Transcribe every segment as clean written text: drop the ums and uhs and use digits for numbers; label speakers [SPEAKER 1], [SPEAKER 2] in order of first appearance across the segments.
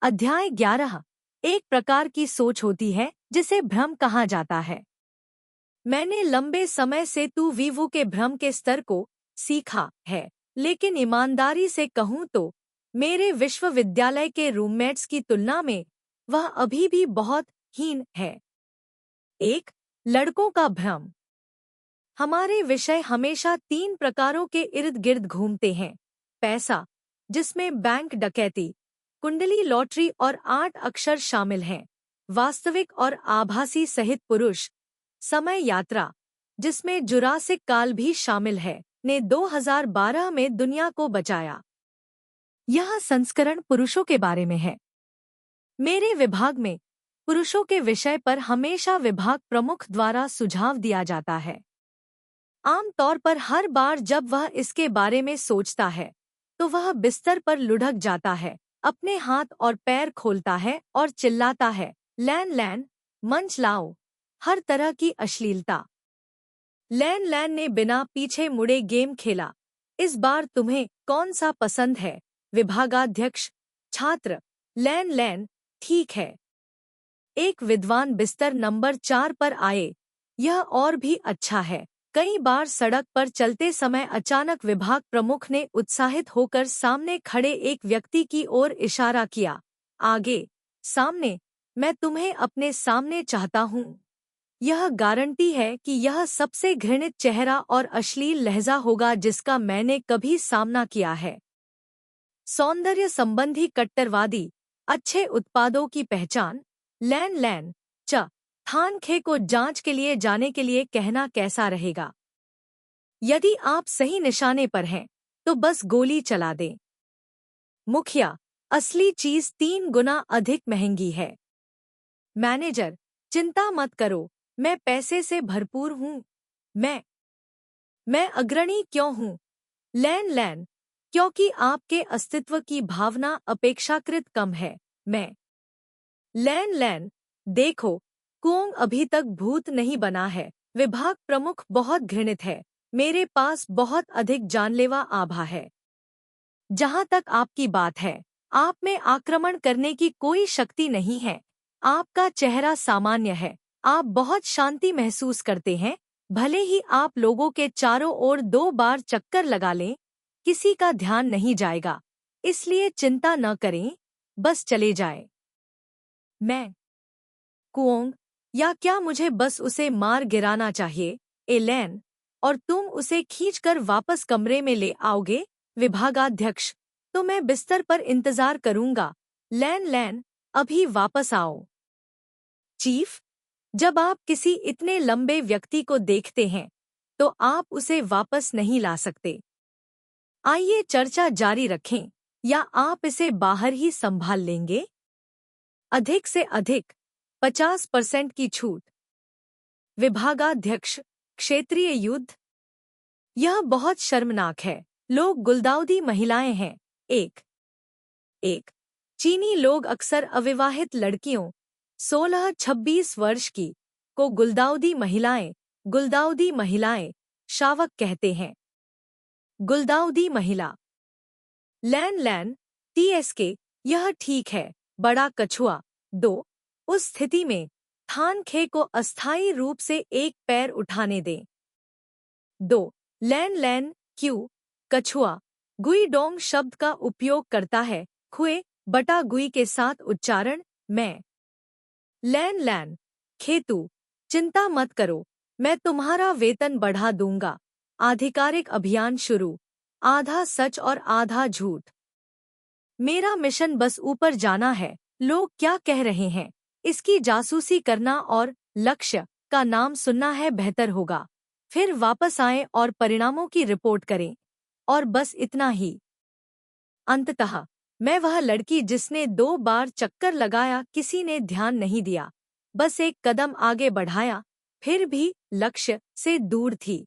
[SPEAKER 1] अध्याय 11। एक प्रकार की सोच होती है जिसे भ्रम कहा जाता है। मैंने लंबे समय से तू वीवू के भ्रम के स्तर को सीखा है, लेकिन ईमानदारी से कहूँ तो मेरे विश्वविद्यालय के रूममेट्स की तुलना में वह अभी भी बहुत हीन है। एक, लड़कों का भ्रम। हमारे विषय हमेशा 3 प्रकारों के इर्द गिर्द घूमते हैं। पैसा, जिसमें बैंक डकैती, कुंडली लॉटरी और 8 अक्षर शामिल हैं। वास्तविक और आभासी सहित पुरुष। समय यात्रा, जिसमें जुरासिक काल भी शामिल है, ने 2012 में दुनिया को बचाया। यह संस्करण पुरुषों के बारे में है। मेरे विभाग में पुरुषों के विषय पर हमेशा विभाग प्रमुख द्वारा सुझाव दिया जाता है। आमतौर पर हर बार जब वह इसके बारे में सोचता है तो वह बिस्तर पर लुढ़क जाता है, अपने हाथ और पैर खोलता है और चिल्लाता है, लैन लैन, मंच लाओ। हर तरह की अश्लीलता। लैन लैन ने बिना पीछे मुड़े गेम खेला। इस बार तुम्हें कौन सा पसंद है? विभागाध्यक्ष। छात्र, लैन लैन, ठीक है। एक विद्वान बिस्तर नंबर 4 पर आए। यह और भी अच्छा है। कई बार सड़क पर चलते समय अचानक विभाग प्रमुख ने उत्साहित होकर सामने खड़े एक व्यक्ति की ओर इशारा किया। आगे, सामने, मैं तुम्हें अपने सामने चाहता हूँ। यह गारंटी है कि यह सबसे घृणित चेहरा और अश्लील लहजा होगा जिसका मैंने कभी सामना किया है। सौंदर्य संबंधी कट्टरवादी। अच्छे उत्पादों की पहचान। लैन लैन, थान खे को जांच के लिए जाने के लिए कहना कैसा रहेगा? यदि आप सही निशाने पर हैं तो बस गोली चला दें। मुखिया, असली चीज 3 गुना अधिक महंगी है। मैनेजर, चिंता मत करो, मैं पैसे से भरपूर हूँ। मैं अग्रणी क्यों हूँ? लैन लैन, क्योंकि आपके अस्तित्व की भावना अपेक्षाकृत कम है। मैं लैन लैन, देखो, कुओंग अभी तक भूत नहीं बना है। विभाग प्रमुख बहुत घृणित है। मेरे पास बहुत अधिक जानलेवा आभा है। जहां तक आपकी बात है, आप में आक्रमण करने की कोई शक्ति नहीं है। आपका चेहरा सामान्य है। आप बहुत शांति महसूस करते हैं। भले ही आप लोगों के चारों ओर 2 बार चक्कर लगा लें, किसी का ध्यान नहीं जाएगा। इसलिए चिंता न करें, बस चले जाएं। मैं कुओंग, या क्या मुझे बस उसे मार गिराना चाहिए? एलैन, और तुम उसे खींचकर वापस कमरे में ले आओगे? विभागाध्यक्ष, तो मैं बिस्तर पर इंतजार करूंगा। लैन लैन, अभी वापस आओ। चीफ, जब आप किसी इतने लंबे व्यक्ति को देखते हैं तो आप उसे वापस नहीं ला सकते। आइए चर्चा जारी रखें, या आप इसे बाहर ही संभाल लेंगे? अधिक से अधिक 50% की छूट। विभागाध्यक्ष, क्षेत्रीय युद्ध। यह बहुत शर्मनाक है। लोग गुलदाउदी महिलाएं हैं। एक चीनी लोग अक्सर अविवाहित लड़कियों 16-26 वर्ष की को गुलदाउदी महिलाएं शावक कहते हैं। गुलदाउदी महिला। लैन लैन, TSK, यह ठीक है। बड़ा कछुआ। 2 उस स्थिति में थान खे को अस्थायी रूप से एक पैर उठाने दें। 2 लैन लैन, क्यों? कछुआ गुईडोंग शब्द का उपयोग करता है, खुए बटा गुई के साथ उच्चारण। मैं लैन लैन, खेतु, चिंता मत करो, मैं तुम्हारा वेतन बढ़ा दूंगा। आधिकारिक अभियान शुरू। आधा सच और आधा झूठ। मेरा मिशन बस ऊपर जाना है। लोग क्या कह रहे हैं इसकी जासूसी करना और लक्ष्य का नाम सुनना है बेहतर होगा। फिर वापस आएं और परिणामों की रिपोर्ट करें। और बस इतना ही। अंततः मैं वह लड़की जिसने 2 बार चक्कर लगाया, किसी ने ध्यान नहीं दिया, बस एक कदम आगे बढ़ाया, फिर भी लक्ष्य से दूर थी।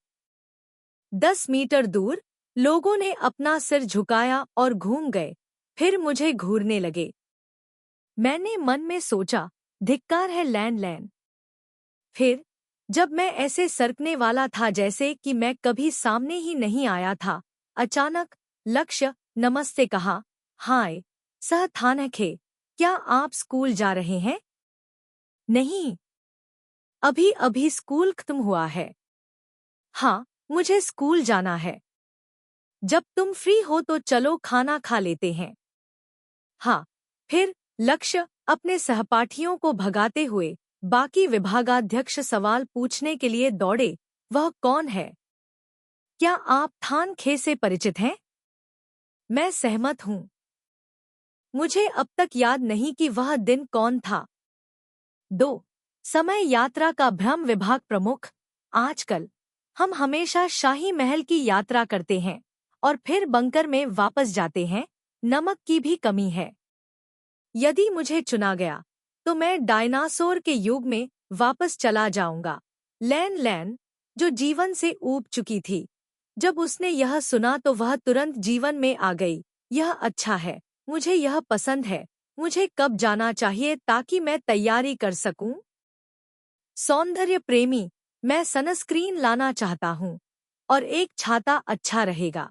[SPEAKER 1] 10 मीटर दूर लोगों ने अपना सिर झुकाया और घूम गए, फिर मुझे घूरने लगे। मैंने मन में सोचा, धिक्कार है लैन लैन। फिर जब मैं ऐसे सरकने वाला था जैसे कि मैं कभी सामने ही नहीं आया था, अचानक लक्ष्य नमस्ते कहा। हाय सह थानखे, क्या आप स्कूल जा रहे हैं? नहीं, अभी अभी स्कूल खत्म हुआ है। हाँ, मुझे स्कूल जाना है। जब तुम फ्री हो तो चलो खाना खा लेते हैं। हाँ, फिर लक्ष्य अपने सहपाठियों को भगाते हुए बाकी विभागाध्यक्ष सवाल पूछने के लिए दौड़े। वह कौन है? क्या आप थान खे से परिचित हैं? मैं सहमत हूँ। मुझे अब तक याद नहीं कि वह दिन कौन था। 2. समय यात्रा का भ्रम विभाग प्रमुख। आजकल हम हमेशा शाही महल की यात्रा करते हैं और फिर बंकर में वापस जाते हैं। नमक की भी कमी है। यदि मुझे चुना गया तो मैं डायनासोर के युग में वापस चला जाऊंगा। लैन लैन, जो जीवन से ऊब चुकी थी, जब उसने यह सुना तो वह तुरंत जीवन में आ गई। यह अच्छा है, मुझे यह पसंद है। मुझे कब जाना चाहिए ताकि मैं तैयारी कर सकूं? सौंदर्य प्रेमी, मैं सनस्क्रीन लाना चाहता हूं और एक छाता अच्छा रहेगा।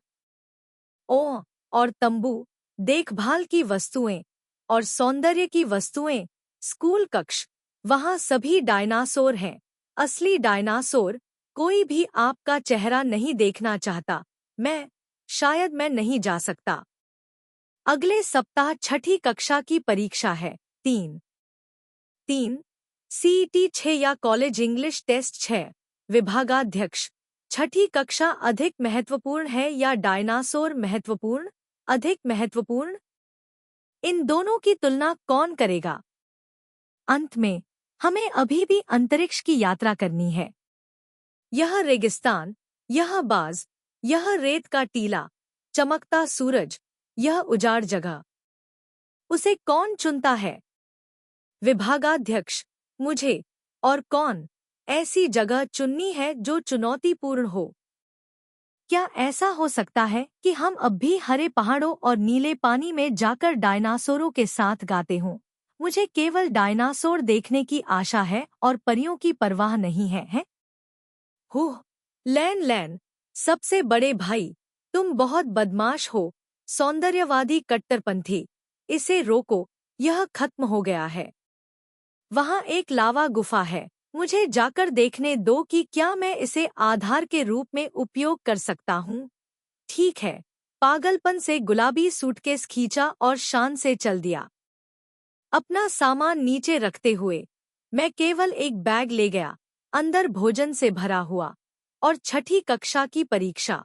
[SPEAKER 1] ओह, और तंबू, देखभाल की वस्तुएं और सौंदर्य की वस्तुएं। स्कूल कक्ष, वहां सभी डायनासोर हैं। असली डायनासोर। कोई भी आपका चेहरा नहीं देखना चाहता। शायद मैं नहीं जा सकता। अगले सप्ताह छठी कक्षा की परीक्षा है। 3 CET 6 या कॉलेज इंग्लिश टेस्ट 6। विभागाध्यक्ष, छठी कक्षा अधिक महत्वपूर्ण है या डायनासोर महत्वपूर्ण? अधिक महत्वपूर्ण। इन दोनों की तुलना कौन करेगा? अंत में हमें अभी भी अंतरिक्ष की यात्रा करनी है। यह रेगिस्तान, यह बाज, यह रेत का टीला, चमकता सूरज, यह उजाड़ जगह। उसे कौन चुनता है? विभागाध्यक्ष, मुझे। और कौन? ऐसी जगह चुननी है जो चुनौतीपूर्ण हो। क्या ऐसा हो सकता है कि हम अब भी हरे पहाड़ों और नीले पानी में जाकर डायनासोरों के साथ गाते हों? मुझे केवल डायनासोर देखने की आशा है और परियों की परवाह नहीं है? हुँ, लैन लैन, सबसे बड़े भाई, तुम बहुत बदमाश हो। सौंदर्यवादी कट्टरपंथी, इसे रोको, यह खत्म हो गया है। वहाँ एक लावा गुफा है। मुझे जाकर देखने दो कि क्या मैं इसे आधार के रूप में उपयोग कर सकता हूँ। ठीक है। पागलपन से गुलाबी सूटकेस खींचा और शान से चल दिया। अपना सामान नीचे रखते हुए मैं केवल एक बैग ले गया, अंदर भोजन से भरा हुआ, और छठी कक्षा की परीक्षा।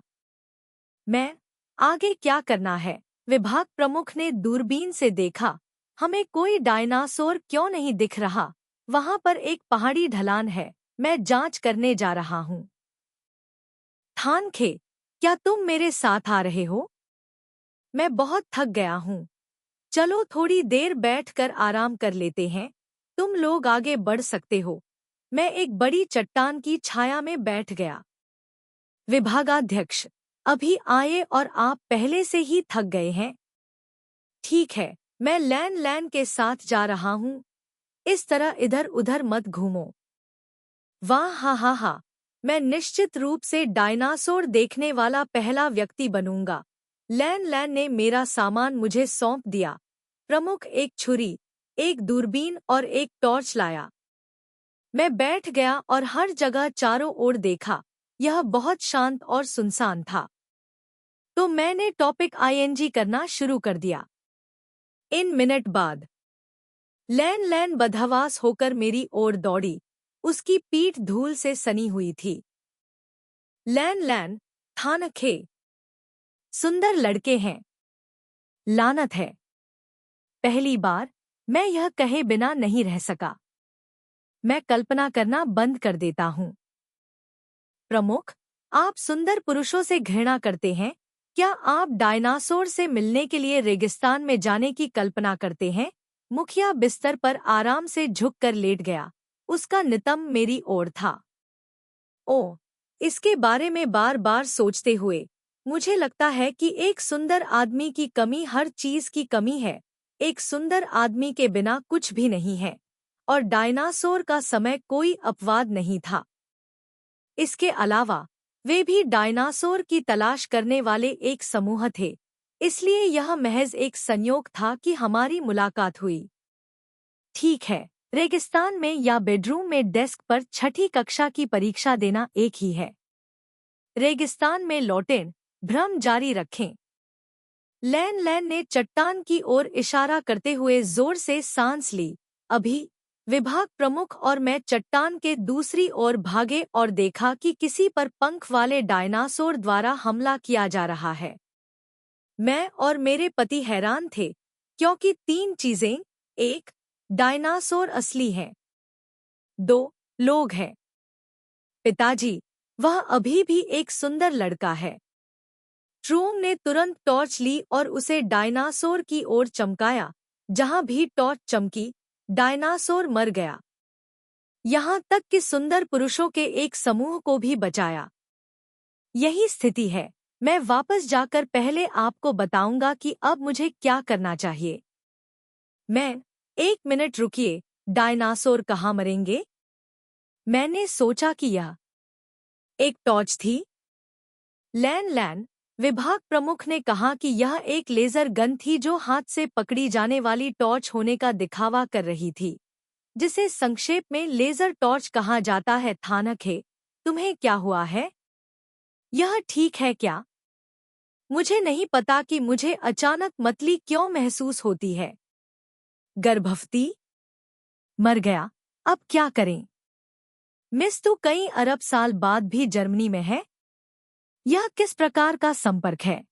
[SPEAKER 1] मैं आगे क्या करना है? विभाग प्रमुख ने दूरबीन से देखा। हमें कोई डायनासोर क्यों नहीं दिख रहा? वहां पर एक पहाड़ी ढलान है। मैं जांच करने जा रहा हूं। थानखे, क्या तुम मेरे साथ आ रहे हो? मैं बहुत थक गया हूं। चलो थोड़ी देर बैठकर आराम कर लेते हैं। तुम लोग आगे बढ़ सकते हो। मैं एक बड़ी चट्टान की छाया में बैठ गया। विभागाध्यक्ष, अभी आए और आप पहले से ही थक गए हैं। ठीक है, मैं लैन लैन के साथ जा रहा हूँ। इस तरह इधर उधर मत घूमो। वाह हा हा हा, मैं निश्चित रूप से डायनासोर देखने वाला पहला व्यक्ति बनूंगा। लैन लैन ने मेरा सामान मुझे सौंप दिया। प्रमुख एक छुरी, एक दूरबीन और एक टॉर्च लाया। मैं बैठ गया और हर जगह चारों ओर देखा। यह बहुत शांत और सुनसान था। तो मैंने टॉपिक ING करना शुरू कर दिया। इन मिनट बाद लैन लैन बदहवास होकर मेरी ओर दौड़ी। उसकी पीठ धूल से सनी हुई थी। लैन लैन, थानखे, सुंदर लड़के हैं। लानत है। पहली बार मैं यह कहे बिना नहीं रह सका। मैं कल्पना करना बंद कर देता हूँ। प्रमुख, आप सुंदर पुरुषों से घृणा करते हैं। क्या आप डायनासोर से मिलने के लिए रेगिस्तान में जाने की कल्पना करते हैं? मुखिया बिस्तर पर आराम से झुककर लेट गया। उसका नितंब मेरी ओर था। ओह, इसके बारे में बार बार सोचते हुए मुझे लगता है कि एक सुंदर आदमी की कमी हर चीज की कमी है। एक सुंदर आदमी के बिना कुछ भी नहीं है। और डायनासोर का समय कोई अपवाद नहीं था। इसके अलावा वे भी डायनासोर की तलाश करने वाले एक समूह थे। इसलिए यह महज एक संयोग था कि हमारी मुलाकात हुई। ठीक है, रेगिस्तान में या बेडरूम में डेस्क पर छठी कक्षा की परीक्षा देना एक ही है। रेगिस्तान में लौटें, भ्रम जारी रखें। लैन लैन ने चट्टान की ओर इशारा करते हुए जोर से सांस ली। अभी विभाग प्रमुख और मैं चट्टान के दूसरी ओर भागे और देखा कि किसी पर पंख वाले डायनासोर द्वारा हमला किया जा रहा है। मैं और मेरे पति हैरान थे, क्योंकि 3 चीजें: 1, डायनासोर असली हैं। 2, लोग हैं। पिताजी, वह अभी भी एक सुंदर लड़का है। ट्रूम ने तुरंत टॉर्च ली और उसे डायनासोर की ओर चमकाया। जहां भी टॉर्च चमकी, डायनासोर मर गया। यहां तक कि सुंदर पुरुषों के एक समूह को भी बचाया। यही स्थिति है। मैं वापस जाकर पहले आपको बताऊंगा कि अब मुझे क्या करना चाहिए। मैं 1 मिनट रुकिए, डायनासोर कहाँ मरेंगे? मैंने सोचा कि यह एक टॉर्च थी। लैन लैन, विभाग प्रमुख ने कहा कि यह एक लेजर गन थी जो हाथ से पकड़ी जाने वाली टॉर्च होने का दिखावा कर रही थी, जिसे संक्षेप में लेजर टॉर्च कहा जाता है। थानखे, तुम्हें क्या हुआ है? यह ठीक है क्या? मुझे नहीं पता कि मुझे अचानक मतली क्यों महसूस होती है। गर्भवती? मर गया? अब क्या करें? मिस तो कई अरब साल बाद भी जर्मनी में है। यह किस प्रकार का संपर्क है?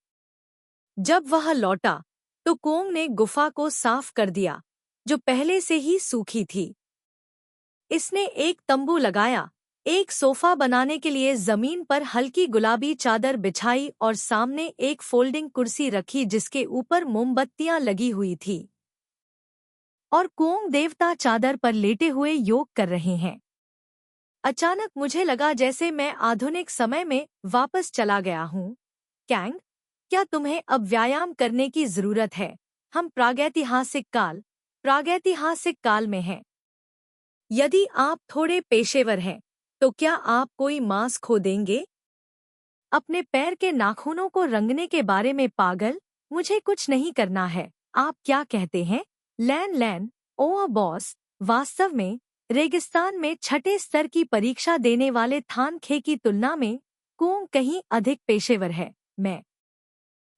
[SPEAKER 1] जब वह लौटा तो कोंग ने गुफा को साफ कर दिया, जो पहले से ही सूखी थी। इसने एक तंबू लगाया, एक सोफा बनाने के लिए जमीन पर हल्की गुलाबी चादर बिछाई और सामने एक फोल्डिंग कुर्सी रखी जिसके ऊपर मोमबत्तियां लगी हुई थी। और कोंग देवता चादर पर लेटे हुए योग कर रहे हैं। अचानक मुझे लगा जैसे मैं आधुनिक समय में वापस चला गया हूँ। कैंग, क्या तुम्हें अब व्यायाम करने की जरूरत है? हम प्रागैतिहासिक काल में हैं। यदि आप थोड़े पेशेवर हैं, तो क्या आप कोई मांस खो देंगे? अपने पैर के नाखूनों को रंगने के बारे में पागल, मुझे कुछ नहीं करना है। आप क्या कहते हैं? लैन लैन, ओह बॉस, वास्तव में रेगिस्तान में छठे स्तर की परीक्षा देने वाले थानखे की तुलना में कोंग कहीं अधिक पेशेवर है। मैं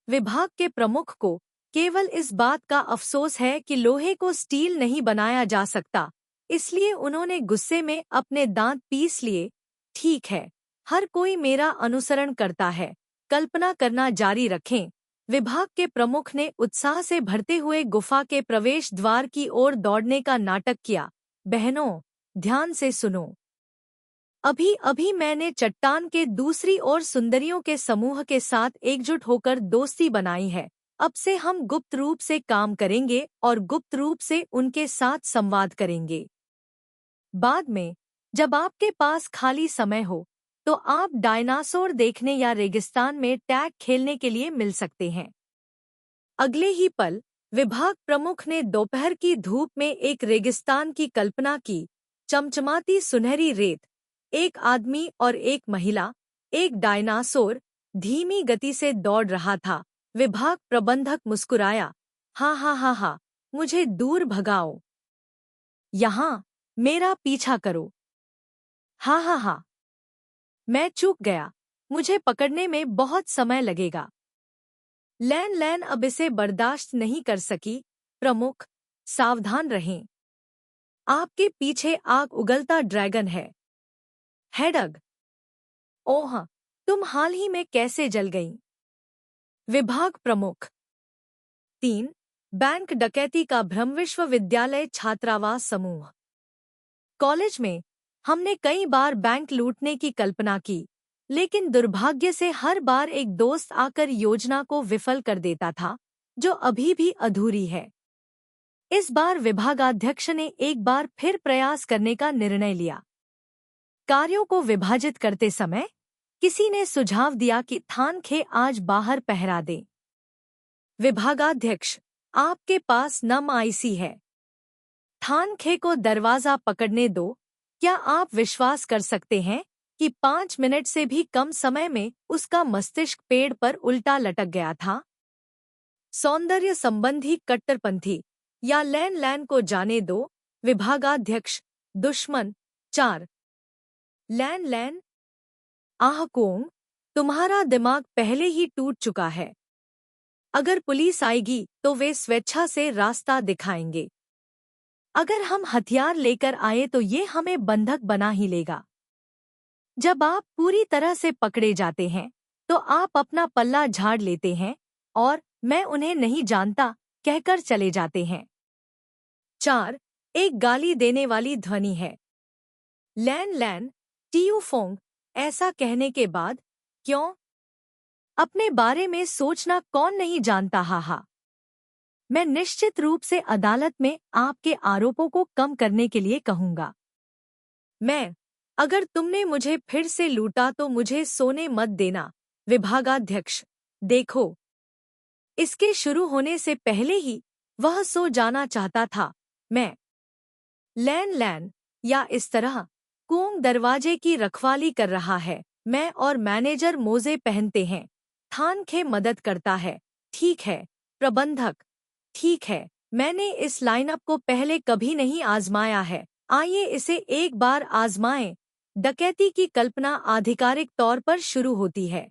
[SPEAKER 1] विभाग के प्रमुख को केवल इस बात का अफसोस है कि लोहे को स्टील नहीं बनाया जा सकता, इसलिए उन्होंने गुस्से में अपने दांत पीस लिए। ठीक है, हर कोई मेरा अनुसरण करता है। कल्पना करना जारी रखें। विभाग के प्रमुख ने उत्साह से भरते हुए गुफा के प्रवेश द्वार की ओर दौड़ने का नाटक किया। बहनों, ध्यान से सुनो। अभी अभी मैंने चट्टान के दूसरी ओर सुंदरियों के समूह के साथ एकजुट होकर दोस्ती बनाई है। अब से हम गुप्त रूप से काम करेंगे और गुप्त रूप से उनके साथ संवाद करेंगे। बाद में, जब आपके पास खाली समय हो, तो आप डायनासोर देखने या रेगिस्तान में टैग खेलने के लिए मिल सकते हैं। अगले ही पल, विभाग प्रमुख ने दोपहर की धूप में एक रेगिस्तान की कल्पना की। चमचमाती सुनहरी रेत, एक आदमी और एक महिला, एक डायनासोर धीमी गति से दौड़ रहा था। विभाग प्रबंधक मुस्कुराया। हाँ हाँ हाँ हाँ, मुझे दूर भगाओ। यहाँ, मेरा पीछा करो। हाँ हाँ हाँ। मैं चूक गया। मुझे पकड़ने में बहुत समय लगेगा। लैन लैन अब इसे बर्दाश्त नहीं कर सकी। प्रमुख, सावधान रहें। आपके पीछे आग उगलता ड्रैगन है। हेडग, ओह, तुम हाल ही में कैसे जल गईं? विभाग प्रमुख। 3, बैंक डकैती का भ्रम। विश्वविद्यालय छात्रावास समूह। कॉलेज में हमने कई बार बैंक लूटने की कल्पना की, लेकिन दुर्भाग्य से हर बार एक दोस्त आकर योजना को विफल कर देता था, जो अभी भी अधूरी है। इस बार विभागाध्यक्ष ने एक बार फिर प्रयास करने का निर्णय लिया। कार्यों को विभाजित करते समय किसी ने सुझाव दिया कि थानखे आज बाहर पहरा दें। विभागाध्यक्ष, आपके पास नम आईसी है। थानखे को दरवाजा पकड़ने दो। क्या आप विश्वास कर सकते हैं कि 5 मिनट से भी कम समय में उसका मस्तिष्क पेड़ पर उल्टा लटक गया था? सौंदर्य संबंधी कट्टरपंथी, या लैन लैन को जाने दो। विभागाध्यक्ष दुश्मन। 4 लैन लैन आह कोंग, तुम्हारा दिमाग पहले ही टूट चुका है। अगर पुलिस आएगी तो वे स्वेच्छा से रास्ता दिखाएंगे। अगर हम हथियार लेकर आए तो ये हमें बंधक बना ही लेगा। जब आप पूरी तरह से पकड़े जाते हैं तो आप अपना पल्ला झाड़ लेते हैं और मैं उन्हें नहीं जानता कहकर चले जाते हैं। 4 एक गाली देने वाली ध्वनि है। लैन लैन टीयू फोंग, ऐसा कहने के बाद क्यों? अपने बारे में सोचना कौन नहीं जानता। हा। मैं निश्चित रूप से अदालत में आपके आरोपों को कम करने के लिए कहूंगा। अगर तुमने मुझे फिर से लूटा तो मुझे सोने मत देना। विभागाध्यक्ष देखो, इसके शुरू होने से पहले ही वह सो जाना चाहता था। मैं लैन लैन या इस तरह कोंग दरवाजे की रखवाली कर रहा है। मैं और मैनेजर मोजे पहनते हैं। थान खे मदद करता है। ठीक है प्रबंधक, ठीक है। मैंने इस लाइनअप को पहले कभी नहीं आजमाया है। आइए इसे एक बार आजमाएं। डकैती की कल्पना आधिकारिक तौर पर शुरू होती है।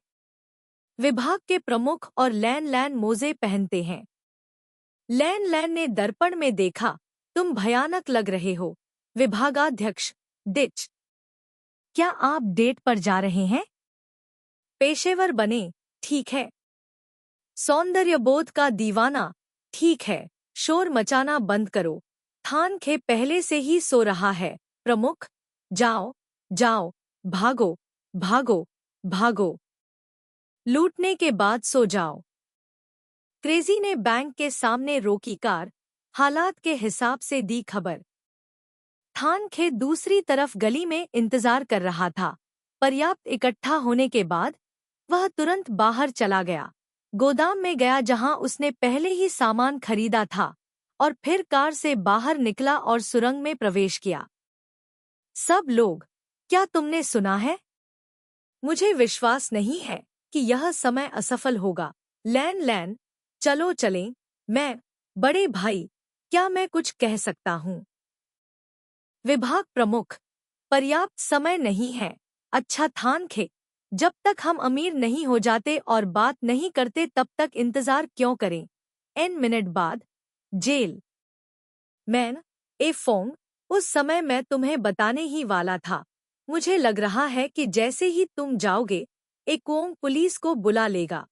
[SPEAKER 1] विभाग के प्रमुख और लैन लैन मोजे पहनते हैं। लैन लैन ने दर्पण में देखा, तुम भयानक लग रहे हो। विभागाध्यक्ष डिच, क्या आप डेट पर जा रहे हैं? पेशेवर बने, ठीक है। सौंदर्यबोध का दीवाना, ठीक है। शोर मचाना बंद करो। थान खे पहले से ही सो रहा है। प्रमुख जाओ जाओ, भागो भागो भागो, लूटने के बाद सो जाओ। क्रेजी ने बैंक के सामने रोकी कार, हालात के हिसाब से दी खबर। थान खे दूसरी तरफ गली में इंतजार कर रहा था। पर्याप्त इकट्ठा होने के बाद वह तुरंत बाहर चला गया। गोदाम में गया जहां उसने पहले ही सामान खरीदा था और फिर कार से बाहर निकला और सुरंग में प्रवेश किया। सब लोग, क्या तुमने सुना है? मुझे विश्वास नहीं है कि यह समय असफल होगा। लैन लैन चलो चलें। बड़े भाई, क्या मैं कुछ कह सकता हूँ? विभाग प्रमुख पर्याप्त समय नहीं है। अच्छा थान खे, जब तक हम अमीर नहीं हो जाते और बात नहीं करते तब तक इंतजार क्यों करें? N मिनट बाद जेल। मैन ए फोंग, उस समय मैं तुम्हें बताने ही वाला था। मुझे लग रहा है कि जैसे ही तुम जाओगे ए कोंग पुलिस को बुला लेगा।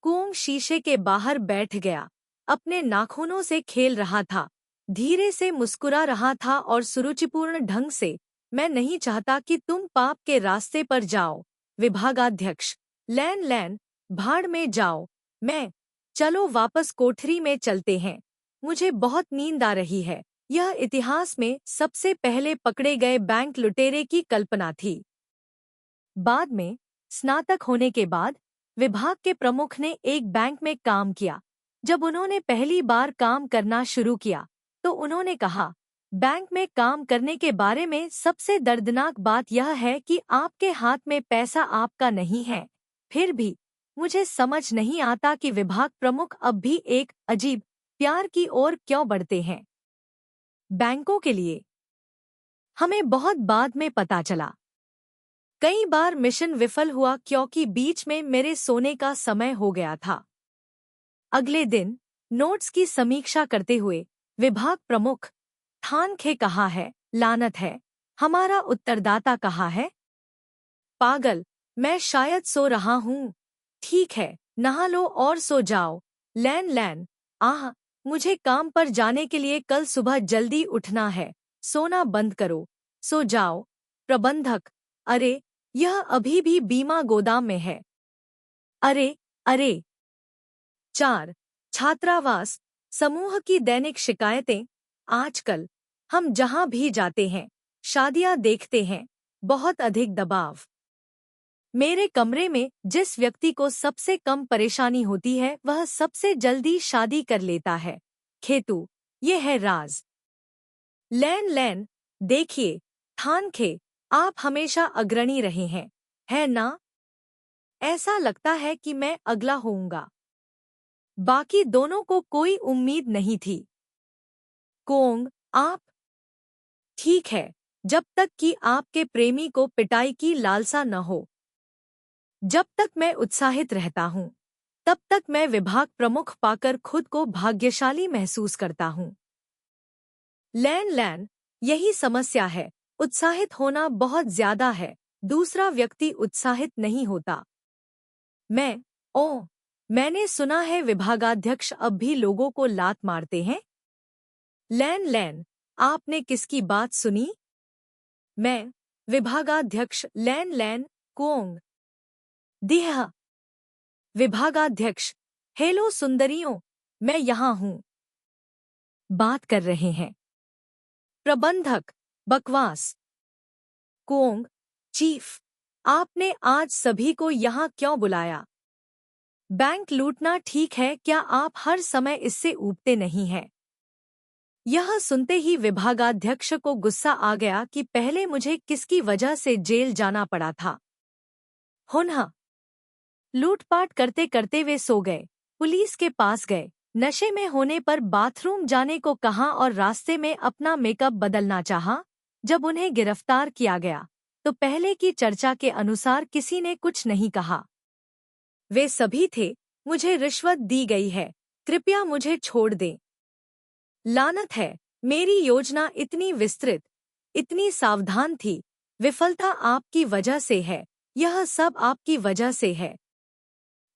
[SPEAKER 1] कोंग शीशे के बाहर बैठ गया, अपने नाखूनों से खेल रहा था, धीरे से मुस्कुरा रहा था और सुरुचिपूर्ण ढंग से। मैं नहीं चाहता कि तुम पाप के रास्ते पर जाओ। विभागाध्यक्ष लैन लैन, भाड़ में जाओ। चलो वापस कोठरी में चलते हैं। मुझे बहुत नींद आ रही है। यह इतिहास में सबसे पहले पकड़े गए बैंक लुटेरे की कल्पना थी। बाद में स्नातक होने के बाद विभाग के प्रमुख ने एक बैंक में काम किया। जब उन्होंने पहली बार काम करना शुरू किया तो उन्होंने कहा, बैंक में काम करने के बारे में सबसे दर्दनाक बात यह है कि आपके हाथ में पैसा आपका नहीं है। फिर भी मुझे समझ नहीं आता कि विभाग प्रमुख अब भी एक अजीब प्यार की ओर क्यों बढ़ते हैं बैंकों के लिए। हमें बहुत बाद में पता चला। कई बार मिशन विफल हुआ क्योंकि बीच में मेरे सोने का समय हो गया था। अगले दिन नोट्स की समीक्षा करते हुए विभाग प्रमुख थान खे कहा है, लानत है, हमारा उत्तरदाता कहाँ है? पागल, मैं शायद सो रहा हूँ। ठीक है, नहा लो और सो जाओ। लैन लैन, मुझे काम पर जाने के लिए कल सुबह जल्दी उठना है। सोना बंद करो, सो जाओ। प्रबंधक, अरे यह अभी भी बीमा गोदाम में है। अरे अरे। 4 छात्रावास समूह की दैनिक शिकायतें। आजकल हम जहां भी जाते हैं, शादियां देखते हैं, बहुत अधिक दबाव। मेरे कमरे में जिस व्यक्ति को सबसे कम परेशानी होती है वह सबसे जल्दी शादी कर लेता है। खेतु, ये है राज। लैन लैन, देखिए थान खे, आप हमेशा अग्रणी रहे हैं, है ना? ऐसा लगता है कि मैं अगला होऊंगा। बाकी दोनों को कोई उम्मीद नहीं थी। कोंग, आप ठीक है, जब तक कि आपके प्रेमी को पिटाई की लालसा न हो। जब तक मैं उत्साहित रहता हूँ, तब तक मैं विभाग प्रमुख पाकर खुद को भाग्यशाली महसूस करता हूँ। लैन, यही समस्या है। उत्साहित होना बहुत ज्यादा है, दूसरा व्यक्ति उत्साहित नहीं होता। मैंने सुना है विभागाध्यक्ष अब भी लोगों को लात मारते हैं। लैन, आपने किसकी बात सुनी? मैं, विभागाध्यक्ष लैन कुओंग। दिह विभागाध्यक्ष, हेलो सुंदरियों, मैं यहाँ हूँ। बात कर रहे हैं। प्रबंधक, बकवास। कुओंग, चीफ, आपने आज सभी को यहाँ क्यों बुलाया? बैंक लूटना ठीक है, क्या आप हर समय इससे ऊबते नहीं हैं? यह सुनते ही विभागाध्यक्ष को गुस्सा आ गया कि पहले मुझे किसकी वजह से जेल जाना पड़ा था। हुन्हा लूटपाट करते करते वे सो गए, पुलिस के पास गए, नशे में होने पर बाथरूम जाने को कहा और रास्ते में अपना मेकअप बदलना चाहा। जब उन्हें गिरफ्तार किया गया तो पहले की चर्चा के अनुसार किसी ने कुछ नहीं कहा। वे सभी थे, मुझे रिश्वत दी गई है, कृपया मुझे छोड़ दें। लानत है, मेरी योजना इतनी विस्तृत, इतनी सावधान थी। विफलता आपकी वजह से है, यह सब आपकी वजह से है।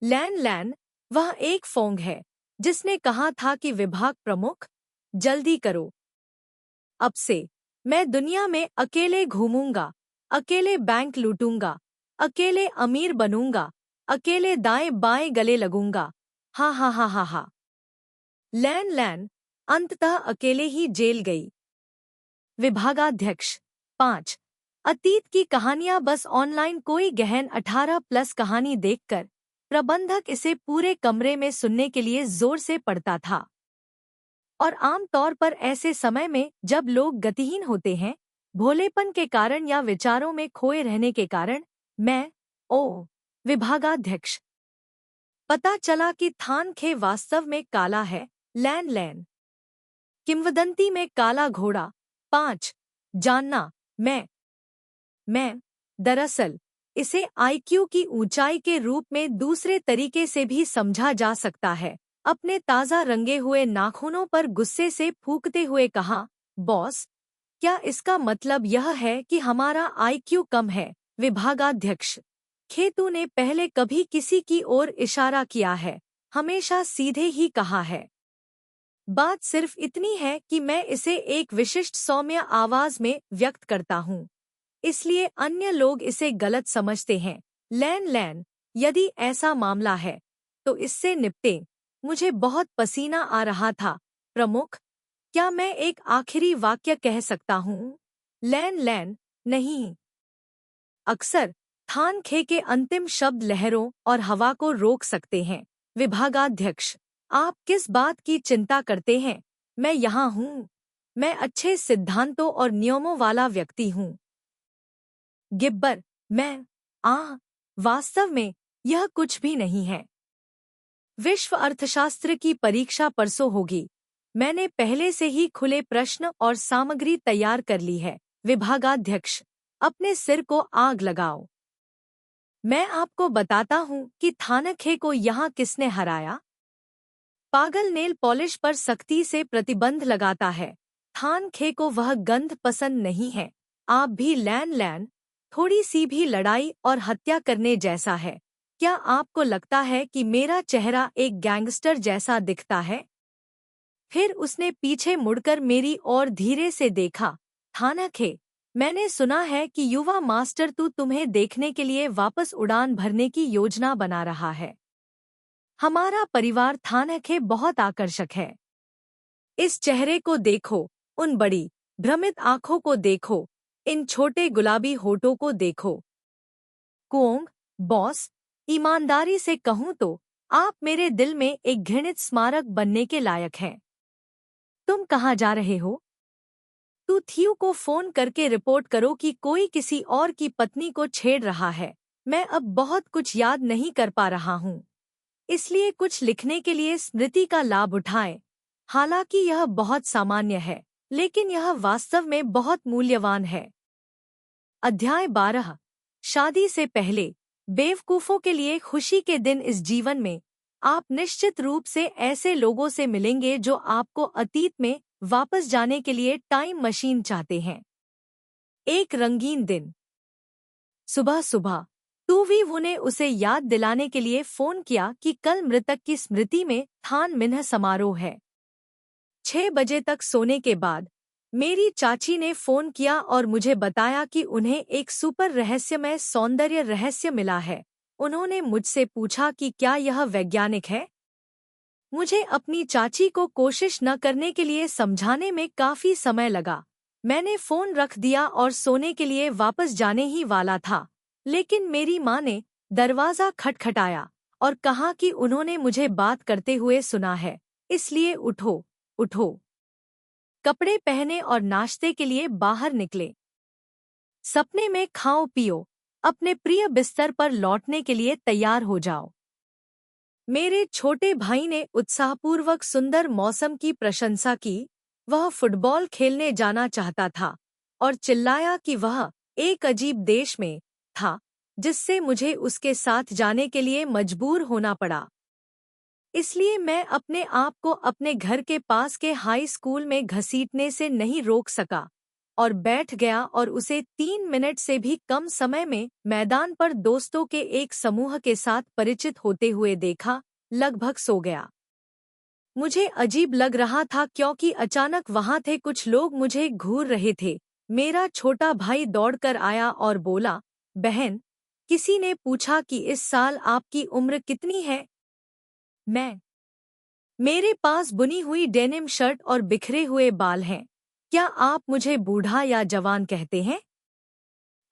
[SPEAKER 1] लैन, वह एक फोंग है जिसने कहा था कि विभाग प्रमुख, जल्दी करो। अब से मैं दुनिया में अकेले घूमूंगा, अकेले बैंक लूटूंगा, अकेले अमीर बनूंगा, अकेले दाएं बाएं गले लगूंगा। हा। लैन अंततः अकेले ही जेल गई। विभागाध्यक्ष 5 अतीत की कहानियां बस ऑनलाइन कोई गहन 18+ कहानी देखकर प्रबंधक इसे पूरे कमरे में सुनने के लिए जोर से पढ़ता था। और आम तौर पर ऐसे समय में जब लोग गतिहीन होते हैं, भोलेपन के कारण या विचारों में खोए रहने के कारण, विभागाध्यक्ष। पता चला कि थानखे वास्तव में काला है। लैन किंवदंती में काला घोड़ा। 5 जानना। मैं दरअसल इसे आईक्यू की ऊंचाई के रूप में दूसरे तरीके से भी समझा जा सकता है। अपने ताज़ा रंगे हुए नाखूनों पर गुस्से से फूंकते हुए कहा, बॉस, क्या इसका मतलब यह है कि हमारा आईक्यू कम है? विभागाध्यक्ष, खेतू ने पहले कभी किसी की ओर इशारा किया है, हमेशा सीधे ही कहा है। बात सिर्फ इतनी है कि मैं इसे एक विशिष्ट सौम्य आवाज में व्यक्त करता हूँ, इसलिए अन्य लोग इसे गलत समझते हैं। लैन, यदि ऐसा मामला है तो इससे निपटे। मुझे बहुत पसीना आ रहा था। प्रमुख, क्या मैं एक आखिरी वाक्य कह सकता हूँ? लैन, नहीं। अक्सर थानखे के अंतिम शब्द लहरों और हवा को रोक सकते हैं। विभागाध्यक्ष, आप किस बात की चिंता करते हैं? मैं यहाँ हूँ। मैं अच्छे सिद्धांतों और नियमों वाला व्यक्ति हूँ। गिब्बर, वास्तव में यह कुछ भी नहीं है। विश्व अर्थशास्त्र की परीक्षा परसों होगी। मैंने पहले से ही खुले प्रश्न और सामग्री तैयार कर ली है। विभागाध्यक्ष, अपने सिर को आग लगाओ। मैं आपको बताता हूँ कि थानखे को यहाँ किसने हराया। पागल नेल पॉलिश पर सख्ती से प्रतिबंध लगाता है। थानखे को वह गंध पसंद नहीं है। आप भी लैन, थोड़ी सी भी लड़ाई और हत्या करने जैसा है। क्या आपको लगता है कि मेरा चेहरा एक गैंगस्टर जैसा दिखता है? फिर उसने पीछे मुड़कर मेरी ओर धीरे से देखा। थानखे, मैंने सुना है कि युवा मास्टर तू तुम्हें देखने के लिए वापस उड़ान भरने की योजना बना रहा है। हमारा परिवार थानखे बहुत आकर्षक है। इस चेहरे को देखो, उन बड़ी भ्रमित आंखों को देखो, इन छोटे गुलाबी होठों को देखो। कुओंग, बॉस, ईमानदारी से कहूँ तो आप मेरे दिल में एक घृणित स्मारक बनने के लायक हैं। तुम कहाँ जा रहे हो? तू थियू को फोन करके रिपोर्ट करो कि कोई किसी और की पत्नी को छेड़ रहा है। मैं अब बहुत कुछ याद नहीं कर पा रहा हूँ, इसलिए कुछ लिखने के लिए स्मृति का लाभ उठाएं। हालांकि यह बहुत सामान्य है, लेकिन यह वास्तव में बहुत मूल्यवान है। अध्याय 12। शादी से पहले बेवकूफों के लिए खुशी के दिन। इस जीवन में आप निश्चित रूप से ऐसे लोगों से मिलेंगे जो आपको अतीत में वापस जाने के लिए टाइम मशीन चाहते हैं। एक रंगीन दिन। सुबह सुबह टूवीवू ने उसे याद दिलाने के लिए फोन किया कि कल मृतक की स्मृति में थान मिन्ह समारोह है। 6 बजे तक सोने के बाद मेरी चाची ने फोन किया और मुझे बताया कि उन्हें एक सुपर रहस्यमय सौंदर्य रहस्य मिला है। उन्होंने मुझसे पूछा कि क्या यह वैज्ञानिक है। मुझे अपनी चाची को कोशिश न करने के लिए समझाने में काफी समय लगा। मैंने फोन रख दिया और सोने के लिए वापस जाने ही वाला था, लेकिन मेरी माँ ने दरवाजा खटखटाया और कहा कि उन्होंने मुझे बात करते हुए सुना है, इसलिए उठो उठो। कपड़े पहने और नाश्ते के लिए बाहर निकले। सपने में खाओ पियो, अपने प्रिय बिस्तर पर लौटने के लिए तैयार हो जाओ। मेरे छोटे भाई ने उत्साहपूर्वक सुंदर मौसम की प्रशंसा की। वह फुटबॉल खेलने जाना चाहता था और चिल्लाया कि वह एक अजीब देश में था, जिससे मुझे उसके साथ जाने के लिए मजबूर होना पड़ा। इसलिए मैं अपने आप को अपने घर के पास के हाई स्कूल में घसीटने से नहीं रोक सका और बैठ गया और उसे 3 मिनट से भी कम समय में मैदान पर दोस्तों के एक समूह के साथ परिचित होते हुए देखा। लगभग सो गया। मुझे अजीब लग रहा था क्योंकि अचानक वहां थे कुछ लोग मुझे घूर रहे थे। मेरा छोटा भाई दौड़कर आया और बोला, बहन, किसी ने पूछा कि इस साल आपकी उम्र कितनी है। मेरे पास बुनी हुई डेनिम शर्ट और बिखरे हुए बाल हैं। क्या आप मुझे बूढ़ा या जवान कहते हैं?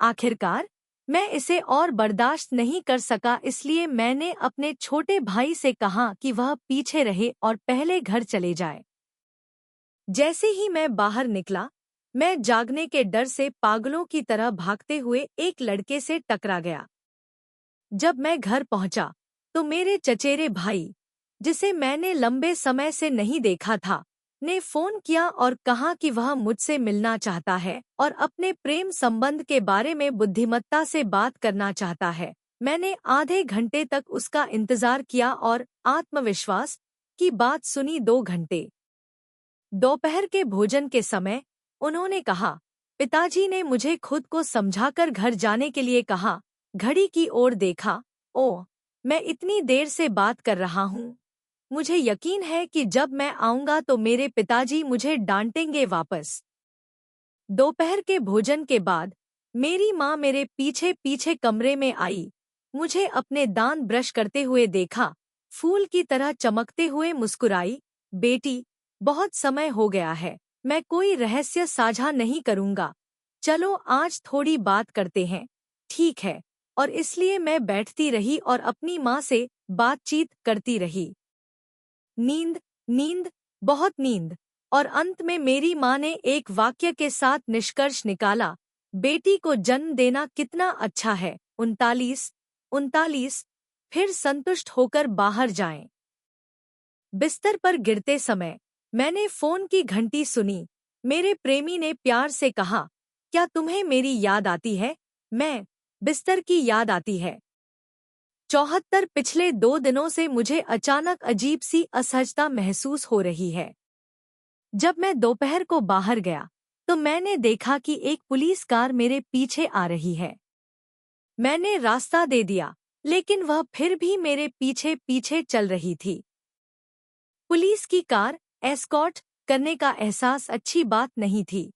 [SPEAKER 1] आखिरकार मैं इसे और बर्दाश्त नहीं कर सका, इसलिए मैंने अपने छोटे भाई से कहा कि वह पीछे रहे और पहले घर चले जाए। जैसे ही मैं बाहर निकला, मैं जागने के डर से पागलों की तरह भागते हुए एक लड़के से टकरा गया। जब मैं घर पहुंचा तो मेरे चचेरे भाई, जिसे मैंने लंबे समय से नहीं देखा था, ने फोन किया और कहा कि वह मुझसे मिलना चाहता है और अपने प्रेम संबंध के बारे में बुद्धिमत्ता से बात करना चाहता है। मैंने आधे घंटे तक उसका इंतजार किया और आत्मविश्वास की बात सुनी। 2 घंटे। दोपहर के भोजन के समय उन्होंने कहा, पिताजी ने मुझे खुद को समझाकर घर जाने के लिए कहा। घड़ी की ओर देखा। ओह, मैं इतनी देर से बात कर रहा हूँ। मुझे यकीन है कि जब मैं आऊंगा तो मेरे पिताजी मुझे डांटेंगे वापस। दोपहर के भोजन के बाद मेरी माँ मेरे पीछे पीछे कमरे में आई। मुझे अपने दांत ब्रश करते हुए देखा। फूल की तरह चमकते हुए मुस्कुराई, बेटी, बहुत समय हो गया है। मैं कोई रहस्य साझा नहीं करूंगा। चलो आज थोड़ी बात करते हैं, ठीक है? और इसलिए मैं बैठती रही और अपनी माँ से बातचीत करती रही। नींद, नींद, बहुत नींद। और अंत में मेरी माँ ने एक वाक्य के साथ निष्कर्ष निकाला, बेटी को जन्म देना कितना अच्छा है। 39 फिर संतुष्ट होकर बाहर जाएं। बिस्तर पर गिरते समय मैंने फोन की घंटी सुनी। मेरे प्रेमी ने प्यार से कहा, क्या तुम्हें मेरी याद आती है? मैं बिस्तर की याद आती है। 74 पिछले 2 दिनों से मुझे अचानक अजीब सी असहजता महसूस हो रही है। जब मैं दोपहर को बाहर गया तो मैंने देखा कि एक पुलिस कार मेरे पीछे आ रही है। मैंने रास्ता दे दिया, लेकिन वह फिर भी मेरे पीछे पीछे चल रही थी। पुलिस की कार एस्कॉर्ट करने का एहसास अच्छी बात नहीं थी।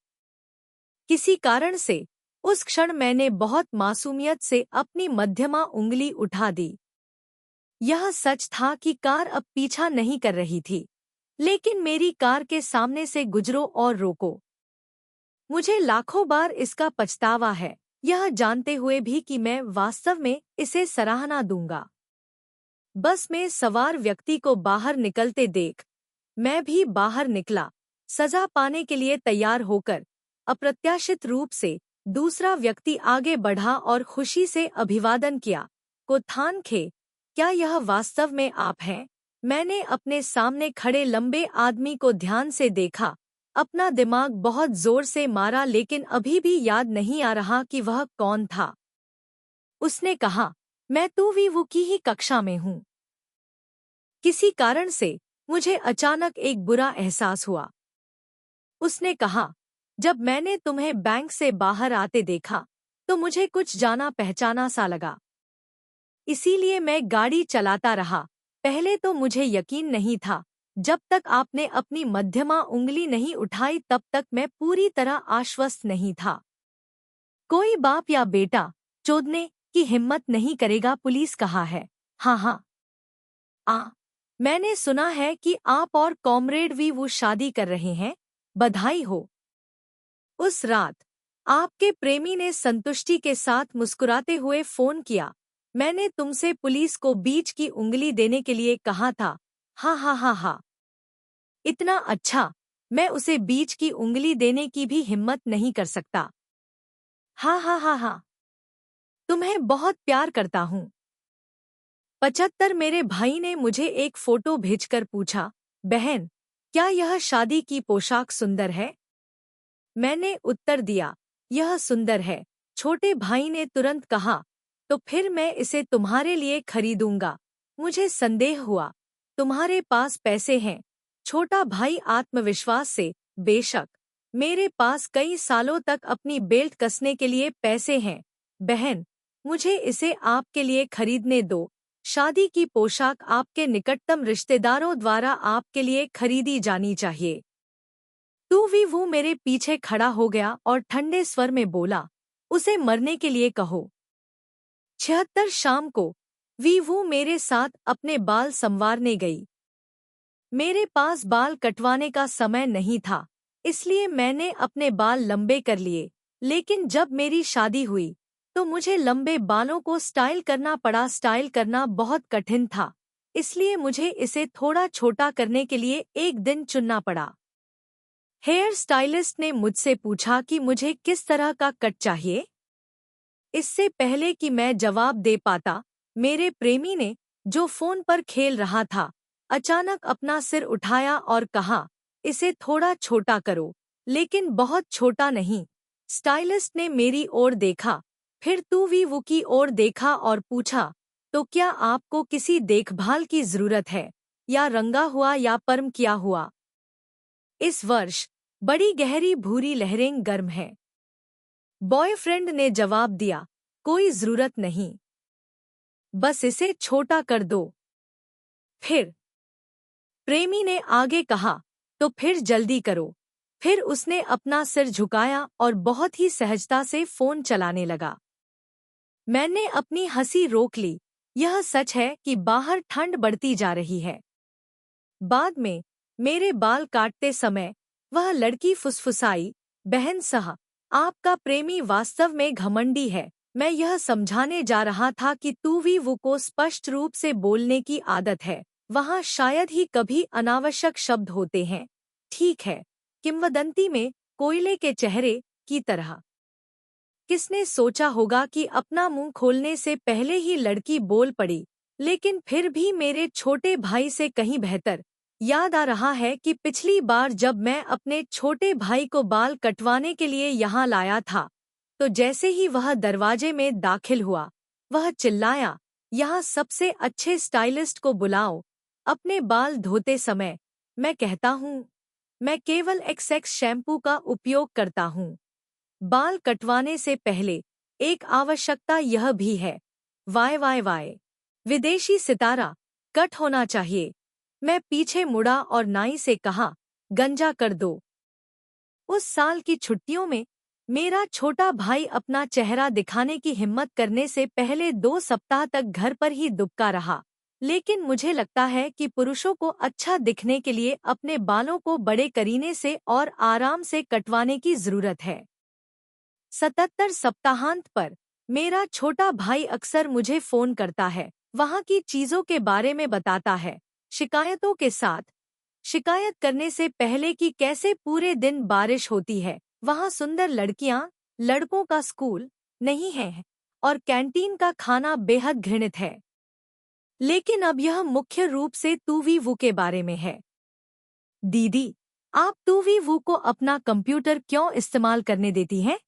[SPEAKER 1] किसी कारण से उस क्षण मैंने बहुत मासूमियत से अपनी मध्यमा उंगली उठा दी। यह सच था कि कार अब पीछा नहीं कर रही थी, लेकिन मेरी कार के सामने से गुजरो और रोको। मुझे लाखों बार इसका पछतावा है, यह जानते हुए भी कि मैं वास्तव में इसे सराहना दूंगा। बस में सवार व्यक्ति को बाहर निकलते देख मैं भी बाहर निकला, सजा पाने के लिए तैयार होकर। अप्रत्याशित रूप से दूसरा व्यक्ति आगे बढ़ा और खुशी से अभिवादन किया। कोथान खे, क्या यह वास्तव में आप हैं? मैंने अपने सामने खड़े लंबे आदमी को ध्यान से देखा। अपना दिमाग बहुत जोर से मारा लेकिन अभी भी याद नहीं आ रहा कि वह कौन था। उसने कहा, मैं तो वीवू की ही कक्षा में हूँ। किसी कारण से मुझे अचानक एक बुरा एहसास हुआ। उसने कहा, जब मैंने तुम्हें बैंक से बाहर आते देखा तो मुझे कुछ जाना पहचाना सा लगा। इसीलिए मैं गाड़ी चलाता रहा। पहले तो मुझे यकीन नहीं था। जब तक आपने अपनी मध्यमा उंगली नहीं उठाई तब तक मैं पूरी तरह आश्वस्त नहीं था। कोई बाप या बेटा चोदने की हिम्मत नहीं करेगा, पुलिस कहा है। हाँ हाँ। मैंने सुना है कि आप और कॉमरेड वी वो शादी कर रहे हैं। बधाई हो। उस रात आपके प्रेमी ने संतुष्टि के साथ मुस्कुराते हुए फोन किया। मैंने तुमसे पुलिस को बीच की उंगली देने के लिए कहा था। हाँ हाँ हाँ हाँ। इतना अच्छा, मैं उसे बीच की उंगली देने की भी हिम्मत नहीं कर सकता। हाँ हाँ हाँ हाँ। तुम्हें बहुत प्यार करता हूँ। 75 मेरे भाई ने मुझे एक फोटो भेजकर पूछा, बहन, क्या यह शादी की पोशाक सुंदर है? मैंने उत्तर दिया, यह सुंदर है। छोटे भाई ने तुरंत कहा, तो फिर मैं इसे तुम्हारे लिए खरीदूंगा। मुझे संदेह हुआ, तुम्हारे पास पैसे हैं? छोटा भाई आत्मविश्वास से, बेशक। मेरे पास कई सालों तक अपनी बेल्ट कसने के लिए पैसे हैं। बहन, मुझे इसे आपके लिए खरीदने दो। शादी की पोशाक आपके निकटतम रिश्तेदारों द्वारा आपके लिए खरीदी जानी चाहिए। तू भी वो मेरे पीछे खड़ा हो गया और ठंडे स्वर में बोला, उसे मरने के लिए कहो। 76 शाम को वी वो मेरे साथ अपने बाल संवारने गई। मेरे पास बाल कटवाने का समय नहीं था, इसलिए मैंने अपने बाल लंबे कर लिए। लेकिन जब मेरी शादी हुई तो मुझे लंबे बालों को स्टाइल करना पड़ा। स्टाइल करना बहुत कठिन था, इसलिए मुझे इसे थोड़ा छोटा करने के लिए एक दिन चुनना पड़ा। हेयर स्टाइलिस्ट ने मुझसे पूछा कि मुझे किस तरह का कट चाहिए। इससे पहले कि मैं जवाब दे पाता, मेरे प्रेमी ने, जो फोन पर खेल रहा था, अचानक अपना सिर उठाया और कहा, इसे थोड़ा छोटा करो, लेकिन बहुत छोटा नहीं। स्टाइलिस्ट ने मेरी ओर देखा, फिर तू भी वो की ओर देखा और पूछा, तो क्या आपको किसी देखभाल की जरूरत है, या रंगा हुआ या पर्म किया हुआ? इस वर्ष बड़ी गहरी भूरी लहरें गर्म हैं। बॉयफ्रेंड ने जवाब दिया, कोई जरूरत नहीं, बस इसे छोटा कर दो। फिर प्रेमी ने आगे कहा, तो फिर जल्दी करो। फिर उसने अपना सिर झुकाया और बहुत ही सहजता से फोन चलाने लगा। मैंने अपनी हंसी रोक ली। यह सच है कि बाहर ठंड बढ़ती जा रही है। बाद में मेरे बाल काटते समय वह लड़की फुसफुसाई, बहन साह, आपका प्रेमी वास्तव में घमंडी है। मैं यह समझाने जा रहा था कि तू भी वो को स्पष्ट रूप से बोलने की आदत है। वहाँ शायद ही कभी अनावश्यक शब्द होते हैं। ठीक है, किंवदंती में कोयले के चेहरे की तरह। किसने सोचा होगा कि अपना मुंह खोलने से पहले ही लड़की बोल पड़ी। लेकिन फिर भी मेरे छोटे भाई से कहीं बेहतर। याद आ रहा है कि पिछली बार जब मैं अपने छोटे भाई को बाल कटवाने के लिए यहाँ लाया था, तो जैसे ही वह दरवाजे में दाखिल हुआ, वह चिल्लाया, यहाँ सबसे अच्छे स्टाइलिस्ट को बुलाओ। अपने बाल धोते समय मैं कहता हूँ, मैं केवल एक्स शैम्पू का उपयोग करता हूँ। बाल कटवाने से पहले एक आवश्यकता यह भी है, वाय वाय वाय, विदेशी सितारा कट होना चाहिए। मैं पीछे मुड़ा और नाई से कहा, गंजा कर दो। उस साल की छुट्टियों में मेरा छोटा भाई अपना चेहरा दिखाने की हिम्मत करने से पहले 2 सप्ताह तक घर पर ही दुबका रहा। लेकिन मुझे लगता है कि पुरुषों को अच्छा दिखने के लिए अपने बालों को बड़े करीने से और आराम से कटवाने की जरूरत है। 77 सप्ताहांत पर मेरा छोटा भाई अक्सर मुझे फोन करता है, वहाँ की चीजों के बारे में बताता है, शिकायतों के साथ। शिकायत करने से पहले कि कैसे पूरे दिन बारिश होती है, वहाँ सुंदर लड़कियाँ, लड़कों का स्कूल नहीं है और कैंटीन का खाना बेहद घृणित है। लेकिन अब यह मुख्य रूप से तू वी वू के बारे में है। दीदी, आप तू वीवू को अपना कंप्यूटर क्यों इस्तेमाल करने देती हैं?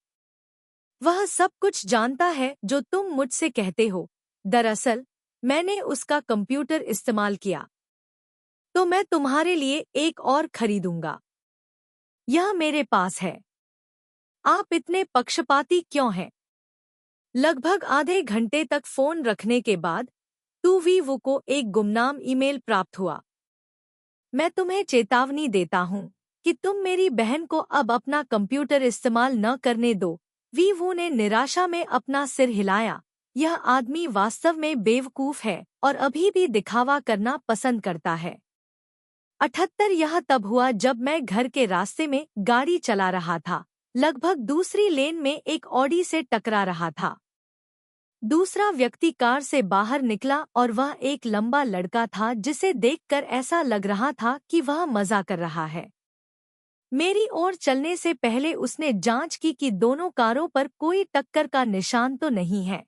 [SPEAKER 1] वह सब कुछ जानता है जो तुम मुझसे कहते हो। दरअसल मैंने उसका कंप्यूटर इस्तेमाल किया, तो मैं तुम्हारे लिए एक और खरीदूंगा। यह मेरे पास है। आप इतने पक्षपाती क्यों हैं? लगभग आधे घंटे तक फोन रखने के बाद टू वीवू को एक गुमनाम ईमेल प्राप्त हुआ। मैं तुम्हें चेतावनी देता हूँ कि तुम मेरी बहन को अब अपना कंप्यूटर इस्तेमाल न करने दो। वीवू ने निराशा में अपना सिर हिलाया। यह आदमी वास्तव में बेवकूफ है और अभी भी दिखावा करना पसंद करता है। 78 यह तब हुआ जब मैं घर के रास्ते में गाड़ी चला रहा था। लगभग दूसरी लेन में एक ऑडी से टकरा रहा था। दूसरा व्यक्ति कार से बाहर निकला और वह एक लंबा लड़का था जिसे देखकर ऐसा लग रहा था कि वह मजा कर रहा है। मेरी ओर चलने से पहले उसने जांच की कि दोनों कारों पर कोई टक्कर का निशान तो नहीं है।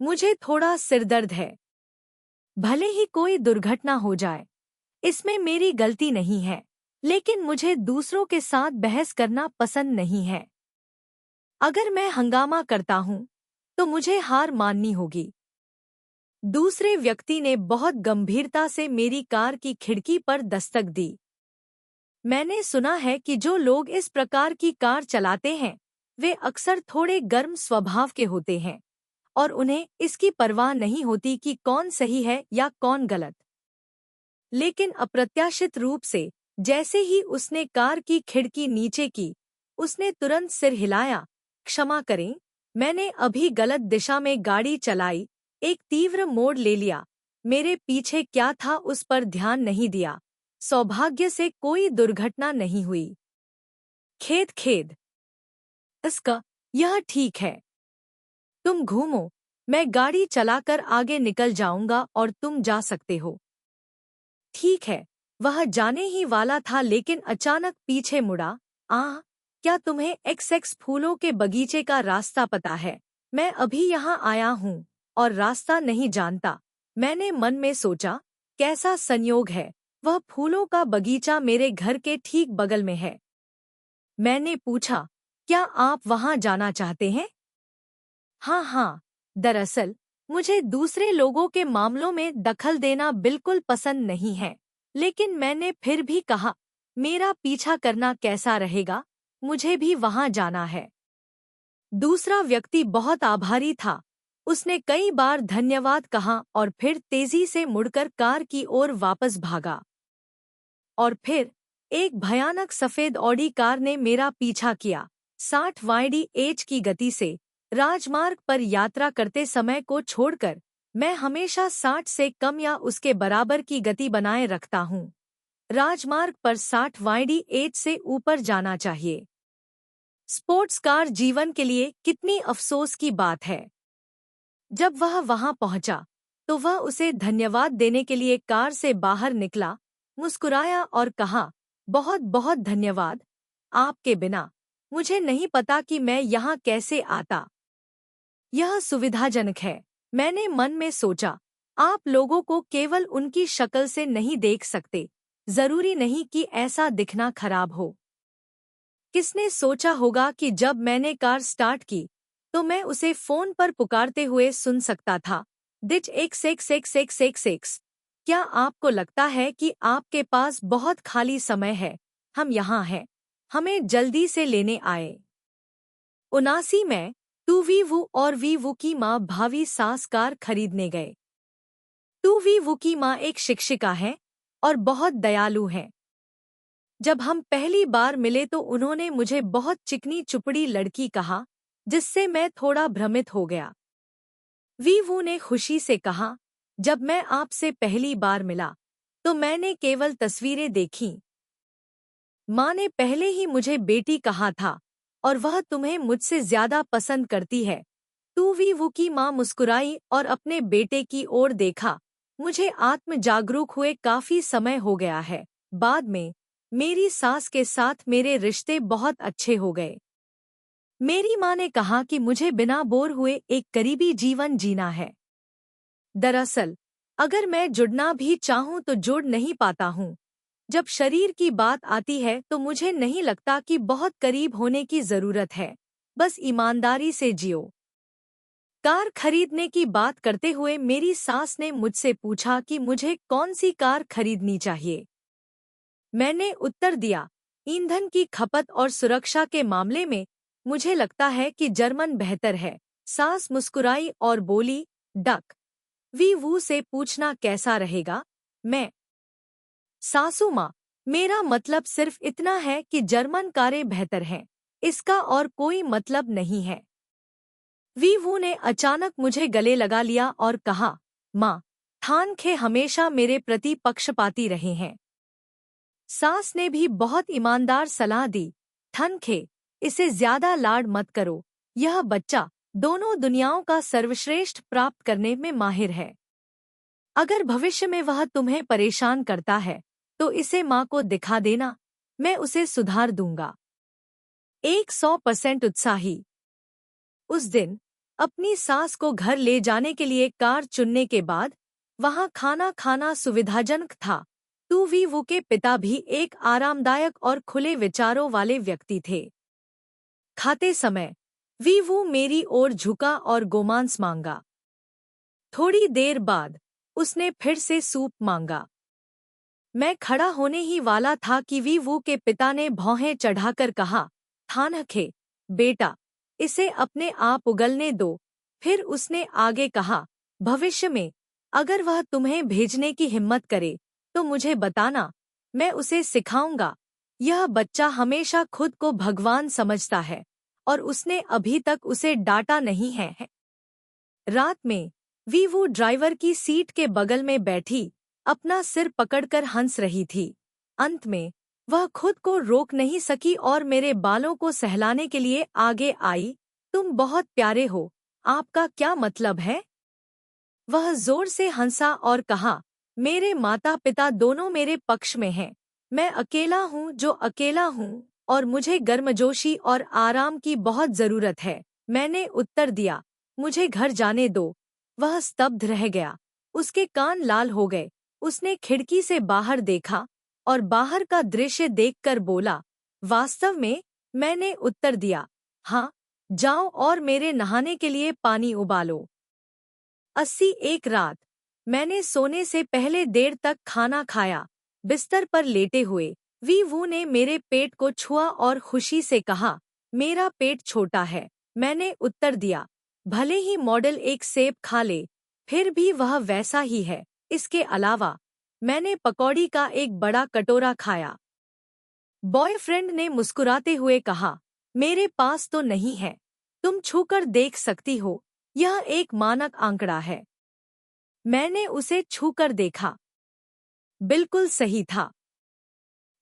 [SPEAKER 1] मुझे थोड़ा सिरदर्द है। भले ही कोई दुर्घटना हो जाए, इसमें मेरी गलती नहीं है, लेकिन मुझे दूसरों के साथ बहस करना पसंद नहीं है। अगर मैं हंगामा करता हूँ, तो मुझे हार माननी होगी। दूसरे व्यक्ति ने बहुत गंभीरता से मेरी कार की खिड़की पर दस्तक दी। मैंने सुना है कि जो लोग इस प्रकार की कार चलाते हैं, वे अक्सर थोड़े गर्म स्वभाव के होते हैं और उन्हें इसकी परवाह नहीं होती कि कौन सही है या कौन गलत। लेकिन अप्रत्याशित रूप से जैसे ही उसने कार की खिड़की नीचे की, उसने तुरंत सिर हिलाया। क्षमा करें, मैंने अभी गलत दिशा में गाड़ी चलाई, एक तीव्र मोड़ ले लिया। मेरे पीछे क्या था उस पर ध्यान नहीं दिया। सौभाग्य से कोई दुर्घटना नहीं हुई। खेद खेद। इसका यह ठीक है। तुम घूमो, मैं गाड़ी चलाकर आगे निकल जाऊंगा और तुम जा सकते हो। ठीक है। वह जाने ही वाला था लेकिन अचानक पीछे मुड़ा। क्या तुम्हें XX फूलों के बगीचे का रास्ता पता है? मैं अभी यहाँ आया हूँ और रास्ता नहीं जानता। मैंने मन में सोचा, कैसा संयोग है, वह फूलों का बगीचा मेरे घर के ठीक बगल में है। मैंने पूछा, क्या आप वहाँ जाना चाहते हैं? हाँ, दरअसल मुझे दूसरे लोगों के मामलों में दखल देना बिल्कुल पसंद नहीं है, लेकिन मैंने फिर भी कहा, मेरा पीछा करना कैसा रहेगा, मुझे भी वहाँ जाना है। दूसरा व्यक्ति बहुत आभारी था। उसने कई बार धन्यवाद कहा और फिर तेजी से मुड़कर कार की ओर वापस भागा। और फिर एक भयानक सफेद ऑडी कार ने मेरा पीछा किया। 60 km/h की गति से राजमार्ग पर यात्रा करते समय को छोड़कर मैं हमेशा 60 से कम या उसके बराबर की गति बनाए रखता हूँ। राजमार्ग पर 60 km/h से ऊपर जाना चाहिए। स्पोर्ट्स कार जीवन के लिए कितनी अफसोस की बात है। जब वह वहां पहुंचा, तो वह उसे धन्यवाद देने के लिए कार से बाहर निकला, मुस्कुराया और कहा, बहुत बहुत धन्यवाद। आपके बिना मुझे नहीं पता कि मैं यहाँ कैसे आता। यह सुविधाजनक है। मैंने मन में सोचा, आप लोगों को केवल उनकी शक्ल से नहीं देख सकते। जरूरी नहीं कि ऐसा दिखना खराब हो। किसने सोचा होगा कि जब मैंने कार स्टार्ट की, तो मैं उसे फोन पर पुकारते हुए सुन सकता था, डिच XXXXXX। क्या आपको लगता है कि आपके पास बहुत खाली समय है? हम यहाँ हैं। हमें जल्दी से लेने आए। 79 में टू वीवू और वीवू की माँ भावी सास कार खरीदने गए। टू वीवू की माँ एक शिक्षिका है और बहुत दयालु है। जब हम पहली बार मिले तो उन्होंने मुझे बहुत चिकनी चुपड़ी लड़की कहा, जिससे मैं थोड़ा भ्रमित हो गया। वीवू ने खुशी से कहा, जब मैं आपसे पहली बार मिला, तो मैंने केवल तस्वीरें देखीं। माँ ने पहले ही मुझे बेटी कहा था और वह तुम्हें मुझसे ज्यादा पसंद करती है। टू वीवू की माँ मुस्कुराई और अपने बेटे की ओर देखा। मुझे आत्म जागरूक हुए काफी समय हो गया है। बाद में मेरी सास के साथ मेरे रिश्ते बहुत अच्छे हो गए। मेरी माँ ने कहा कि मुझे बिना बोर हुए एक करीबी जीवन जीना है। दरअसल अगर मैं जुड़ना भी चाहूँ तो जुड़ नहीं पाता हूँ। जब शरीर की बात आती है तो मुझे नहीं लगता कि बहुत करीब होने की जरूरत है, बस ईमानदारी से जियो। कार खरीदने की बात करते हुए मेरी सास ने मुझसे पूछा कि मुझे कौन सी कार खरीदनी चाहिए। मैंने उत्तर दिया, ईंधन की खपत और सुरक्षा के मामले में मुझे लगता है कि जर्मन बेहतर है। सास मुस्कुराई और बोली, डक वी वू से पूछना कैसा रहेगा। मैं, सासू माँ, मेरा मतलब सिर्फ इतना है कि जर्मन कारें बेहतर हैं, इसका और कोई मतलब नहीं है। वी वू ने अचानक मुझे गले लगा लिया और कहा, माँ, थान खे हमेशा मेरे प्रति पक्षपाती रहे हैं। सास ने भी बहुत ईमानदार सलाह दी, ठनखे, इसे ज्यादा लाड मत करो, यह बच्चा दोनों दुनियाओं का सर्वश्रेष्ठ प्राप्त करने में माहिर है। अगर भविष्य में वह तुम्हें परेशान करता है तो इसे माँ को दिखा देना, मैं उसे सुधार दूंगा। 100% उत्साही। उस दिन अपनी सास को घर ले जाने के लिए कार चुनने के बाद वहां खाना खाना सुविधाजनक था। तू वी वू के पिता भी एक आरामदायक और खुले विचारों वाले व्यक्ति थे। खाते समय वी वू मेरी ओर झुका और गोमांस मांगा। थोड़ी देर बाद उसने फिर से सूप मांगा। मैं खड़ा होने ही वाला था कि वी वू के पिता ने भौहें चढ़ाकर कहा, थानखे, बेटा, इसे अपने आप उगलने दो। फिर उसने आगे कहा, भविष्य में अगर वह तुम्हें भेजने की हिम्मत करे तो मुझे बताना, मैं उसे सिखाऊंगा। यह बच्चा हमेशा खुद को भगवान समझता है और उसने अभी तक उसे डांटा नहीं है। रात में वी वू ड्राइवर की सीट के बगल में बैठी अपना सिर पकड़कर हंस रही थी। अंत में वह खुद को रोक नहीं सकी और मेरे बालों को सहलाने के लिए आगे आई। तुम बहुत प्यारे हो, आपका क्या मतलब है? वह जोर से हंसा और कहा, मेरे माता पिता दोनों मेरे पक्ष में हैं। मैं अकेला हूँ जो अकेला हूँ और मुझे गर्मजोशी और आराम की बहुत जरूरत है। मैंने उत्तर दिया, मुझे घर जाने दो। वह स्तब्ध रह गया, उसके कान लाल हो गए। उसने खिड़की से बाहर देखा और बाहर का दृश्य देखकर बोला, वास्तव में? मैंने उत्तर दिया, हाँ, जाओ और मेरे नहाने के लिए पानी उबालो। 81 रात मैंने सोने से पहले देर तक खाना खाया। बिस्तर पर लेटे हुए वी वू ने मेरे पेट को छुआ और खुशी से कहा, मेरा पेट छोटा है। मैंने उत्तर दिया, भले ही मॉडल एक सेब खा ले, फिर भी वह वैसा ही है। इसके अलावा मैंने पकौड़ी का एक बड़ा कटोरा खाया। बॉयफ्रेंड ने मुस्कुराते हुए कहा, मेरे पास तो नहीं है, तुम छूकर देख सकती हो, यह एक मानक आंकड़ा है। मैंने उसे छूकर देखा, बिल्कुल सही था।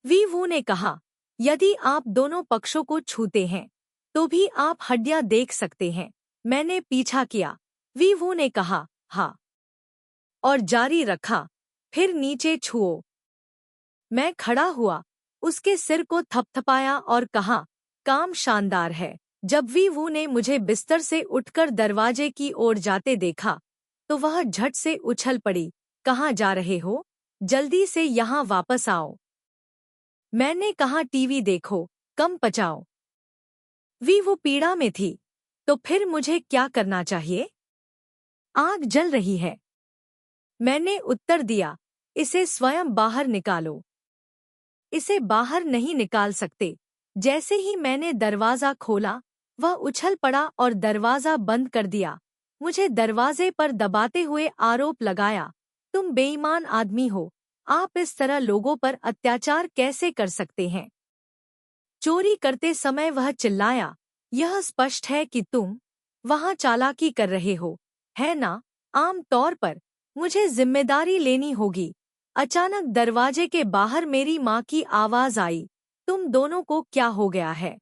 [SPEAKER 1] वी वू ने कहा, यदि आप दोनों पक्षों को छूते हैं तो भी आप हड्डियां देख सकते हैं। मैंने पीछा किया। वी वू ने कहा, हाँ, और जारी रखा, फिर नीचे छुओ। मैं खड़ा हुआ, उसके सिर को थपथपाया और कहा, काम शानदार है। जब वी वू ने मुझे बिस्तर से उठकर दरवाजे की ओर जाते देखा तो वह झट से उछल पड़ी, कहाँ जा रहे हो? जल्दी से यहाँ वापस आओ। मैंने कहा, टीवी देखो, कम पचाओ। वी वो पीड़ा में थी, तो फिर मुझे क्या करना चाहिए? आग जल रही है। मैंने उत्तर दिया, इसे स्वयं बाहर निकालो। इसे बाहर नहीं निकाल सकते। जैसे ही मैंने दरवाजा खोला वह उछल पड़ा और दरवाजा बंद कर दिया। मुझे दरवाजे पर दबाते हुए आरोप लगाया, तुम बेईमान आदमी हो, आप इस तरह लोगों पर अत्याचार कैसे कर सकते हैं? चोरी करते समय वह चिल्लाया, यह स्पष्ट है कि तुम वहां चालाकी कर रहे हो, है ना? आम तौर पर मुझे जिम्मेदारी लेनी होगी। अचानक दरवाजे के बाहर मेरी माँ की आवाज आई, तुम दोनों को क्या हो गया है?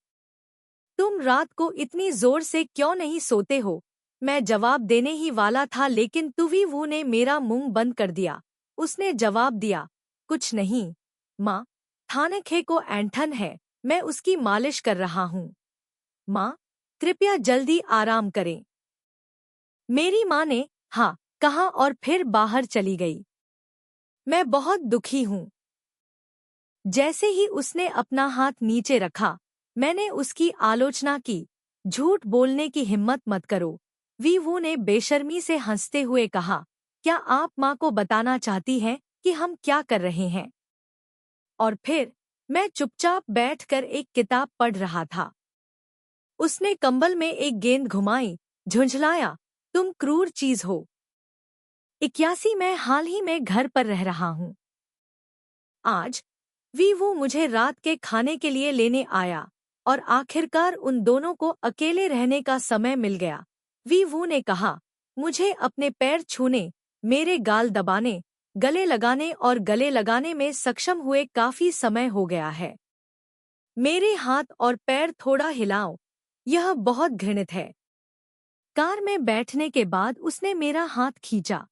[SPEAKER 1] तुम रात को इतनी जोर से क्यों नहीं सोते हो? मैं जवाब देने ही वाला था लेकिन तुवी वू ने मेरा मुंह बंद कर दिया। उसने जवाब दिया, कुछ नहीं माँ, थानेखे को ऐंठन है, मैं उसकी मालिश कर रहा हूँ। माँ, कृपया जल्दी आराम करें। मेरी माँ ने हाँ कहा और फिर बाहर चली गई। मैं बहुत दुखी हूँ। जैसे ही उसने अपना हाथ नीचे रखा, मैंने उसकी आलोचना की। झूठ बोलने की हिम्मत मत करो। वीवू ने बेशर्मी से हंसते हुए कहा, क्या आप माँ को बताना चाहती हैं कि हम क्या कर रहे हैं? और फिर मैं चुपचाप बैठकर एक किताब पढ़ रहा था। उसने कंबल में एक गेंद घुमाई, झुंझलाया, तुम क्रूर चीज हो। 81 मैं हाल ही में घर पर रह रहा हूँ। आज वीवू मुझे रात के खाने के लिए लेने आया और आखिरकार उन दोनों को अकेले रहने का समय मिल गया। वीवू ने कहा, मुझे अपने पैर छूने, मेरे गाल दबाने, गले लगाने और गले लगाने में सक्षम हुए काफी समय हो गया है। मेरे हाथ और पैर थोड़ा हिलाओ, यह बहुत घृणित है। कार में बैठने के बाद उसने मेरा हाथ खींचा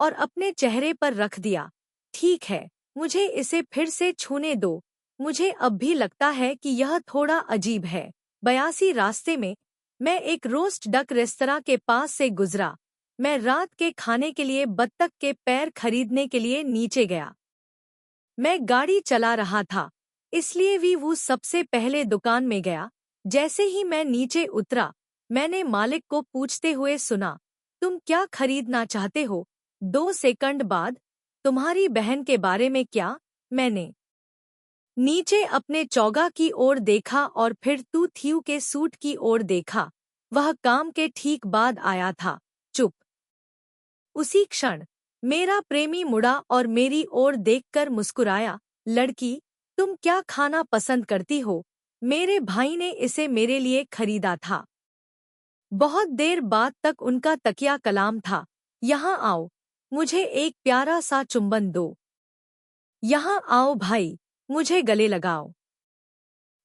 [SPEAKER 1] और अपने चेहरे पर रख दिया। ठीक है, मुझे इसे फिर से छूने दो। मुझे अब भी लगता है कि यह थोड़ा अजीब है। 82 रास्ते में मैं एक रोस्ट डक रेस्तरां के पास से गुजरा। मैं रात के खाने के लिए बत्तख के पैर खरीदने के लिए नीचे गया। मैं गाड़ी चला रहा था, इसलिए भी वो सबसे पहले दुकान में गया। जैसे ही मैं नीचे उतरा, मैंने मालिक को पूछते हुए सुना, तुम क्या खरीदना चाहते हो? 2 सेकंड बाद, तुम्हारी बहन के बारे में क्या? मैंने नीचे अपने चौगा की ओर देखा और फिर तू थीव के सूट की ओर देखा। वह काम के ठीक बाद आया था। चुप। उसी क्षण मेरा प्रेमी मुड़ा और मेरी ओर देखकर मुस्कुराया। लड़की, तुम क्या खाना पसंद करती हो? मेरे भाई ने इसे मेरे लिए खरीदा था। बहुत देर बाद तक उनका तकिया कलाम था। यहाँ आओ, मुझे एक प्यारा सा चुंबन दो। यहाँ आओ भाई, मुझे गले लगाओ।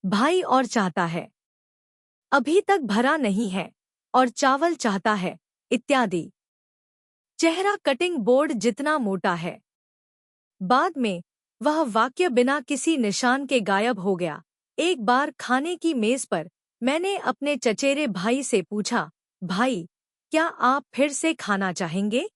[SPEAKER 1] भाई और चाहता है, अभी तक भरा नहीं है, और चावल चाहता है, इत्यादि। चेहरा कटिंग बोर्ड जितना मोटा है। बाद में वह वाक्य बिना किसी निशान के गायब हो गया। एक बार खाने की मेज पर मैंने अपने चचेरे भाई से पूछा, भाई, क्या आप फिर से खाना चाहेंगे?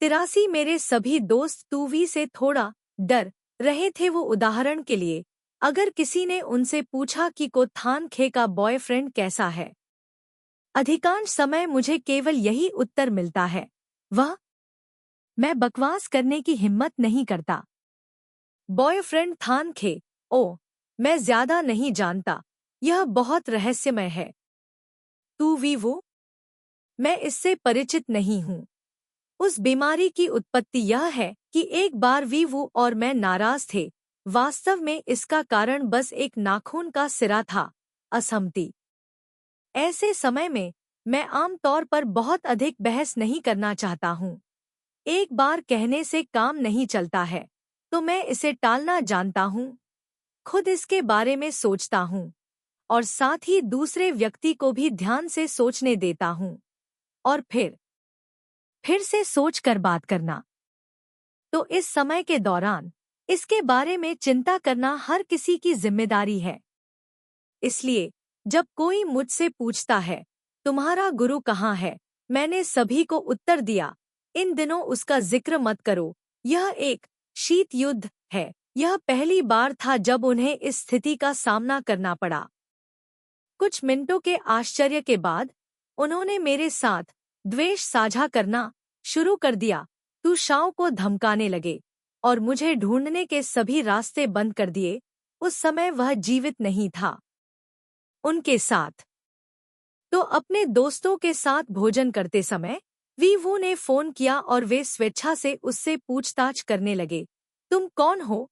[SPEAKER 1] 83 मेरे सभी दोस्त तूवी से थोड़ा डर रहे थे। वो उदाहरण के लिए, अगर किसी ने उनसे पूछा कि कोत्थान खे का बॉयफ्रेंड कैसा है, अधिकांश समय मुझे केवल यही उत्तर मिलता है, वह। मैं बकवास करने की हिम्मत नहीं करता। बॉयफ्रेंड थान खे, ओ, मैं ज्यादा नहीं जानता, यह बहुत रहस्यमय है। तू वीवू? मैं इससे परिचित नहीं हूँ। उस बीमारी की उत्पत्ति यह है कि एक बार वीवू और मैं नाराज थे। वास्तव में इसका कारण बस एक नाखून का सिरा था, असहमति। ऐसे समय में मैं आमतौर पर बहुत अधिक बहस नहीं करना चाहता हूँ। एक बार कहने से काम नहीं चलता है, तो मैं इसे टालना जानता हूँ। खुद इसके बारे में सोचता हूँ और साथ ही दूसरे व्यक्ति को भी ध्यान से सोचने देता हूँ और फिर से सोचकर बात करना। तो इस समय के दौरान इसके बारे में चिंता करना हर किसी की जिम्मेदारी है। इसलिए जब कोई मुझसे पूछता है, तुम्हारा गुरु कहाँ है, मैंने सभी को उत्तर दिया, इन दिनों उसका जिक्र मत करो। यह एक शीत युद्ध है। यह पहली बार था जब उन्हें इस स्थिति का सामना करना पड़ा। कुछ मिनटों के आश्चर्य के बाद उन्होंने मेरे साथ द्वेष साझा करना शुरू कर दिया। तू शाओ को धमकाने लगे और मुझे ढूंढने के सभी रास्ते बंद कर दिए। उस समय वह जीवित नहीं था। उनके साथ तो अपने दोस्तों के साथ भोजन करते समय वीवू ने फोन किया और वे स्वेच्छा से उससे पूछताछ करने लगे। तुम कौन हो?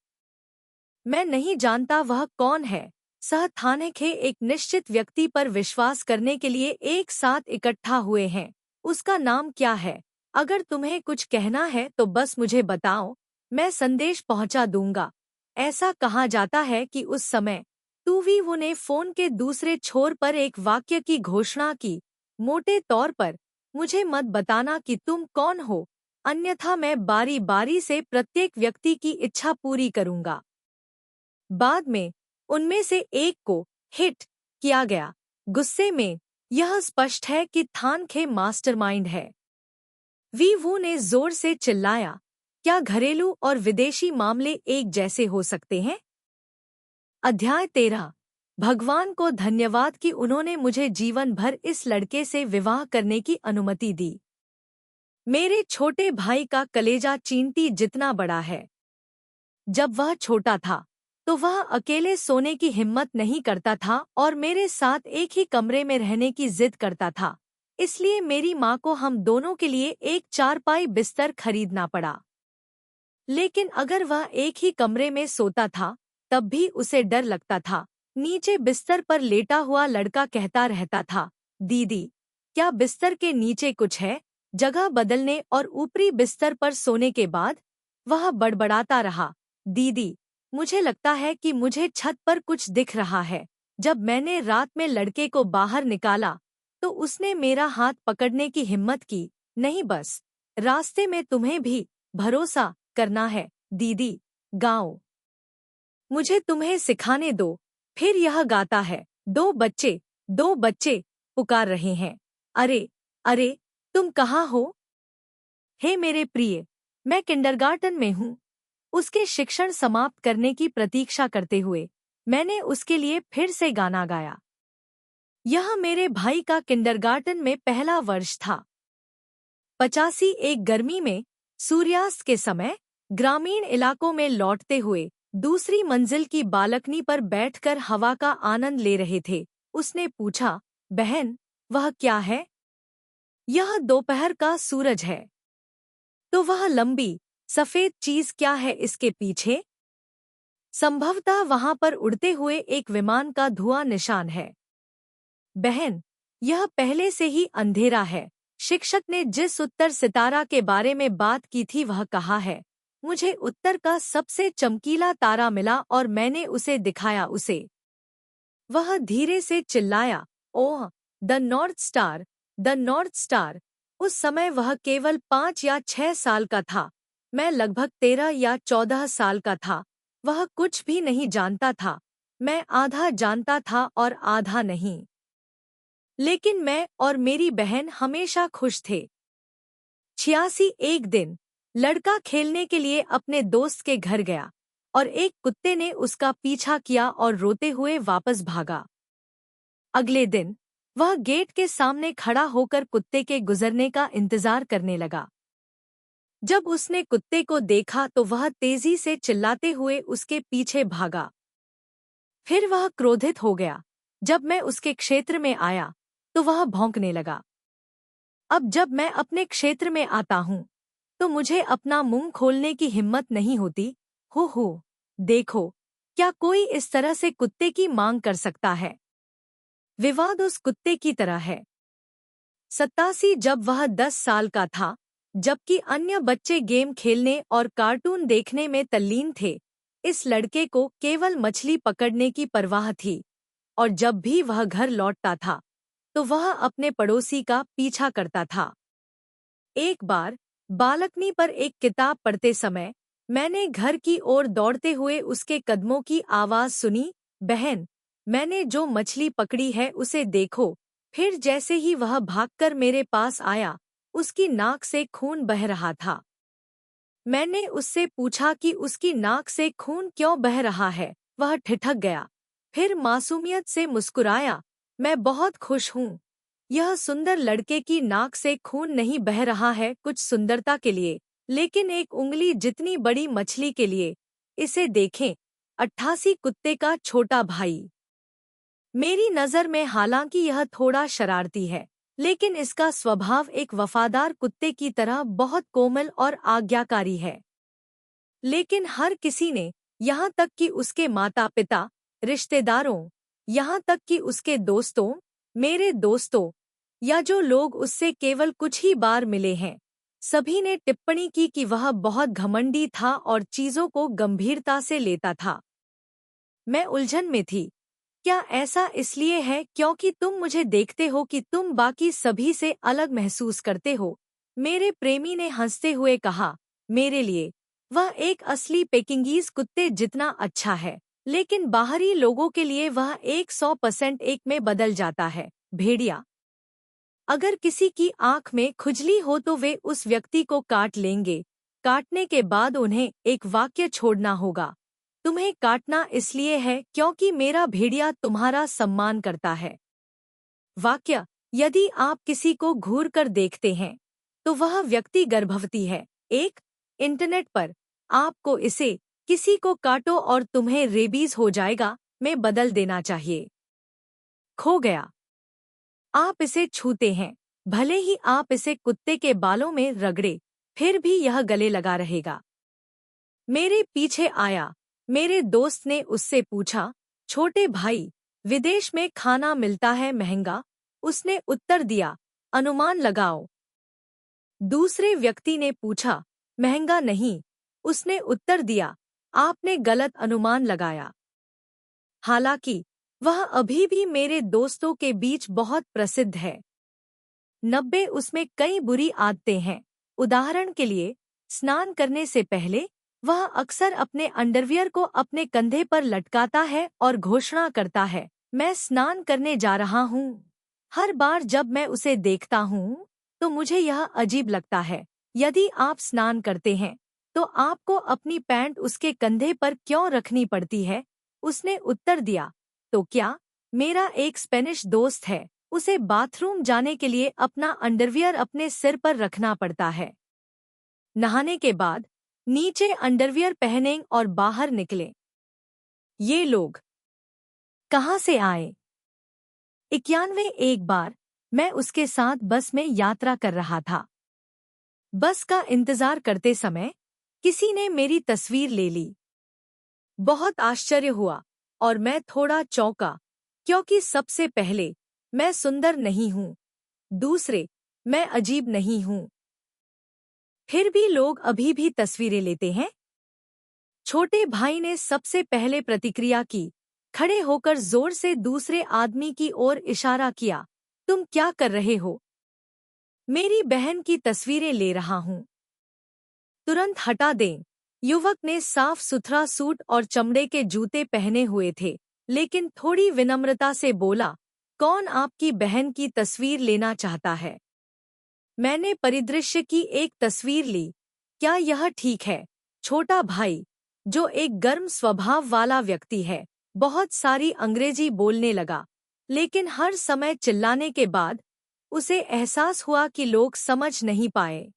[SPEAKER 1] मैं नहीं जानता वह कौन है। सह थानेखे एक निश्चित व्यक्ति पर विश्वास करने के लिए एक साथ इकट्ठा हुए हैं। उसका नाम क्या है? अगर तुम्हें कुछ कहना है तो बस मुझे बताओ, मैं संदेश पहुंचा दूंगा। ऐसा कहा जाता है कि उस समय तूवीवू ने फोन के दूसरे छोर पर एक वाक्य की घोषणा की, मोटे तौर पर, मुझे मत बताना कि तुम कौन हो, अन्यथा मैं बारी बारी से प्रत्येक व्यक्ति की इच्छा पूरी करूंगा। बाद में उनमें से एक को हिट किया गया। गुस्से में, यह स्पष्ट है कि थानखे मास्टरमाइंड है। वीवू ने जोर से चिल्लाया, क्या घरेलू और विदेशी मामले एक जैसे हो सकते हैं? अध्याय 13। भगवान को धन्यवाद कि उन्होंने मुझे जीवन भर इस लड़के से विवाह करने की अनुमति दी। मेरे छोटे भाई का कलेजा चींटी जितना बड़ा है। जब वह छोटा था तो वह अकेले सोने की हिम्मत नहीं करता था और मेरे साथ एक ही कमरे में रहने की जिद करता था। इसलिए मेरी माँ को हम दोनों के लिए एक चारपाई बिस्तर खरीदना पड़ा। लेकिन अगर वह एक ही कमरे में सोता था तब भी उसे डर लगता था। नीचे बिस्तर पर लेटा हुआ लड़का कहता रहता था, दीदी, क्या बिस्तर के नीचे कुछ है? जगह बदलने और ऊपरी बिस्तर पर सोने के बाद वह बड़बड़ाता रहा, दीदी, मुझे लगता है कि मुझे छत पर कुछ दिख रहा है। जब मैंने रात में लड़के को बाहर निकाला तो उसने मेरा हाथ पकड़ने की हिम्मत की। नहीं, बस रास्ते में तुम्हें भी भरोसा करना है दीदी, गाओ, मुझे तुम्हें सिखाने दो। फिर यह गाता है, दो बच्चे पुकार रहे हैं। अरे अरे, तुम कहाँ हो? हे मेरे प्रिय, मैं किंडरगार्टन में हूँ। उसके शिक्षण समाप्त करने की प्रतीक्षा करते हुए मैंने उसके लिए फिर से गाना गाया। यह मेरे भाई का किंडरगार्टन में पहला वर्ष था। 85 एक गर्मी में सूर्यास्त के समय ग्रामीण इलाकों में लौटते हुए दूसरी मंजिल की बालकनी पर बैठकर हवा का आनंद ले रहे थे। उसने पूछा, बहन, वह क्या है? यह दोपहर का सूरज है। तो वह लंबी सफेद चीज क्या है इसके पीछे? संभवतः वहां पर उड़ते हुए एक विमान का धुआं निशान है। बहन, यह पहले से ही अंधेरा है। शिक्षक ने जिस उत्तर सितारा के बारे में बात की थी वह कहा है। मुझे उत्तर का सबसे चमकीला तारा मिला और मैंने उसे दिखाया उसे। वह धीरे से चिल्लाया, oh, the north star, the north star. उस समय वह केवल 5 या 6 साल का था। मैं लगभग 13 या 14 साल का था। वह कुछ भी नहीं जानता था। मैं आधा जानता था और आधा नहीं। लेकिन मैं और मेरी बहन हमेशा खुश थे। 86 एक दिन लड़का खेलने के लिए अपने दोस्त के घर गया और एक कुत्ते ने उसका पीछा किया और रोते हुए वापस भागा। अगले दिन वह गेट के सामने खड़ा होकर कुत्ते के गुजरने का इंतजार करने लगा। जब उसने कुत्ते को देखा तो वह तेजी से चिल्लाते हुए उसके पीछे भागा। फिर वह क्रोधित हो गया। जब मैं उसके क्षेत्र में आया तो वह भौंकने लगा। अब जब मैं अपने क्षेत्र में आता हूँ तो मुझे अपना मुंह खोलने की हिम्मत नहीं होती। हो, देखो, क्या कोई इस तरह से कुत्ते की मांग कर सकता है? विवाद उस कुत्ते की तरह है। 87 जब वह 10 साल का था, जबकि अन्य बच्चे गेम खेलने और कार्टून देखने में तल्लीन थे, इस लड़के को केवल मछली पकड़ने की परवाह थी। और जब भी वह घर लौटता था तो वह अपने पड़ोसी का पीछा करता था। एक बार बालकनी पर एक किताब पढ़ते समय मैंने घर की ओर दौड़ते हुए उसके कदमों की आवाज सुनी, बहन, मैंने जो मछली पकड़ी है उसे देखो। फिर जैसे ही वह भागकर मेरे पास आया, उसकी नाक से खून बह रहा था। मैंने उससे पूछा कि उसकी नाक से खून क्यों बह रहा है। वह ठिठक गया, फिर मासूमियत से मुस्कुराया, मैं बहुत खुश हूँ। यह सुंदर लड़के की नाक से खून नहीं बह रहा है कुछ सुंदरता के लिए, लेकिन एक उंगली जितनी बड़ी मछली के लिए। इसे देखें, 88 कुत्ते का छोटा भाई। मेरी नज़र में हालांकि यह थोड़ा शरारती है, लेकिन इसका स्वभाव एक वफादार कुत्ते की तरह बहुत कोमल और आज्ञाकारी है। लेकिन हर किसी ने, यहाँ तक कि उसके माता पिता, रिश्तेदारों, यहाँ तक कि उसके दोस्तों, मेरे दोस्तों, या जो लोग उससे केवल कुछ ही बार मिले हैं, सभी ने टिप्पणी की कि वह बहुत घमंडी था और चीजों को गंभीरता से लेता था। मैं उलझन में थी। क्या ऐसा इसलिए है क्योंकि तुम मुझे देखते हो कि तुम बाकी सभी से अलग महसूस करते हो? मेरे प्रेमी ने हंसते हुए कहा, मेरे लिए वह एक असली पेकिंगीज कुत्ते जितना अच्छा है, लेकिन बाहरी लोगों के लिए वह 100% एक में बदल जाता है। भेड़िया। अगर किसी की आंख में खुजली हो तो वे उस व्यक्ति को काट लेंगे काटने के बाद उन्हें एक वाक्य छोड़ना होगा। तुम्हें काटना इसलिए है क्योंकि मेरा भेड़िया तुम्हारा सम्मान करता है। वाक्य: यदि आप किसी को घूर कर देखते हैं तो वह व्यक्ति गर्भवती है। एक, इंटरनेट पर आपको इसे किसी को काटो और तुम्हें रेबीज हो जाएगा में बदल देना चाहिए। खो गया। आप इसे छूते हैं, भले ही आप इसे कुत्ते के बालों में रगड़े, फिर भी यह गले लगा रहेगा। मेरे पीछे आया। मेरे दोस्त ने उससे पूछा, छोटे भाई, विदेश में खाना मिलता है महंगा? उसने उत्तर दिया, अनुमान लगाओ। दूसरे व्यक्ति ने पूछा, महंगा नहीं? उसने उत्तर दिया, आपने गलत अनुमान लगाया। हालांकि वह अभी भी मेरे दोस्तों के बीच बहुत प्रसिद्ध है। 90 उसमें कई बुरी आदतें हैं। उदाहरण के लिए, स्नान करने से पहले वह अक्सर अपने अंडरवियर को अपने कंधे पर लटकाता है और घोषणा करता है, मैं स्नान करने जा रहा हूँ। हर बार जब मैं उसे देखता हूँ तो मुझे यह अजीब लगता है। यदि आप स्नान करते हैं तो आपको अपनी पैंट उसके कंधे पर क्यों रखनी पड़ती है? उसने उत्तर दिया, तो क्या? मेरा एक स्पेनिश दोस्त है, उसे बाथरूम जाने के लिए अपना अंडरवियर अपने सिर पर रखना पड़ता है। नहाने के बाद नीचे अंडरवियर पहनें और बाहर निकलें। ये लोग कहाँ से आए? 91 एक बार मैं उसके साथ बस में यात्रा कर रहा था। बस का इंतजार करते समय किसी ने मेरी तस्वीर ले ली। बहुत आश्चर्य हुआ और मैं थोड़ा चौंका, क्योंकि सबसे पहले मैं सुंदर नहीं हूँ, दूसरे मैं अजीब नहीं हूँ। फिर भी लोग अभी भी तस्वीरें लेते हैं। छोटे भाई ने सबसे पहले प्रतिक्रिया की, खड़े होकर जोर से दूसरे आदमी की ओर इशारा किया, तुम क्या कर रहे हो? मेरी बहन की तस्वीरें ले रहा हूँ। तुरंत हटा दें। युवक ने साफ सुथरा सूट और चमड़े के जूते पहने हुए थे, लेकिन थोड़ी विनम्रता से बोला, कौन आपकी बहन की तस्वीर लेना चाहता है? मैंने परिदृश्य की एक तस्वीर ली। क्या यह ठीक है? छोटा भाई, जो एक गर्म स्वभाव वाला व्यक्ति है, बहुत सारी अंग्रेजी बोलने लगा, लेकिन हर समय चिल्लाने के बाद उसे एहसास हुआ कि लोग समझ नहीं पाए।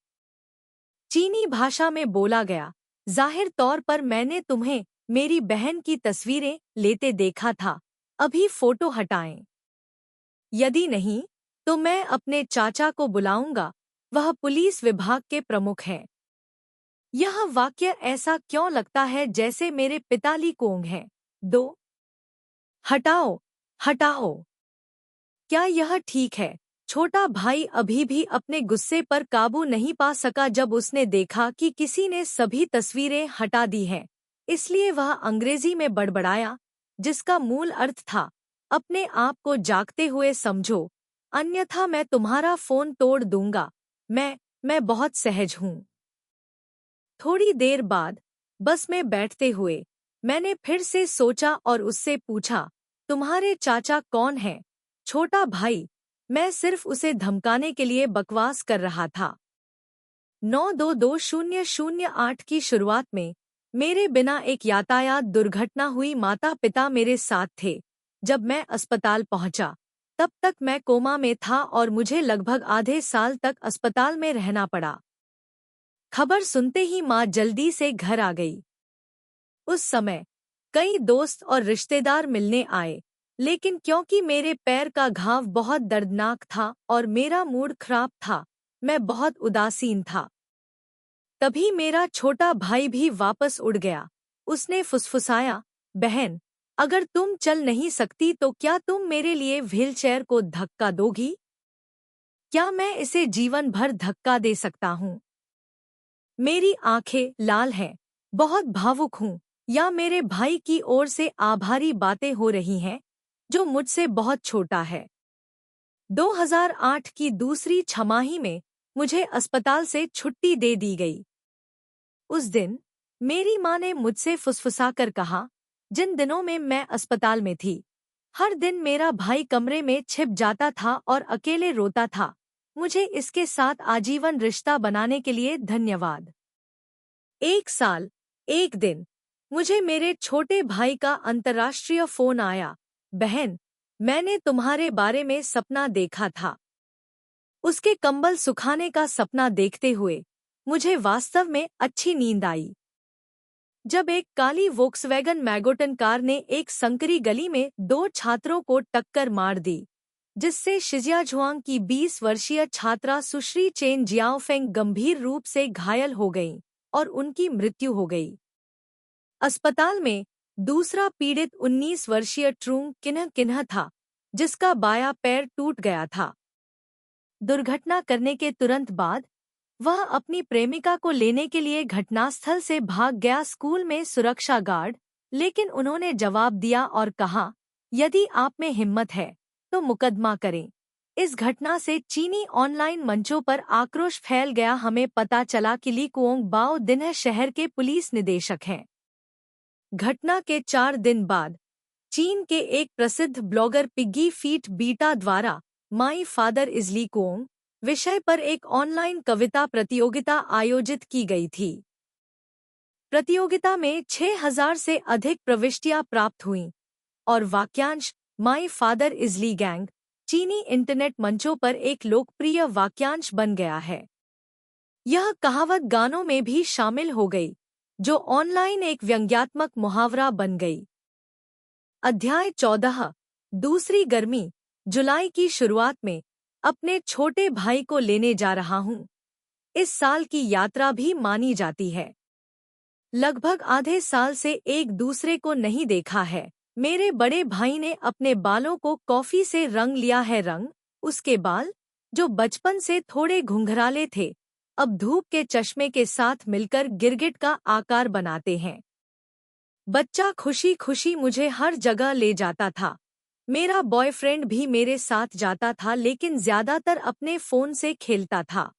[SPEAKER 1] चीनी भाषा में बोला गया, जाहिर तौर पर मैंने तुम्हें मेरी बहन की तस्वीरें लेते देखा था, अभी फोटो हटाएं। यदि नहीं तो मैं अपने चाचा को बुलाऊंगा, वह पुलिस विभाग के प्रमुख हैं। यह वाक्य ऐसा क्यों लगता है जैसे मेरे पिताली कोंग हैं? 2, हटाओ, हटाओ। क्या यह ठीक है? छोटा भाई अभी भी अपने गुस्से पर काबू नहीं पा सका जब उसने देखा कि किसी ने सभी तस्वीरें हटा दी हैं। इसलिए वह अंग्रेजी में बड़बड़ाया, जिसका मूल अर्थ था, अपने आप को जागते हुए समझो, अन्यथा मैं तुम्हारा फोन तोड़ दूंगा। मैं बहुत सहज हूँ। थोड़ी देर बाद बस में बैठते हुए मैंने फिर से सोचा और उससे पूछा, तुम्हारे चाचा कौन हैं? छोटा भाई, मैं सिर्फ उसे धमकाने के लिए बकवास कर रहा था। 9/2/2008 की शुरुआत में मेरे बिना एक यातायात दुर्घटना हुई। माता पिता मेरे साथ थे। जब मैं अस्पताल पहुंचा, तब तक मैं कोमा में था और मुझे लगभग आधे साल तक अस्पताल में रहना पड़ा। खबर सुनते ही माँ जल्दी से घर आ गई। उस समय कई दोस्त और रिश्तेदार मिलने आए, लेकिन क्योंकि मेरे पैर का घाव बहुत दर्दनाक था और मेरा मूड खराब था, मैं बहुत उदासीन था। तभी मेरा छोटा भाई भी वापस उड़ गया। उसने फुसफुसाया, बहन, अगर तुम चल नहीं सकती तो क्या तुम मेरे लिए व्हीलचेयर को धक्का दोगी? क्या मैं इसे जीवन भर धक्का दे सकता हूँ? मेरी आंखें लाल हैं, बहुत भावुक हूँ, या मेरे भाई की ओर से आभारी बातें हो रही हैं, जो मुझसे बहुत छोटा है। 2008 की दूसरी छमाही में मुझे अस्पताल से छुट्टी दे दी गई। उस दिन मेरी माँ ने मुझसे फुसफुसाकर कहा, जिन दिनों में मैं अस्पताल में थी, हर दिन मेरा भाई कमरे में छिप जाता था और अकेले रोता था। मुझे इसके साथ आजीवन रिश्ता बनाने के लिए धन्यवाद। एक साल, एक दिन, मुझे मेरे छोटे भाई का अंतर्राष्ट्रीय फोन आया। बहन, मैंने तुम्हारे बारे में सपना देखा था। उसके कंबल सुखाने का सपना देखते हुए मुझे वास्तव में अच्छी नींद आई। जब एक काली वोक्सवैगन मैगोटन कार ने एक संकरी गली में दो छात्रों को टक्कर मार दी, जिससे शिजियाझुआंग की 20 वर्षीय छात्रा सुश्री चेन जियाओफेंग गंभीर रूप से घायल हो गईं और उनकी मृत्यु हो गई। अस्पताल में दूसरा पीड़ित 19 वर्षीय ट्रूंग किन्ह किन्ह था, जिसका बायां पैर टूट गया था। दुर्घटना करने के तुरंत बाद वह अपनी प्रेमिका को लेने के लिए घटनास्थल से भाग गया। स्कूल में सुरक्षा गार्ड, लेकिन उन्होंने जवाब दिया और कहा, यदि आप में हिम्मत है तो मुकदमा करें। इस घटना से चीनी ऑनलाइन मंचों पर आक्रोश फैल गया। हमें पता चला कि ली कुओंग बाओ दिनह शहर के पुलिस निदेशक हैं। घटना के 4 दिन बाद चीन के एक प्रसिद्ध ब्लॉगर पिग्गी फीट बीटा द्वारा my father is Li Kuong विषय पर एक ऑनलाइन कविता प्रतियोगिता आयोजित की गई थी। प्रतियोगिता में 6000 से अधिक प्रविष्टियां प्राप्त हुईं और वाक्यांश my father is Li Gang चीनी इंटरनेट मंचों पर एक लोकप्रिय वाक्यांश बन गया है। यह कहावत गानों में भी शामिल हो गई, जो ऑनलाइन एक व्यंग्यात्मक मुहावरा बन गई। अध्याय 14। दूसरी गर्मी। जुलाई की शुरुआत में अपने छोटे भाई को लेने जा रहा हूँ। इस साल की यात्रा भी मानी जाती है। लगभग आधे साल से एक दूसरे को नहीं देखा है। मेरे बड़े भाई ने अपने बालों को कॉफी से रंग लिया है। रंग उसके बाल, जो बचपन से थोड़े घुंघराले थे, अब धूप के चश्मे के साथ मिलकर गिरगिट का आकार बनाते हैं। बच्चा खुशी खुशी मुझे हर जगह ले जाता था। मेरा बॉयफ्रेंड भी मेरे साथ जाता था, लेकिन ज्यादातर अपने फोन से खेलता था।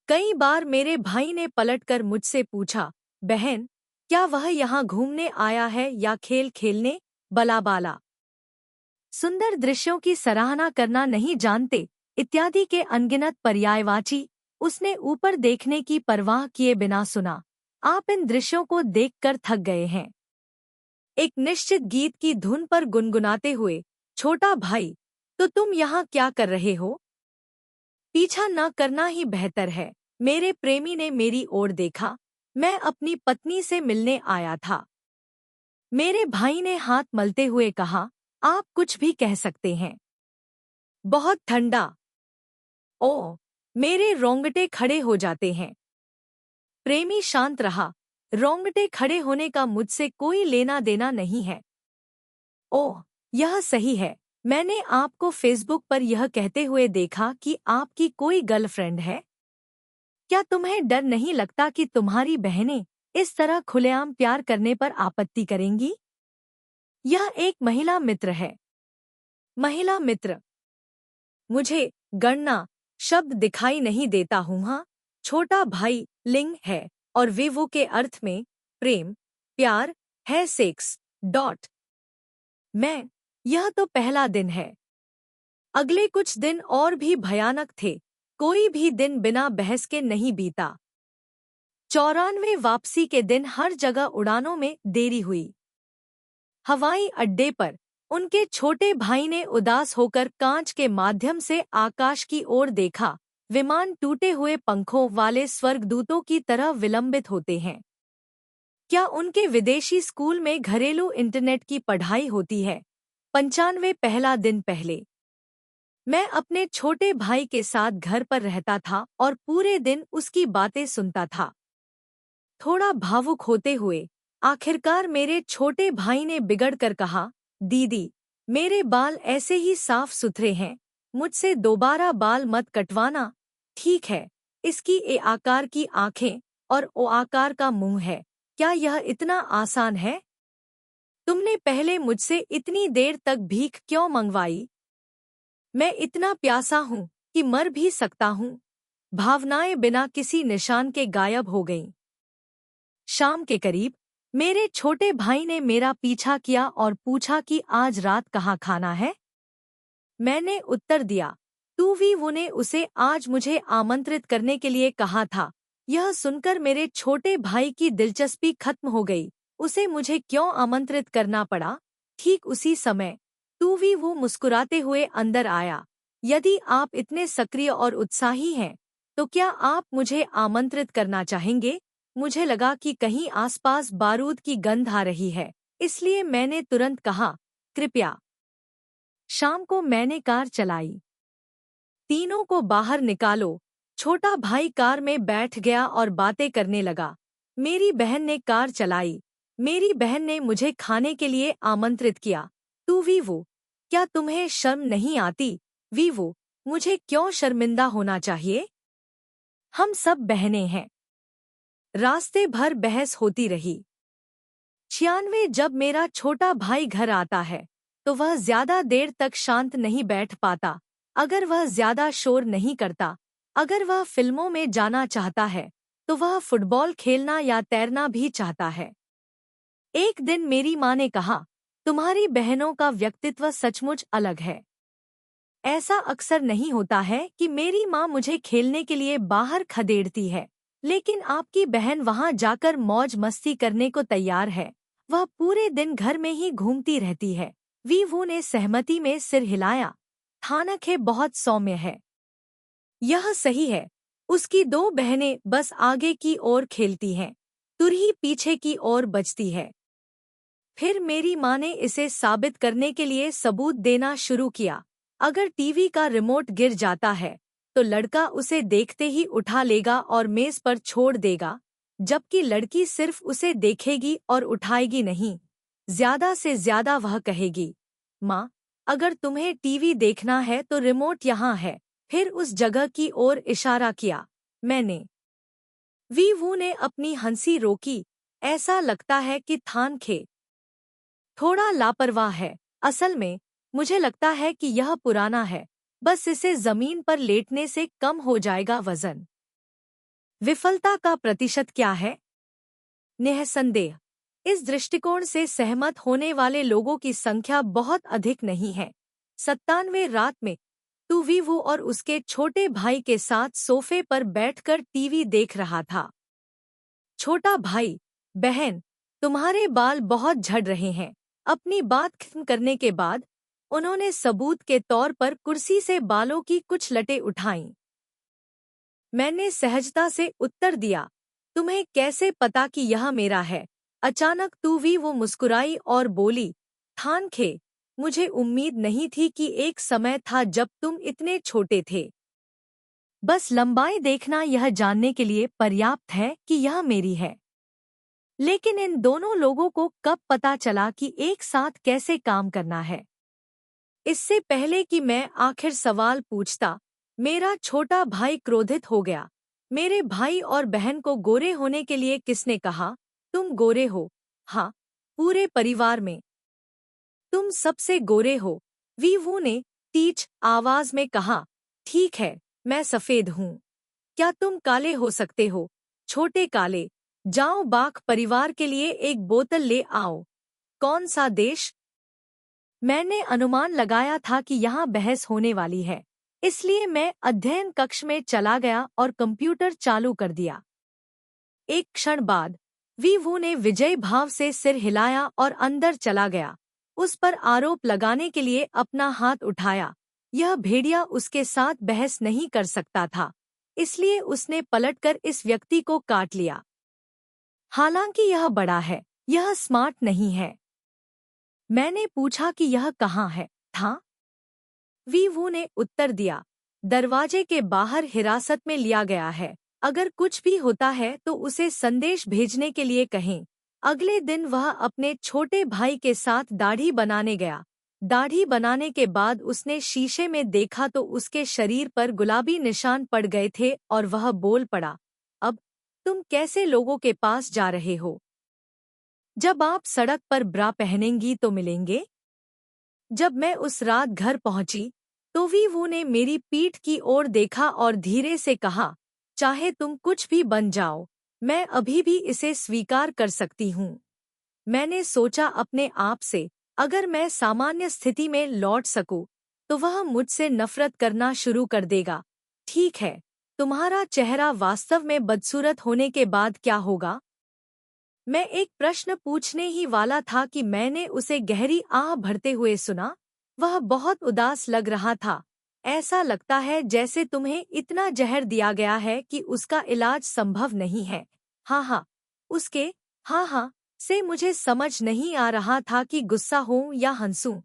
[SPEAKER 1] कई बार मेरे भाई ने पलटकर मुझसे पूछा, बहन, क्या वह यहाँ घूमने आया है या खेल खेलने? बलाबाला। सुंदर दृश्यों की सराहना करना नहीं जानते इत्यादि के अनगिनत पर्यायवाची उसने ऊपर देखने की परवाह किए बिना सुना। आप इन दृश्यों को देखकर थक गए हैं। एक निश्चित गीत की धुन पर गुनगुनाते हुए, छोटा भाई, तो तुम यहाँ क्या कर रहे हो? पीछा न करना ही बेहतर है। मेरे प्रेमी ने मेरी ओर देखा। मैं अपनी पत्नी से मिलने आया था। मेरे भाई ने हाथ मलते हुए कहा, आप कुछ भी कह सकते हैं। बहुत ठंडा। ओह, मेरे रोंगटे खड़े हो जाते हैं। प्रेमी शांत रहा। रोंगटे खड़े होने का मुझसे कोई लेना देना नहीं है। ओह, यह सही है। मैंने आपको फेसबुक पर यह कहते हुए देखा कि आपकी कोई गर्लफ्रेंड है। क्या तुम्हें डर नहीं लगता कि तुम्हारी बहनें इस तरह खुलेआम प्यार करने पर आपत्ति करेंगी? यह एक महिला मित्र है। महिला मित्र। मुझे गणना शब्द दिखाई नहीं देता हूँ। हाँ, छोटा भाई लिंग है और विवो के अर्थ में प्रेम, प्यार है। Sex dot. यह तो पहला दिन है। अगले कुछ दिन और भी भयानक थे। कोई भी दिन बिना बहस के नहीं बीता। 94 वापसी के दिन हर जगह उड़ानों में देरी हुई। हवाई अड्डे पर उनके छोटे भाई ने उदास होकर कांच के माध्यम से आकाश की ओर देखा। विमान टूटे हुए पंखों वाले स्वर्गदूतों की तरह विलंबित होते हैं। क्या उनके विदेशी स्कूल में घरेलू इंटरनेट की पढ़ाई होती है? 95 पहला दिन पहले मैं अपने छोटे भाई के साथ घर पर रहता था और पूरे दिन उसकी बातें सुनता था। थोड़ा भावुक होते हुए आखिरकार मेरे छोटे भाई ने बिगड़कर कहा, दीदी, मेरे बाल ऐसे ही साफ सुथरे हैं, मुझसे दोबारा बाल मत कटवाना। ठीक है, इसकी ए आकार की आंखें और ओ आकार का मुंह है। क्या यह इतना आसान है? तुमने पहले मुझसे इतनी देर तक भीख क्यों मंगवाई? मैं इतना प्यासा हूँ कि मर भी सकता हूँ। भावनाएं बिना किसी निशान के गायब हो गईं। शाम के करीब मेरे छोटे भाई ने मेरा पीछा किया और पूछा कि आज रात कहाँ खाना है। मैंने उत्तर दिया, तू वी वो ने उसे आज मुझे आमंत्रित करने के लिए कहा था। यह सुनकर मेरे छोटे भाई की दिलचस्पी खत्म हो गई। उसे मुझे क्यों आमंत्रित करना पड़ा? ठीक उसी समय वो मुस्कुराते हुए अंदर आया। यदि आप इतने सक्रिय और उत्साही हैं, तो क्या आप मुझे आमंत्रित करना चाहेंगे? मुझे लगा कि कहीं आसपास बारूद की गंध आ रही है, इसलिए मैंने तुरंत कहा, कृपया। शाम को मैंने कार चलाई। तीनों को बाहर निकालो। छोटा भाई कार में बैठ गया और बातें करने लगा। मेरी बहन ने कार चलाई। मेरी बहन ने मुझे खाने के लिए आमंत्रित किया। तू वीवू, क्या तुम्हें शर्म नहीं आती? वीवू, मुझे क्यों शर्मिंदा होना चाहिए? हम सब बहनें हैं। रास्ते भर बहस होती रही। 96 जब मेरा छोटा भाई घर आता है, तो वह ज्यादा देर तक शांत नहीं बैठ पाता। अगर वह ज्यादा शोर नहीं करता, अगर वह फिल्मों में जाना चाहता है, तो वह फुटबॉल खेलना या तैरना भी चाहता है। एक दिन मेरी माँ ने कहा, तुम्हारी बहनों का व्यक्तित्व सचमुच अलग है। ऐसा अक्सर नहीं होता है कि मेरी माँ मुझे खेलने के लिए बाहर खदेड़ती है, लेकिन आपकी बहन वहाँ जाकर मौज मस्ती करने को तैयार है। वह पूरे दिन घर में ही घूमती रहती है। वीवू ने सहमति में सिर हिलाया। थानक बहुत सौम्य है। यह सही है। उसकी दो बहनें बस आगे की ओर खेलती हैं, तुरही पीछे की ओर बचती है। फिर मेरी माँ ने इसे साबित करने के लिए सबूत देना शुरू किया। अगर टीवी का रिमोट गिर जाता है, तो लड़का उसे देखते ही उठा लेगा और मेज पर छोड़ देगा, जबकि लड़की सिर्फ उसे देखेगी और उठाएगी नहीं। ज्यादा से ज्यादा वह कहेगी, माँ, अगर तुम्हें टीवी देखना है तो रिमोट यहाँ है। फिर उस जगह की ओर इशारा किया। मैंने। वीवू ने अपनी हंसी रोकी। ऐसा लगता है कि थानखे थोड़ा लापरवाह है। असल में मुझे लगता है कि यह पुराना है, बस इसे जमीन पर लेटने से कम हो जाएगा वजन। विफलता का प्रतिशत क्या है? निःसंदेह इस दृष्टिकोण से सहमत होने वाले लोगों की संख्या बहुत अधिक नहीं है। 97 रात में वीवू और उसके छोटे भाई के साथ सोफे पर बैठकर टीवी देख रहा था। छोटा भाई, बहन, तुम्हारे बाल बहुत झड़ रहे हैं। अपनी बात खत्म करने के बाद उन्होंने सबूत के तौर पर कुर्सी से बालों की कुछ लटें उठाईं। मैंने सहजता से उत्तर दिया, तुम्हें कैसे पता कि यह मेरा है? अचानक वो मुस्कुराई और बोली, थानखे, मुझे उम्मीद नहीं थी कि एक समय था जब तुम इतने छोटे थे। बस लंबाई देखना यह जानने के लिए पर्याप्त है कि यह मेरी है। लेकिन इन दोनों लोगों को कब पता चला कि एक साथ कैसे काम करना है? इससे पहले कि मैं आखिर सवाल पूछता, मेरा छोटा भाई क्रोधित हो गया। मेरे भाई और बहन को गोरे होने के लिए किसने कहा? तुम गोरे हो। हाँ, पूरे परिवार में तुम सबसे गोरे हो। वीवू ने टीच आवाज में कहा। ठीक है, मैं सफेद हूँ। क्या तुम काले हो सकते हो? छोटे काले। जाओ बाक परिवार के लिए एक बोतल ले आओ। कौन सा देश? मैंने अनुमान लगाया था कि यहाँ बहस होने वाली है, इसलिए मैं अध्ययन कक्ष में चला गया और कंप्यूटर चालू कर दिया। एक क्षण बाद वीवू ने विजय भाव से सिर हिलाया और अंदर चला गया। उस पर आरोप लगाने के लिए अपना हाथ उठाया। यह भेड़िया उसके साथ बहस नहीं कर सकता था, इसलिए उसने पलटकर इस व्यक्ति को काट लिया। हालांकि यह बड़ा है, यह स्मार्ट नहीं है। मैंने पूछा कि यह कहाँ है था? वीवू ने उत्तर दिया, दरवाजे के बाहर हिरासत में लिया गया है। अगर कुछ भी होता है तो उसे संदेश भेजने के लिए कहें। अगले दिन वह अपने छोटे भाई के साथ दाढ़ी बनाने गया। दाढ़ी बनाने के बाद उसने शीशे में देखा तो उसके शरीर पर गुलाबी निशान पड़ गए थे और वह बोल पड़ा, अब तुम कैसे लोगों के पास जा रहे हो? जब आप सड़क पर ब्रा पहनेंगी तो मिलेंगे। जब मैं उस रात घर पहुंची, तो वीवू ने मेरी पीठ की ओर देखा और धीरे से कहा, चाहे तुम कुछ भी बन जाओ, मैं अभी भी इसे स्वीकार कर सकती हूँ। मैंने सोचा अपने आप से, अगर मैं सामान्य स्थिति में लौट सकूं, तो वह मुझसे नफरत करना शुरू कर देगा। ठीक है, तुम्हारा चेहरा वास्तव में बदसूरत होने के बाद क्या होगा? मैं एक प्रश्न पूछने ही वाला था कि मैंने उसे गहरी आह भरते हुए सुना। वह बहुत उदास लग रहा था। ऐसा लगता है जैसे तुम्हें इतना जहर दिया गया है कि उसका इलाज संभव नहीं है। हाँ हाँ, उसके हाँ हाँ से मुझे समझ नहीं आ रहा था कि गुस्सा हूँ या हंसूं।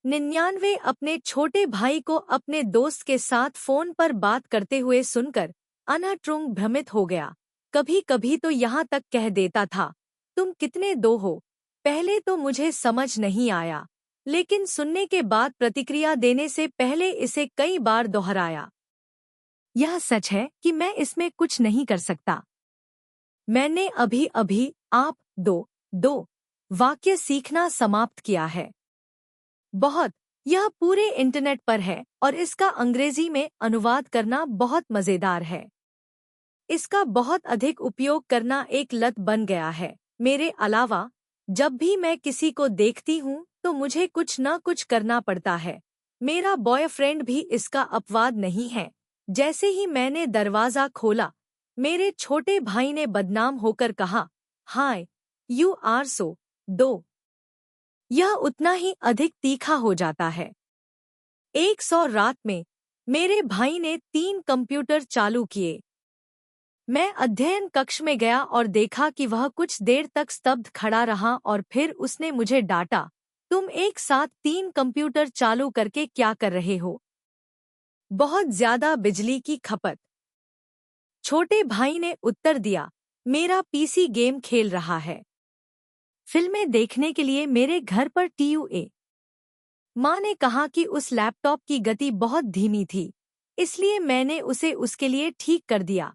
[SPEAKER 1] 99 अपने छोटे भाई को अपने दोस्त के साथ फोन पर बात करते हुए सुनकर अनाट्रुंग भ्रमित हो गया। कभी कभी तो यहाँ तक कह देता था, तुम कितने दो हो? पहले तो मुझे समझ नहीं आया, लेकिन सुनने के बाद प्रतिक्रिया देने से पहले इसे कई बार दोहराया। यह सच है कि मैं इसमें कुछ नहीं कर सकता। मैंने अभी अभी आप दो दो वाक्य सीखना समाप्त किया है। बहुत। यह पूरे इंटरनेट पर है और इसका अंग्रेजी में अनुवाद करना बहुत मजेदार है। इसका बहुत अधिक उपयोग करना एक लत बन गया है। मेरे अलावा जब भी मैं किसी को देखती हूँ तो मुझे कुछ न कुछ करना पड़ता है। मेरा बॉयफ्रेंड भी इसका अपवाद नहीं है। जैसे ही मैंने दरवाजा खोला, मेरे छोटे भाई ने बदनाम होकर कहा, हाय, यू आर सो दो। यह उतना ही अधिक तीखा हो जाता है। 100 रात में मेरे भाई ने 3 कंप्यूटर चालू किए। मैं अध्ययन कक्ष में गया और देखा कि वह कुछ देर तक स्तब्ध खड़ा रहा और फिर उसने मुझे डांटा, तुम एक साथ 3 कंप्यूटर चालू करके क्या कर रहे हो? बहुत ज्यादा बिजली की खपत। छोटे भाई ने उत्तर दिया, मेरा पीसी गेम खेल रहा है। फिल्में देखने के लिए मेरे घर पर टीयूए। माँ ने कहा कि उस लैपटॉप की गति बहुत धीमी थी, इसलिए मैंने उसे उसके लिए ठीक कर दिया।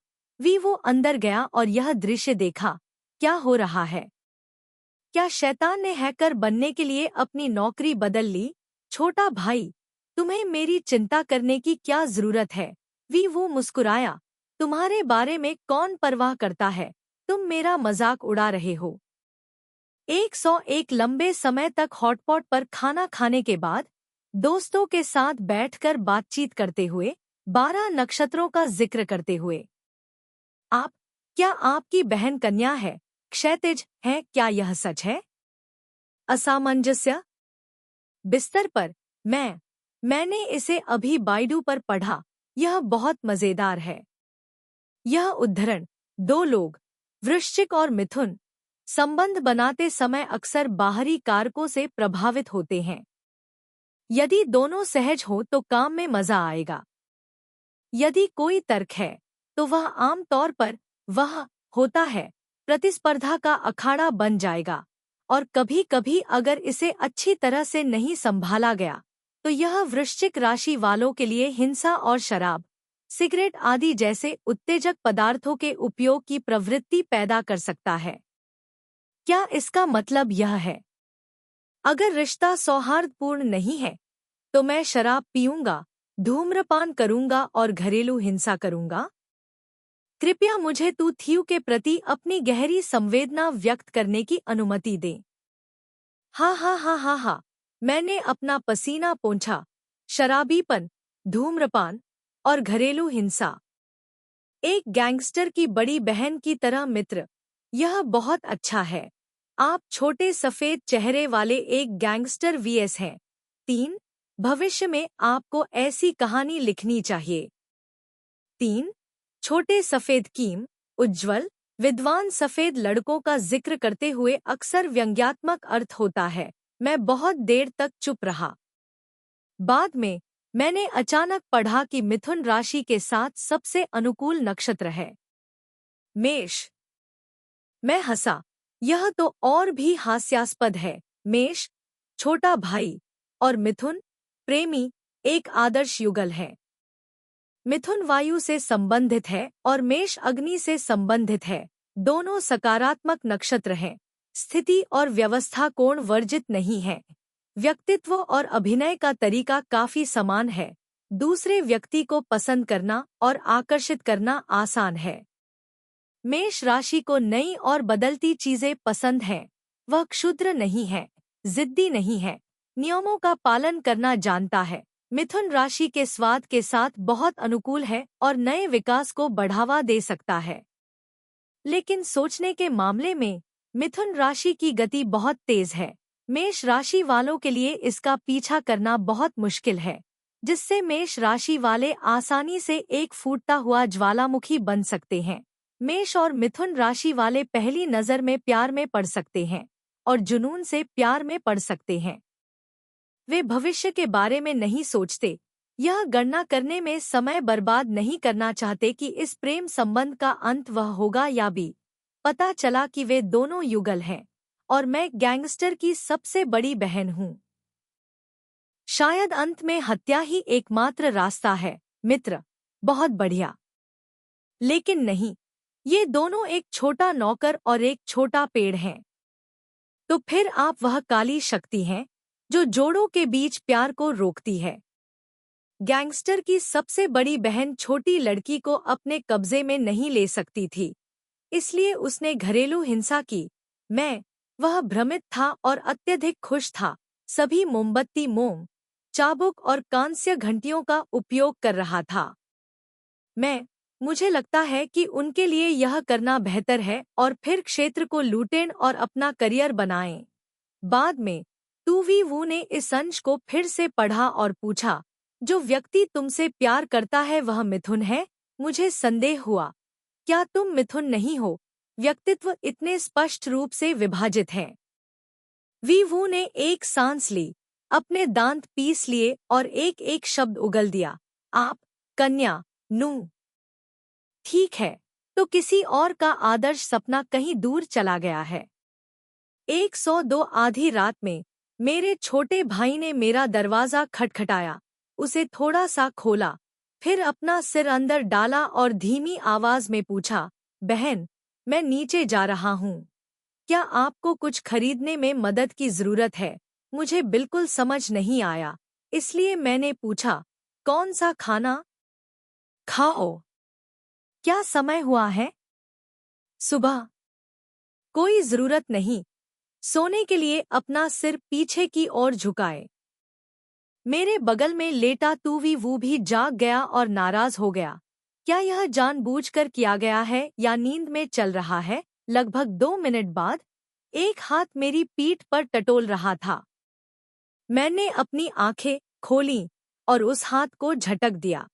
[SPEAKER 1] वो अंदर गया और यह दृश्य देखा। क्या हो रहा है? क्या शैतान ने हैकर बनने के लिए अपनी नौकरी बदल ली? छोटा भाई, तुम्हें मेरी चिंता करने की क्या जरूरत है? वो मुस्कुराया, तुम्हारे बारे में कौन परवाह करता है? तुम मेरा मजाक उड़ा रहे हो। 101 लंबे समय तक हॉटपॉट पर खाना खाने के बाद, दोस्तों के साथ बैठकर बातचीत करते हुए, 12 नक्षत्रों का जिक्र करते हुए। क्या आपकी बहन कन्या है? क्षैतिज है? क्या यह सच है? असामंजस्य। बिस्तर पर। मैंने इसे अभी बाइडू पर पढ़ा। यह बहुत मजेदार है। यह उद्धरण, 2 लोग, वृश्चिक और मिथुन, संबंध बनाते समय अक्सर बाहरी कारकों से प्रभावित होते हैं। यदि दोनों सहज हो तो काम में मजा आएगा। यदि कोई तर्क है तो वह आम तौर पर वह होता है प्रतिस्पर्धा का अखाड़ा बन जाएगा, और कभी-कभी अगर इसे अच्छी तरह से नहीं संभाला गया तो यह वृश्चिक राशि वालों के लिए हिंसा और शराब, सिगरेट आदि जैसे उत्तेजक पदार्थों के उपयोग की प्रवृत्ति पैदा कर सकता है। क्या इसका मतलब यह है, अगर रिश्ता सौहार्दपूर्ण नहीं है तो मैं शराब पीऊंगा, धूम्रपान करूंगा और घरेलू हिंसा करूंगा? कृपया मुझे तू थीयू के प्रति अपनी गहरी संवेदना व्यक्त करने की अनुमति दें। हाँ हाँ हाँ हाँ हाँ, मैंने अपना पसीना पोंछा। शराबीपन, धूम्रपान और घरेलू हिंसा। एक गैंगस्टर की बड़ी बहन की तरह मित्र। यह बहुत अच्छा है। आप छोटे सफेद चेहरे वाले एक गैंगस्टर वीएस हैं। 3. भविष्य में आपको ऐसी कहानी लिखनी चाहिए। 3. छोटे सफेद कीम, उज्ज्वल, विद्वान सफेद लड़कों का जिक्र करते हुए अक्सर व्यंग्यात्मक अर्थ होता है। मैं बहुत देर तक चुप रहा। बाद में मैंने अचानक पढ़ा कि मिथुन राशि के साथ सबसे अनुकूल नक्षत्र है मेष। मैं हंसा। यह तो और भी हास्यास्पद है। मेष, छोटा भाई, और मिथुन, प्रेमी, एक आदर्श युगल है। मिथुन वायु से संबंधित है और मेष अग्नि से संबंधित है। दोनों सकारात्मक नक्षत्र हैं। स्थिति और व्यवस्था कोण वर्जित नहीं है। व्यक्तित्व और अभिनय का तरीका काफी समान है। दूसरे व्यक्ति को पसंद करना और आकर्षित करना आसान है। मेष राशि को नई और बदलती चीजें पसंद हैं। वह क्षुद्र नहीं है, जिद्दी नहीं है, नियमों का पालन करना जानता है। मिथुन राशि के स्वाद के साथ बहुत अनुकूल है और नए विकास को बढ़ावा दे सकता है। लेकिन सोचने के मामले में मिथुन राशि की गति बहुत तेज है। मेष राशि वालों के लिए इसका पीछा करना बहुत मुश्किल है, जिससे मेष राशि वाले आसानी से एक फूटता हुआ ज्वालामुखी बन सकते हैं। मेष और मिथुन राशि वाले पहली नज़र में प्यार में पड़ सकते हैं और जुनून से प्यार में पड़ सकते हैं। वे भविष्य के बारे में नहीं सोचते, यह गणना करने में समय बर्बाद नहीं करना चाहते कि इस प्रेम संबंध का अंत वह होगा या भी। पता चला कि वे दोनों युगल हैं और मैं गैंगस्टर की सबसे बड़ी बहन हूँ। शायद अंत में हत्या ही एकमात्र रास्ता है। मित्र, बहुत बढ़िया। लेकिन नहीं, ये दोनों एक छोटा नौकर और एक छोटा पेड़ हैं। तो फिर आप वह काली शक्ति हैं जो जोड़ों के बीच प्यार को रोकती है। गैंगस्टर की सबसे बड़ी बहन छोटी लड़की को अपने कब्जे में नहीं ले सकती थी, इसलिए उसने घरेलू हिंसा की। वह भ्रमित था और अत्यधिक खुश था। सभी मोमबत्ती, मोम, चाबुक और कांस्य घंटियों का उपयोग कर रहा था। मुझे लगता है कि उनके लिए यह करना बेहतर है और फिर क्षेत्र को लूटें और अपना करियर बनाएं। बाद में तू वी वू ने इस अंश को फिर से पढ़ा और पूछा, जो व्यक्ति तुमसे प्यार करता है वह मिथुन है? मुझे संदेह हुआ, क्या तुम मिथुन नहीं हो? व्यक्तित्व इतने स्पष्ट रूप से विभाजित हैं। वी वू ने एक सांस ली, अपने दांत पीस लिए और एक एक शब्द उगल दिया। आप, कन्या, नू। ठीक है, तो किसी और का आदर्श सपना कहीं दूर चला गया है। 102 आधी रात में मेरे छोटे भाई ने मेरा दरवाजा खटखटाया। उसे थोड़ा सा खोला, फिर अपना सिर अंदर डाला और धीमी आवाज में पूछा, बहन, मैं नीचे जा रहा हूँ। क्या आपको कुछ खरीदने में मदद की जरूरत है? मुझे बिल्कुल समझ नहीं आया, इसलिए मैंने पूछा, कौन सा खाना? खाओ। क्या समय हुआ है? सुबह। कोई जरूरत नहीं। सोने के लिए अपना सिर पीछे की ओर झुकाए। मेरे बगल में लेटा तू वी वू भी जाग गया और नाराज हो गया। क्या यह जानबूझकर किया गया है या नींद में चल रहा है? लगभग 2 मिनट बाद एक हाथ मेरी पीठ पर टटोल रहा था। मैंने अपनी आंखें खोलीं और उस हाथ को झटक दिया।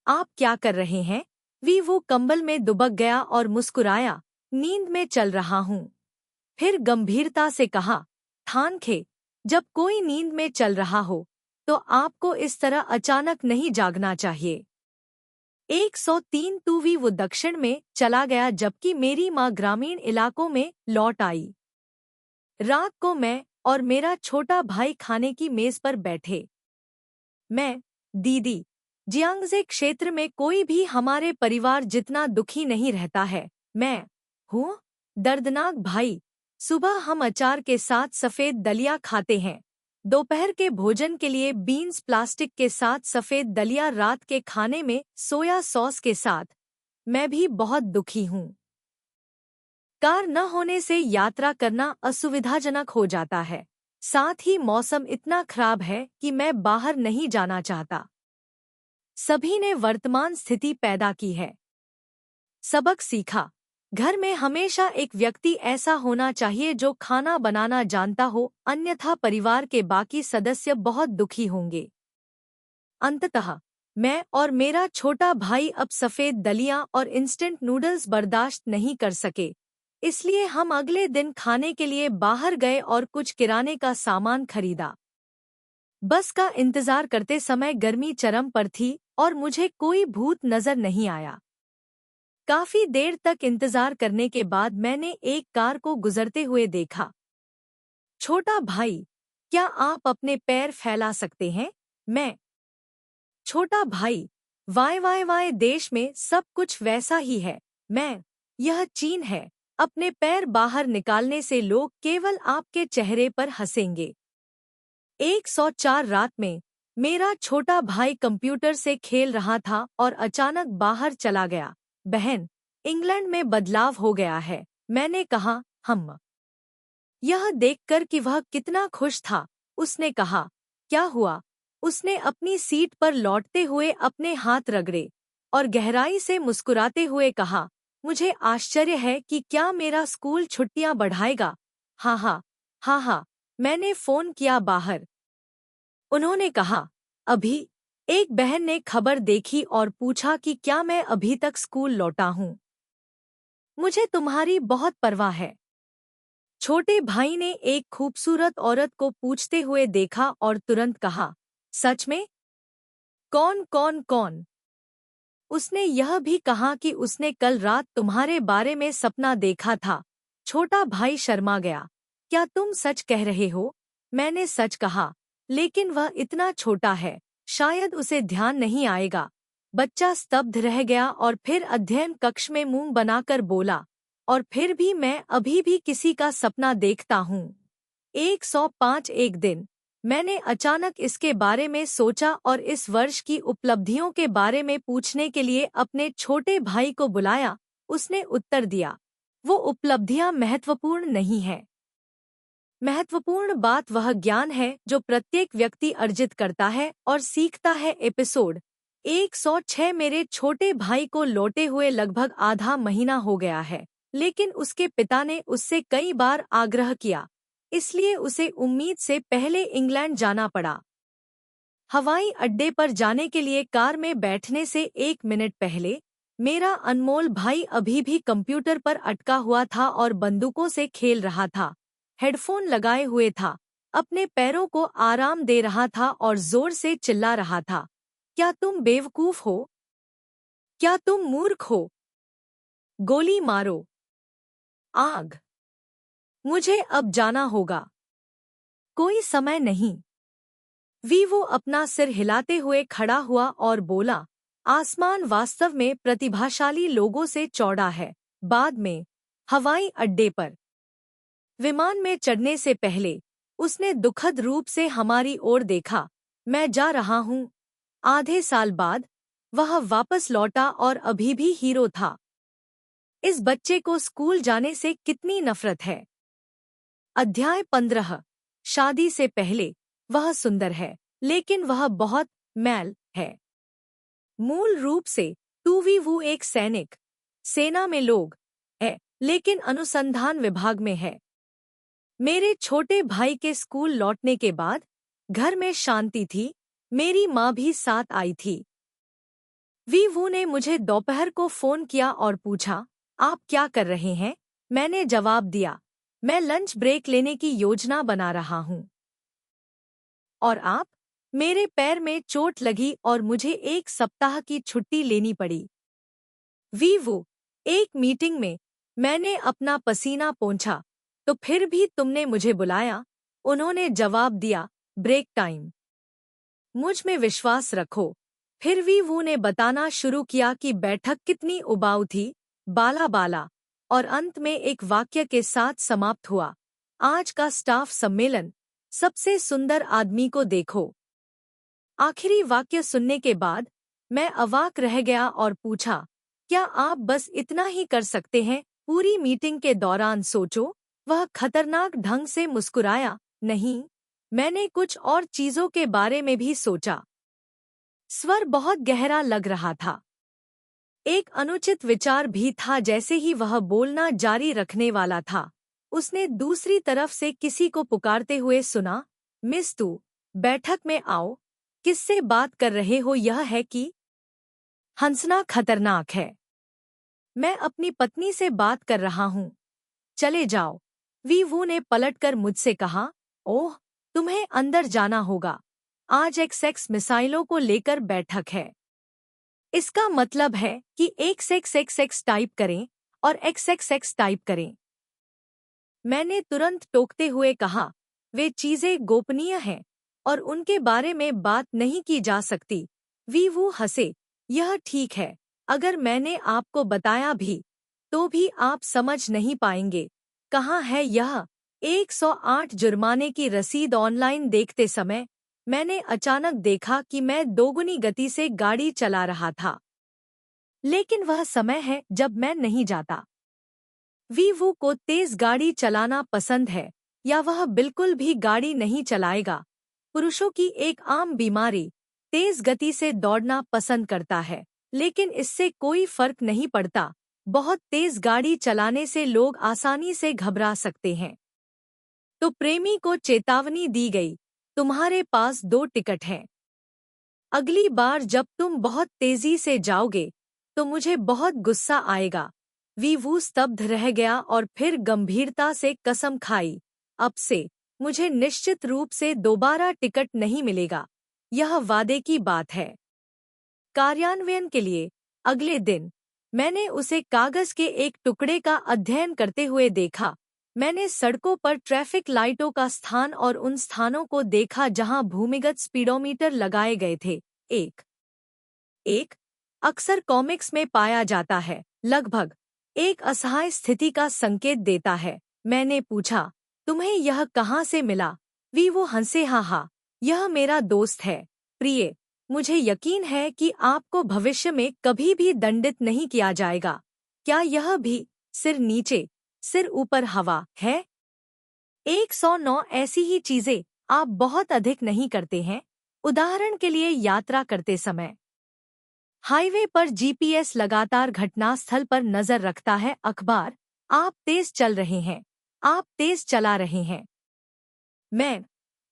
[SPEAKER 1] आप क्या कर रहे हैं? वी वो कंबल में दुबक गया और मुस्कुराया। नींद में चल रहा हूँ। फिर गंभीरता से कहा, थानखे, जब कोई नींद में चल रहा हो तो आपको इस तरह अचानक नहीं जागना चाहिए। 103 तूवी वो दक्षिण में चला गया जबकि मेरी माँ ग्रामीण इलाकों में लौट आई। रात को मैं और मेरा छोटा भाई खाने की मेज पर बैठे। दीदी, जियांगजे क्षेत्र में कोई भी हमारे परिवार जितना दुखी नहीं रहता है। मैं हूँ दर्दनाक भाई। सुबह हम अचार के साथ सफेद दलिया खाते हैं। दोपहर के भोजन के लिए बीन्स प्लास्टिक के साथ सफेद दलिया, रात के खाने में सोया सॉस के साथ। मैं भी बहुत दुखी हूँ। कार न होने से यात्रा करना असुविधाजनक हो जाता है। साथ ही मौसम इतना खराब है कि मैं बाहर नहीं जाना चाहता। सभी ने वर्तमान स्थिति पैदा की है। सबक सीखा, घर में हमेशा एक व्यक्ति ऐसा होना चाहिए जो खाना बनाना जानता हो, अन्यथा परिवार के बाकी सदस्य बहुत दुखी होंगे। अंततः मैं और मेरा छोटा भाई अब सफेद दलिया और इंस्टेंट नूडल्स बर्दाश्त नहीं कर सके, इसलिए हम अगले दिन खाने के लिए बाहर गए और कुछ किराने का सामान खरीदा। बस का इंतजार करते समय गर्मी चरम पर थी और मुझे कोई भूत नजर नहीं आया। काफी देर तक इंतजार करने के बाद मैंने एक कार को गुजरते हुए देखा। छोटा भाई, क्या आप अपने पैर फैला सकते हैं? छोटा भाई, वाय वाय वाय, देश में सब कुछ वैसा ही है। यह चीन है। अपने पैर बाहर निकालने से लोग केवल आपके चेहरे पर हंसेंगे। 104 रात में मेरा छोटा भाई कंप्यूटर से खेल रहा था और अचानक बाहर चला गया। बहन, इंग्लैंड में बदलाव हो गया है। मैंने कहा, हम। यह देखकर कि वह कितना खुश था, उसने कहा, क्या हुआ? उसने अपनी सीट पर लौटते हुए अपने हाथ रगड़े और गहराई से मुस्कुराते हुए कहा, मुझे आश्चर्य है कि क्या मेरा स्कूल छुट्टियां बढ़ाएगा। हाँ हाँ, हाँ हाँ, मैंने फोन किया बाहर। उन्होंने कहा, अभी? एक बहन ने खबर देखी और पूछा कि क्या मैं अभी तक स्कूल लौटा हूँ। मुझे तुम्हारी बहुत परवाह है। छोटे भाई ने एक खूबसूरत औरत को पूछते हुए देखा और तुरंत कहा, सच में? कौन कौन कौन? उसने यह भी कहा कि उसने कल रात तुम्हारे बारे में सपना देखा था। छोटा भाई शर्मा गया। क्या तुम सच कह रहे हो? मैंने सच कहा, लेकिन वह इतना छोटा है, शायद उसे ध्यान नहीं आएगा। बच्चा स्तब्ध रह गया और फिर अध्ययन कक्ष में मुंह बनाकर बोला, और फिर भी मैं अभी भी किसी का सपना देखता हूँ। 105 एक दिन मैंने अचानक इसके बारे में सोचा और इस वर्ष की उपलब्धियों के बारे में पूछने के लिए अपने छोटे भाई को बुलाया। उसने उत्तर दिया, वो उपलब्धियां महत्वपूर्ण नहीं है। महत्वपूर्ण बात वह ज्ञान है जो प्रत्येक व्यक्ति अर्जित करता है और सीखता है। एपिसोड 106। मेरे छोटे भाई को लौटे हुए लगभग आधा महीना हो गया है, लेकिन उसके पिता ने उससे कई बार आग्रह किया, इसलिए उसे उम्मीद से पहले इंग्लैंड जाना पड़ा। हवाई अड्डे पर जाने के लिए कार में बैठने से 1 मिनट पहले मेरा अनमोल भाई अभी भी कंप्यूटर पर अटका हुआ था और बंदूकों से खेल रहा था। हेडफोन लगाए हुए था, अपने पैरों को आराम दे रहा था और जोर से चिल्ला रहा था, क्या तुम बेवकूफ हो? क्या तुम मूर्ख हो? गोली मारो। आग। मुझे अब जाना होगा। कोई समय नहीं। वीवो अपना सिर हिलाते हुए खड़ा हुआ और बोला, आसमान वास्तव में प्रतिभाशाली लोगों से चौड़ा है। बाद में हवाई अड्डे पर विमान में चढ़ने से पहले उसने दुखद रूप से हमारी ओर देखा। मैं जा रहा हूँ। आधे साल बाद वह वापस लौटा और अभी भी हीरो था। इस बच्चे को स्कूल जाने से कितनी नफरत है। अध्याय 15। शादी से पहले वह सुंदर है, लेकिन वह बहुत मैल है। मूल रूप से टूवीवू एक सैनिक सेना में लोग है, लेकिन अनुसंधान विभाग में है। मेरे छोटे भाई के स्कूल लौटने के बाद घर में शांति थी। मेरी माँ भी साथ आई थी। वीवू ने मुझे दोपहर को फोन किया और पूछा, आप क्या कर रहे हैं? मैंने जवाब दिया, मैं लंच ब्रेक लेने की योजना बना रहा हूँ। और आप? मेरे पैर में चोट लगी और मुझे 1 सप्ताह की छुट्टी लेनी पड़ी। वीवू, एक मीटिंग में मैंने अपना पसीना पोंछा, तो फिर भी तुमने मुझे बुलाया? उन्होंने जवाब दिया, ब्रेक टाइम। मुझ में विश्वास रखो। फिर वीवू ने बताना शुरू किया कि बैठक कितनी उबाऊ थी, बाला बाला, और अंत में एक वाक्य के साथ समाप्त हुआ, आज का स्टाफ सम्मेलन, सबसे सुंदर आदमी को देखो। आखिरी वाक्य सुनने के बाद मैं अवाक रह गया और पूछा, क्या आप बस इतना ही कर सकते हैं? पूरी मीटिंग के दौरान सोचो। वह खतरनाक ढंग से मुस्कुराया, नहीं, मैंने कुछ और चीजों के बारे में भी सोचा। स्वर बहुत गहरा लग रहा था। एक अनुचित विचार भी था। जैसे ही वह बोलना जारी रखने वाला था, उसने दूसरी तरफ से किसी को पुकारते हुए सुना, मिस तू, बैठक में आओ। किससे बात कर रहे हो? यह है कि हंसना खतरनाक है। मैं अपनी पत्नी से बात कर रहा हूँ। चले जाओ। वीवू ने पलटकर मुझसे कहा, ओह, तुम्हें अंदर जाना होगा। आज एक्स मिसाइलों को लेकर बैठक है। इसका मतलब है कि XXXX टाइप करें और XXX टाइप करें। मैंने तुरंत टोकते हुए कहा, वे चीजें गोपनीय हैं और उनके बारे में बात नहीं की जा सकती। वीवू हंसे, यह ठीक है, अगर मैंने आपको बताया भी, तो भी आप समझ नहीं पाएंगे। कहाँ है यह? 108 जुर्माने की रसीद। ऑनलाइन देखते समय मैंने अचानक देखा कि मैं दोगुनी गति से गाड़ी चला रहा था। लेकिन वह समय है जब मैं नहीं जाता। वीवू को तेज गाड़ी चलाना पसंद है, या वह बिल्कुल भी गाड़ी नहीं चलाएगा। पुरुषों की एक आम बीमारी तेज गति से दौड़ना पसंद करता है, लेकिन इससे कोई फर्क नहीं पड़ता। बहुत तेज गाड़ी चलाने से लोग आसानी से घबरा सकते हैं। तो प्रेमी को चेतावनी दी गई, तुम्हारे पास 2 टिकट हैं। अगली बार जब तुम बहुत तेजी से जाओगे तो मुझे बहुत गुस्सा आएगा। वीवू स्तब्ध रह गया और फिर गंभीरता से कसम खाई, अब से मुझे निश्चित रूप से दोबारा टिकट नहीं मिलेगा। यह वादे की बात है। कार्यान्वयन के लिए अगले दिन मैंने उसे कागज के एक टुकड़े का अध्ययन करते हुए देखा। मैंने सड़कों पर ट्रैफिक लाइटों का स्थान और उन स्थानों को देखा जहां भूमिगत स्पीडोमीटर लगाए गए थे। एक अक्सर कॉमिक्स में पाया जाता है, लगभग एक असहाय स्थिति का संकेत देता है। मैंने पूछा, तुम्हें यह कहाँ से मिला? वो हंसे, हाँ, यह मेरा दोस्त है। प्रिय, मुझे यकीन है कि आपको भविष्य में कभी भी दंडित नहीं किया जाएगा। क्या यह भी सिर नीचे सिर ऊपर हवा है? 109 ऐसी ही चीजें आप बहुत अधिक नहीं करते हैं। उदाहरण के लिए यात्रा करते समय हाईवे पर जीपीएस लगातार घटनास्थल पर नजर रखता है। अखबार, आप तेज चल रहे हैं, आप तेज चला रहे हैं।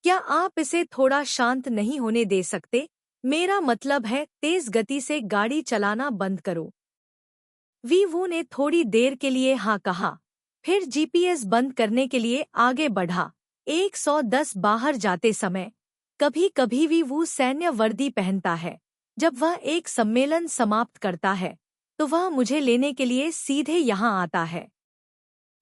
[SPEAKER 1] क्या आप इसे थोड़ा शांत नहीं होने दे सकते? मेरा मतलब है, तेज गति से गाड़ी चलाना बंद करो। वीवू ने थोड़ी देर के लिए हाँ कहा, फिर जीपीएस बंद करने के लिए आगे बढ़ा। 110 बाहर जाते समय कभी कभी वीवू सैन्य वर्दी पहनता है। जब वह एक सम्मेलन समाप्त करता है तो वह मुझे लेने के लिए सीधे यहाँ आता है।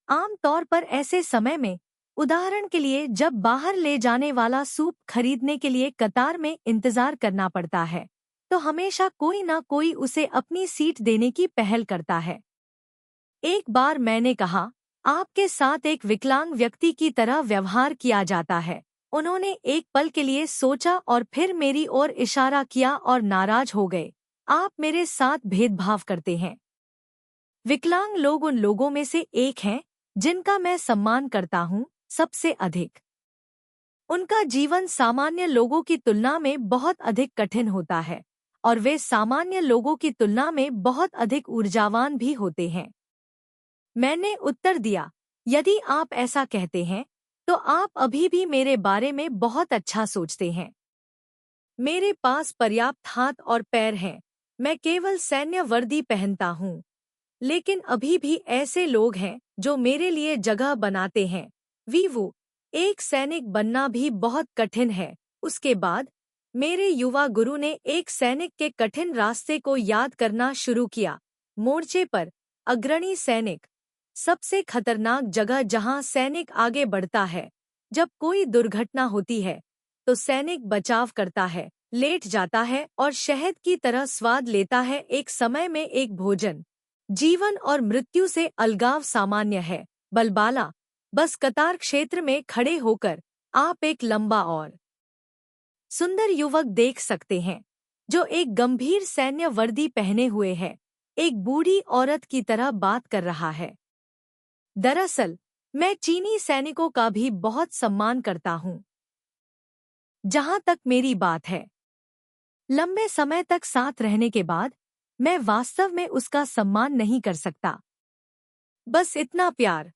[SPEAKER 1] आम तौर पर ऐसे समय में, उदाहरण के लिए जब बाहर ले जाने वाला सूप खरीदने के लिए कतार में इंतजार करना पड़ता है, तो हमेशा कोई ना कोई उसे अपनी सीट देने की पहल करता है। एक बार मैंने कहा, आपके साथ एक विकलांग व्यक्ति की तरह व्यवहार किया जाता है। उन्होंने एक पल के लिए सोचा और फिर मेरी ओर इशारा किया और नाराज हो गए। आप मेरे साथ भेदभाव करते हैं। विकलांग लोग उन लोगों में से एक हैं जिनका मैं सम्मान करता हूँ सबसे अधिक। उनका जीवन सामान्य लोगों की तुलना में बहुत अधिक कठिन होता है और वे सामान्य लोगों की तुलना में बहुत अधिक ऊर्जावान भी होते हैं। मैंने उत्तर दिया, यदि आप ऐसा कहते हैं तो आप अभी भी मेरे बारे में बहुत अच्छा सोचते हैं। मेरे पास पर्याप्त हाथ और पैर हैं। मैं केवल सैन्य वर्दी पहनता हूँ, लेकिन अभी भी ऐसे लोग हैं जो मेरे लिए जगह बनाते हैं। वीवू, एक सैनिक बनना भी बहुत कठिन है। उसके बाद मेरे युवा गुरु ने एक सैनिक के कठिन रास्ते को याद करना शुरू किया। मोर्चे पर अग्रणी सैनिक, सबसे खतरनाक जगह जहां सैनिक आगे बढ़ता है। जब कोई दुर्घटना होती है तो सैनिक बचाव करता है, लेट जाता है और शहद की तरह स्वाद लेता है। एक समय में एक भोजन। जीवन और मृत्यु से अलगाव सामान्य है। बलबाला, बस कतार क्षेत्र में खड़े होकर आप एक लंबा और सुंदर युवक देख सकते हैं जो एक गंभीर सैन्य वर्दी पहने हुए है, एक बूढ़ी औरत की तरह बात कर रहा है। दरअसल मैं चीनी सैनिकों का भी बहुत सम्मान करता हूँ। जहाँ तक मेरी बात है, लंबे समय तक साथ रहने के बाद मैं वास्तव में उसका सम्मान नहीं कर सकता। बस इतना प्यार।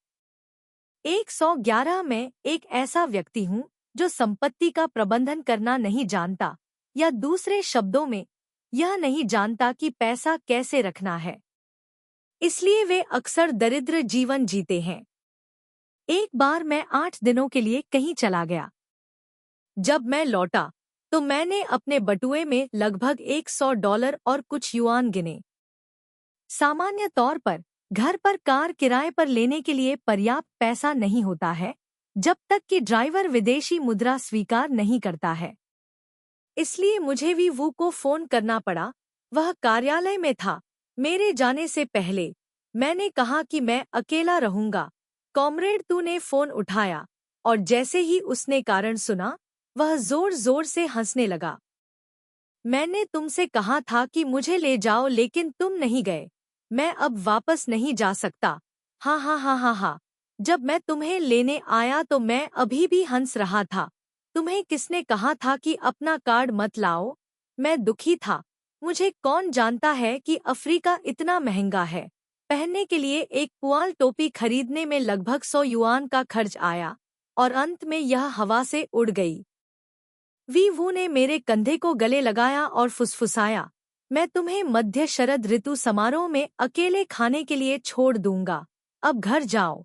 [SPEAKER 1] 111 में एक ऐसा व्यक्ति हूँ जो संपत्ति का प्रबंधन करना नहीं जानता, या दूसरे शब्दों में यह नहीं जानता कि पैसा कैसे रखना है। इसलिए वे अक्सर दरिद्र जीवन जीते हैं। एक बार मैं 8 दिनों के लिए कहीं चला गया। जब मैं लौटा तो मैंने अपने बटुए में लगभग $100 और कुछ युआन गिने। सामान्य तौर पर घर पर कार किराए पर लेने के लिए पर्याप्त पैसा नहीं होता है जब तक कि ड्राइवर विदेशी मुद्रा स्वीकार नहीं करता है। इसलिए मुझे वीवू को फोन करना पड़ा। वह कार्यालय में था। मेरे जाने से पहले मैंने कहा कि मैं अकेला रहूंगा। कॉमरेड तू ने फोन उठाया और जैसे ही उसने कारण सुना, वह जोर जोर से हंसने लगा। मैंने तुमसे कहा था कि मुझे ले जाओ, लेकिन तुम नहीं गए। मैं अब वापस नहीं जा सकता। हाँ हाँ हाँ हाँ हाँ। जब मैं तुम्हें लेने आया तो मैं अभी भी हंस रहा था। तुम्हें किसने कहा था कि अपना कार्ड मत लाओ? मैं दुखी था। मुझे कौन जानता है कि अफ्रीका इतना महंगा है। पहनने के लिए एक पुआल टोपी खरीदने में लगभग 100 युआन का खर्च आया और अंत में यह हवा से उड़ गई। वी वू ने मेरे कंधे को गले लगाया और फुसफुसाया, मैं तुम्हें मध्य शरद ऋतु समारोह में अकेले खाने के लिए छोड़ दूंगा। अब घर जाओ।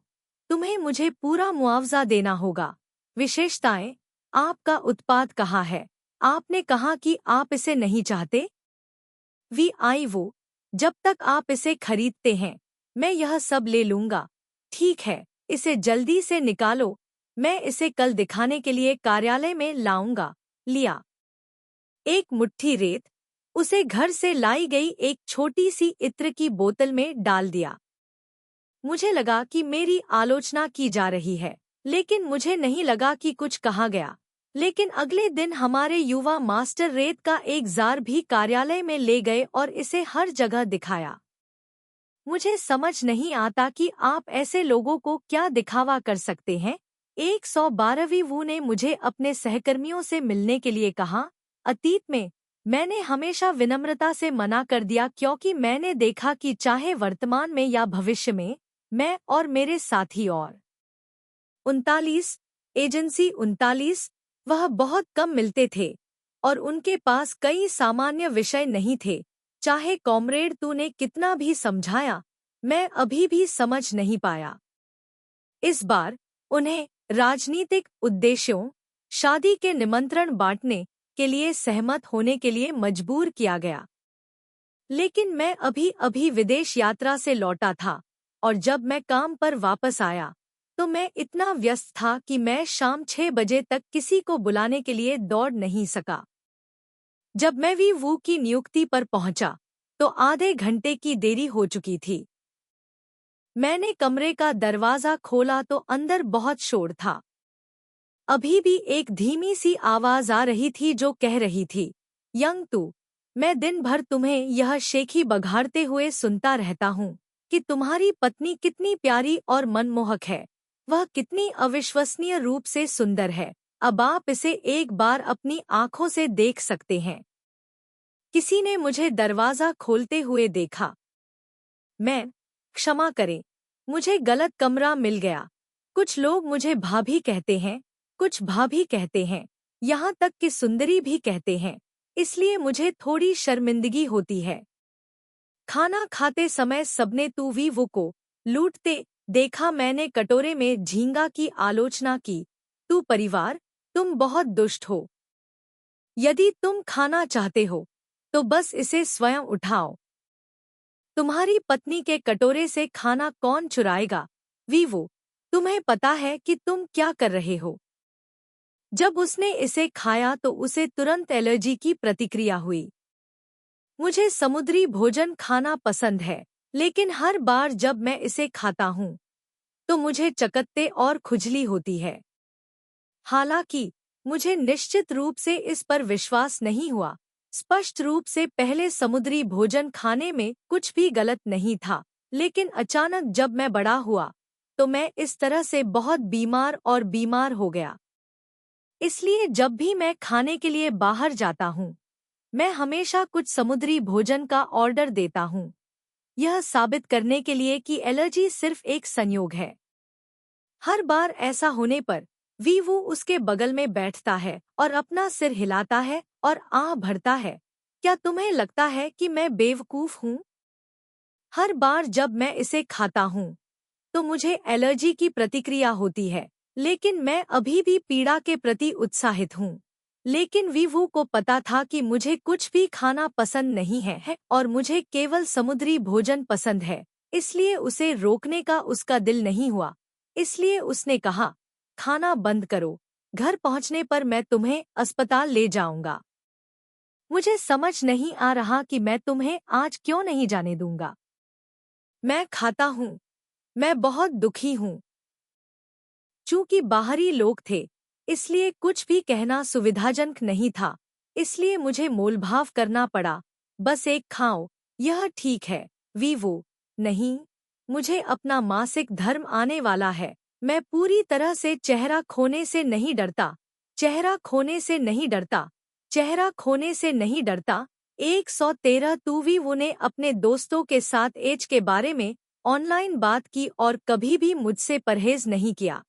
[SPEAKER 1] तुम्हें मुझे पूरा मुआवजा देना होगा। विशेषताएं, आपका उत्पाद कहाँ है? आपने कहा कि आप इसे नहीं चाहते। वी आई वो, जब तक आप इसे खरीदते हैं मैं यह सब ले लूंगा। ठीक है, इसे जल्दी से निकालो। मैं इसे कल दिखाने के लिए कार्यालय में लाऊंगा। लिया एक मुट्ठी रेत, उसे घर से लाई गई एक छोटी सी इत्र की बोतल में डाल दिया। मुझे लगा कि मेरी आलोचना की जा रही है, लेकिन मुझे नहीं लगा कि कुछ कहा गया। लेकिन अगले दिन हमारे युवा मास्टर रेत का एक जार भी कार्यालय में ले गए और इसे हर जगह दिखाया। मुझे समझ नहीं आता कि आप ऐसे लोगों को क्या दिखावा कर सकते हैं। 112वीं वू ने मुझे अपने सहकर्मियों से मिलने के लिए कहा। अतीत में मैंने हमेशा विनम्रता से मना कर दिया क्योंकि मैंने देखा कि चाहे वर्तमान में या भविष्य में मैं और मेरे साथी और 39 एजेंसी 39 वह बहुत कम मिलते थे और उनके पास कई सामान्य विषय नहीं थे। चाहे कॉमरेड तूने कितना भी समझाया, मैं अभी भी समझ नहीं पाया। इस बार उन्हें राजनीतिक उद्देश्यों, शादी के निमंत्रण बांटने के लिए सहमत होने के लिए मजबूर किया गया। लेकिन मैं अभी अभी विदेश यात्रा से लौटा था और जब मैं काम पर वापस आया तो मैं इतना व्यस्त था कि मैं शाम 6 बजे तक किसी को बुलाने के लिए दौड़ नहीं सका। जब मैं वी वू की नियुक्ति पर पहुंचा तो आधे घंटे की देरी हो चुकी थी। मैंने कमरे का दरवाजा खोला तो अंदर बहुत शोर था। अभी भी एक धीमी सी आवाज आ रही थी जो कह रही थी, यंग तू, मैं दिन भर तुम्हें यह शेखी बघाड़ते हुए सुनता रहता हूँ कि तुम्हारी पत्नी कितनी प्यारी और मनमोहक है। वह कितनी अविश्वसनीय रूप से सुंदर है। अब आप इसे एक बार अपनी आंखों से देख सकते हैं। किसी ने मुझे दरवाजा खोलते हुए देखा। क्षमा करें, मुझे गलत कमरा मिल गया। कुछ लोग मुझे भाभी कहते हैं, कुछ भाभी कहते हैं, यहाँ तक कि सुंदरी भी कहते हैं, इसलिए मुझे थोड़ी शर्मिंदगी होती है। खाना खाते समय सबने तू वी वो को लूटते देखा। मैंने कटोरे में झींगा की आलोचना की। तू परिवार, तुम बहुत दुष्ट हो। यदि तुम खाना चाहते हो तो बस इसे स्वयं उठाओ। तुम्हारी पत्नी के कटोरे से खाना कौन चुराएगा? वीवो, तुम्हें पता है कि तुम क्या कर रहे हो? जब उसने इसे खाया तो उसे तुरंत एलर्जी की प्रतिक्रिया हुई। मुझे समुद्री भोजन खाना पसंद है, लेकिन हर बार जब मैं इसे खाता हूँ तो मुझे चकत्ते और खुजली होती है। हालांकि मुझे निश्चित रूप से इस पर विश्वास नहीं हुआ। स्पष्ट रूप से पहले समुद्री भोजन खाने में कुछ भी गलत नहीं था, लेकिन अचानक जब मैं बड़ा हुआ तो मैं इस तरह से बहुत बीमार और बीमार हो गया। इसलिए जब भी मैं खाने के लिए बाहर जाता हूँ मैं हमेशा कुछ समुद्री भोजन का ऑर्डर देता हूँ, यह साबित करने के लिए कि एलर्जी सिर्फ एक संयोग है। हर बार ऐसा होने पर वीवू उसके बगल में बैठता है और अपना सिर हिलाता है और आह भरता है। क्या तुम्हें लगता है कि मैं बेवकूफ हूँ? हर बार जब मैं इसे खाता हूँ तो मुझे एलर्जी की प्रतिक्रिया होती है, लेकिन मैं अभी भी पीड़ा के प्रति उत्साहित हूँ। लेकिन वीवू को पता था कि मुझे कुछ भी खाना पसंद नहीं है और मुझे केवल समुद्री भोजन पसंद है, इसलिए उसे रोकने का उसका दिल नहीं हुआ। इसलिए उसने कहा, खाना बंद करो, घर पहुंचने पर मैं तुम्हें अस्पताल ले जाऊंगा। मुझे समझ नहीं आ रहा कि मैं तुम्हें आज क्यों नहीं जाने दूंगा। मैं खाता हूँ। मैं बहुत दुखी हूँ। चूंकि बाहरी लोग थे, इसलिए कुछ भी कहना सुविधाजनक नहीं था, इसलिए मुझे मोलभाव करना पड़ा। बस एक खाओ, यह ठीक है। वीवो, नहीं, मुझे अपना मासिक धर्म आने वाला है। मैं पूरी तरह से चेहरा खोने से नहीं डरता। चेहरा खोने से नहीं डरता, चेहरा खोने से नहीं डरता। 113 तूवीवू ने अपने दोस्तों के साथ एज के बारे में ऑनलाइन बात की और कभी भी मुझसे परहेज नहीं किया।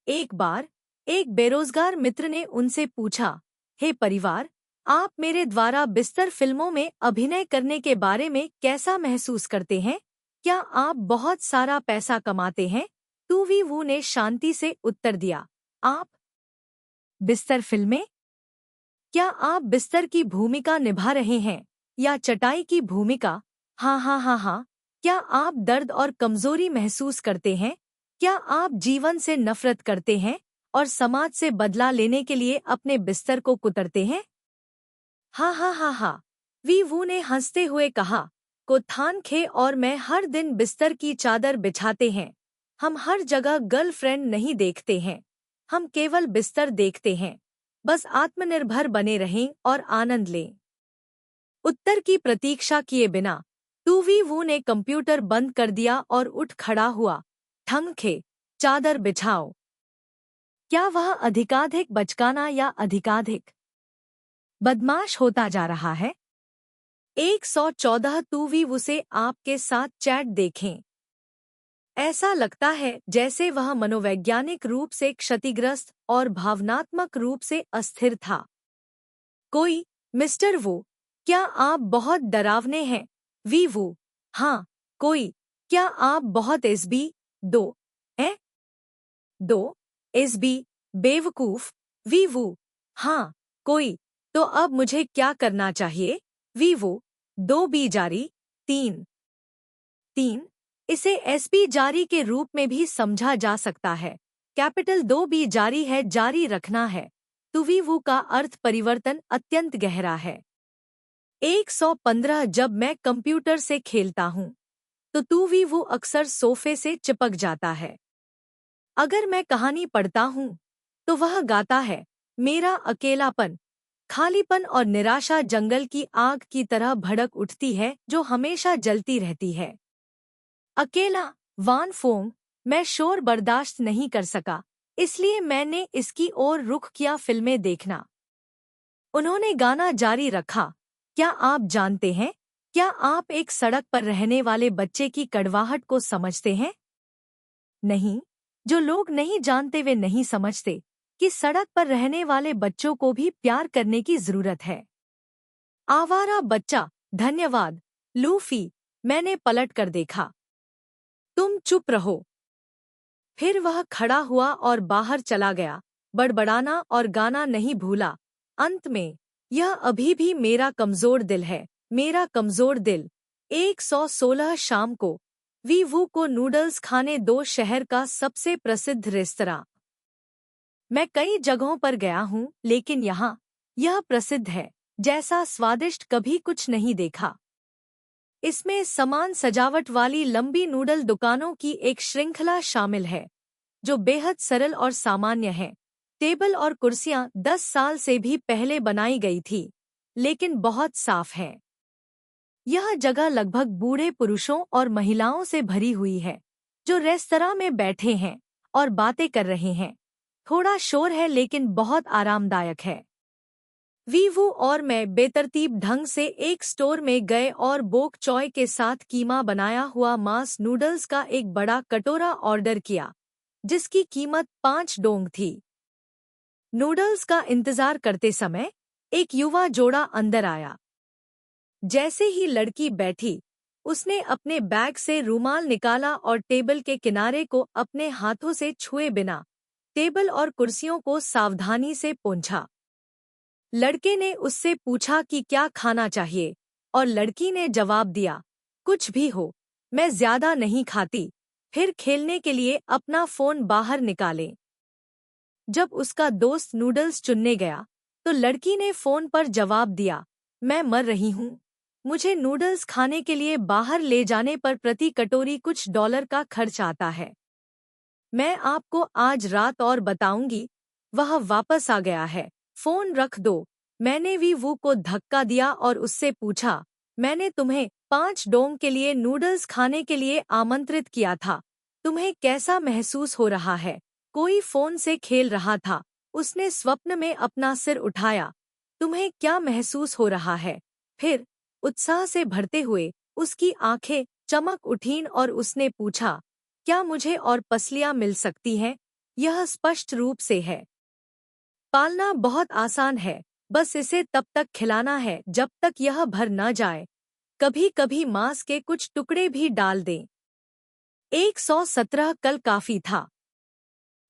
[SPEAKER 1] एक बार एक बेरोजगार मित्र ने उनसे पूछा, हे परिवार, आप मेरे द्वारा बिस्तर फिल्मों में अभिनय करने के बारे में कैसा महसूस करते हैं? क्या आप बहुत सारा पैसा कमाते हैं? तूवीवू ने शांति से उत्तर दिया, आप बिस्तर फिल्में? क्या आप बिस्तर की भूमिका निभा रहे हैं या चटाई की भूमिका? हाँ हाँ हाँ हाँ। क्या आप दर्द और कमजोरी महसूस करते हैं? क्या आप जीवन से नफरत करते हैं और समाज से बदला लेने के लिए अपने बिस्तर को कुतरते हैं? हाँ हाँ हाँ हाँ। वीवू ने हंसते हुए कहा, कोथान खे और मैं हर दिन बिस्तर की चादर बिछाते हैं। हम हर जगह गर्लफ्रेंड नहीं देखते हैं, हम केवल बिस्तर देखते हैं। बस आत्मनिर्भर बने रहें और आनंद लें। उत्तर की प्रतीक्षा किए बिना तूवीवू ने कंप्यूटर बंद कर दिया और उठ खड़ा हुआ। ठंग खे, चादर बिछाओ। क्या वह अधिकाधिक बचकाना या अधिकाधिक बदमाश होता जा रहा है? 114 तूवीवू से आपके साथ चैट देखें। ऐसा लगता है जैसे वह मनोवैज्ञानिक रूप से क्षतिग्रस्त और भावनात्मक रूप से अस्थिर था। कोई, मिस्टर वू, क्या आप बहुत डरावने हैं? वीवू, हाँ, कोई, क्या आप बहुत एसबी? दो, हैं? दो, एसबी, बेवकूफ। वीवू, हाँ, कोई, तो अब मुझे क्या करना चाहिए? वीवू, 2 बी जारी। 3, 3, इसे एसबी जारी के रूप में भी समझा जा सकता है। कैपिटल 2 बी जारी है, जारी रखना है। तूवीवू का अर्थ परिवर्तन अत्यंत गहरा है। 115 जब मैं कंप्यूटर से खेलता हूँ तो तूवीवू अक्सर सोफे से चिपक जाता है। अगर मैं कहानी पढ़ता हूँ तो वह गाता है, मेरा अकेलापन, खालीपन और निराशा जंगल की आग की तरह भड़क उठती है जो हमेशा जलती रहती है। अकेला, वान फोंग, मैं शोर बर्दाश्त नहीं कर सका, इसलिए मैंने इसकी ओर रुख किया फिल्में देखना। उन्होंने गाना जारी रखा, क्या आप जानते हैं, क्या आप एक सड़क पर रहने वाले बच्चे की कड़वाहट को समझते हैं? नहीं, जो लोग नहीं जानते वे नहीं समझते कि सड़क पर रहने वाले बच्चों को भी प्यार करने की जरूरत है। आवारा बच्चा, धन्यवाद, लूफी, मैंने पलट कर देखा। तुम चुप रहो। फिर वह खड़ा हुआ और बाहर चला गया, बड़बड़ाना और गाना नहीं भूला। अंत में, यह अभी भी मेरा कमजोर दिल है, मेरा कमजोर दिल। 116 शाम को वीवू को नूडल्स खाने दो, शहर का सबसे प्रसिद्ध रेस्तरां। मैं कई जगहों पर गया हूँ लेकिन यहाँ यह प्रसिद्ध है, जैसा स्वादिष्ट कभी कुछ नहीं देखा। इसमें समान सजावट वाली लंबी नूडल दुकानों की एक श्रृंखला शामिल है जो बेहद सरल और सामान्य है। टेबल और कुर्सियां 10 साल से भी पहले बनाई गई थी, लेकिन बहुत साफ है। यह जगह लगभग बूढ़े पुरुषों और महिलाओं से भरी हुई है जो रेस्तरां में बैठे हैं और बातें कर रहे हैं। थोड़ा शोर है लेकिन बहुत आरामदायक है। वीवू और मैं बेतरतीब ढंग से एक स्टोर में गए और बोक चॉय के साथ कीमा बनाया हुआ मांस नूडल्स का एक बड़ा कटोरा ऑर्डर किया, जिसकी कीमत 5 डोंग थी। नूडल्स का इंतजार करते समय एक युवा जोड़ा अंदर आया। जैसे ही लड़की बैठी, उसने अपने बैग से रूमाल निकाला और टेबल के किनारे को अपने हाथों से छुए बिना टेबल और कुर्सियों को सावधानी से पोंछा। लड़के ने उससे पूछा कि क्या खाना चाहिए, और लड़की ने जवाब दिया, कुछ भी हो, मैं ज्यादा नहीं खाती। फिर खेलने के लिए अपना फोन बाहर निकाले। जब उसका दोस्त नूडल्स चुनने गया तो लड़की ने फोन पर जवाब दिया, मैं मर रही हूँ। मुझे नूडल्स खाने के लिए बाहर ले जाने पर प्रति कटोरी कुछ डॉलर का खर्च आता है। मैं आपको आज रात और बताऊंगी। वह वापस आ गया है। फोन रख दो। मैंने वीवू को धक्का दिया और उससे पूछा, मैंने तुम्हें 5 डोंग के लिए नूडल्स खाने के लिए आमंत्रित किया था। तुम्हें कैसा महसूस हो रहा है? कोई फोन से खेल रहा था। उसने स्वप्न में अपना सिर उठाया। तुम्हें क्या महसूस हो रहा है? फिर उत्साह से भरते हुए उसकी आंखें चमक उठीं और उसने पूछा, क्या मुझे और पसलियां मिल सकती हैं? यह स्पष्ट रूप से है। पालना बहुत आसान है, बस इसे तब तक खिलाना है जब तक यह भर न जाए। कभी कभी मांस के कुछ टुकड़े भी डाल दें। 117 कल काफी था।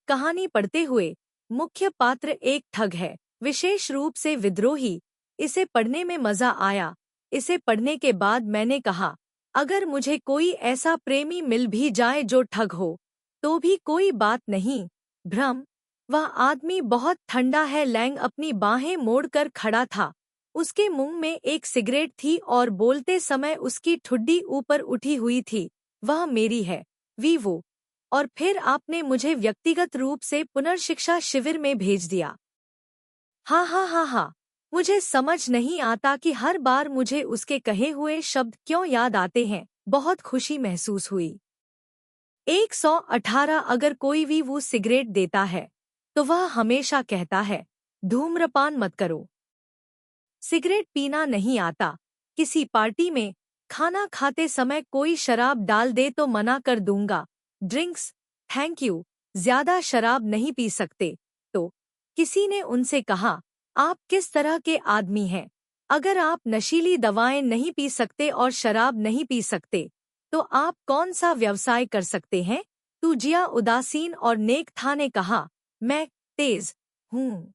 [SPEAKER 1] कहानी पढ़ते हुए मुख्य पात्र एक ठग है, विशेष रूप से विद्रोही। इसे पढ़ने में मजा आया। इसे पढ़ने के बाद मैंने कहा, अगर मुझे कोई ऐसा प्रेमी मिल भी जाए जो ठग हो, तो भी कोई बात नहीं। भ्रम। वह आदमी बहुत ठंडा है। लैंग अपनी बाहें मोड़कर खड़ा था। उसके मुंह में एक सिगरेट थी और बोलते समय उसकी ठुड्डी ऊपर उठी हुई थी। वह मेरी है, वीवो। और फिर आपने मुझे व्यक्तिगत रूप से पुनर्शिक्षा शिविर में भेज दिया। हाँ हाँ हाँ हाँ। मुझे समझ नहीं आता कि हर बार मुझे उसके कहे हुए शब्द क्यों याद आते हैं। बहुत खुशी महसूस हुई। 118 अगर कोई भी वो सिगरेट देता है तो वह हमेशा कहता है, धूम्रपान मत करो। सिगरेट पीना नहीं आता। किसी पार्टी में खाना खाते समय कोई शराब डाल दे तो मना कर दूंगा। ड्रिंक्स, थैंक यू, ज्यादा शराब नहीं पी सकते। तो किसी ने उनसे कहा, आप किस तरह के आदमी हैं? अगर आप नशीली दवाएं नहीं पी सकते और शराब नहीं पी सकते, तो आप कौन सा व्यवसाय कर सकते हैं? तू जिया उदासीन और नेक था ने कहा, मैं तेज हूँ।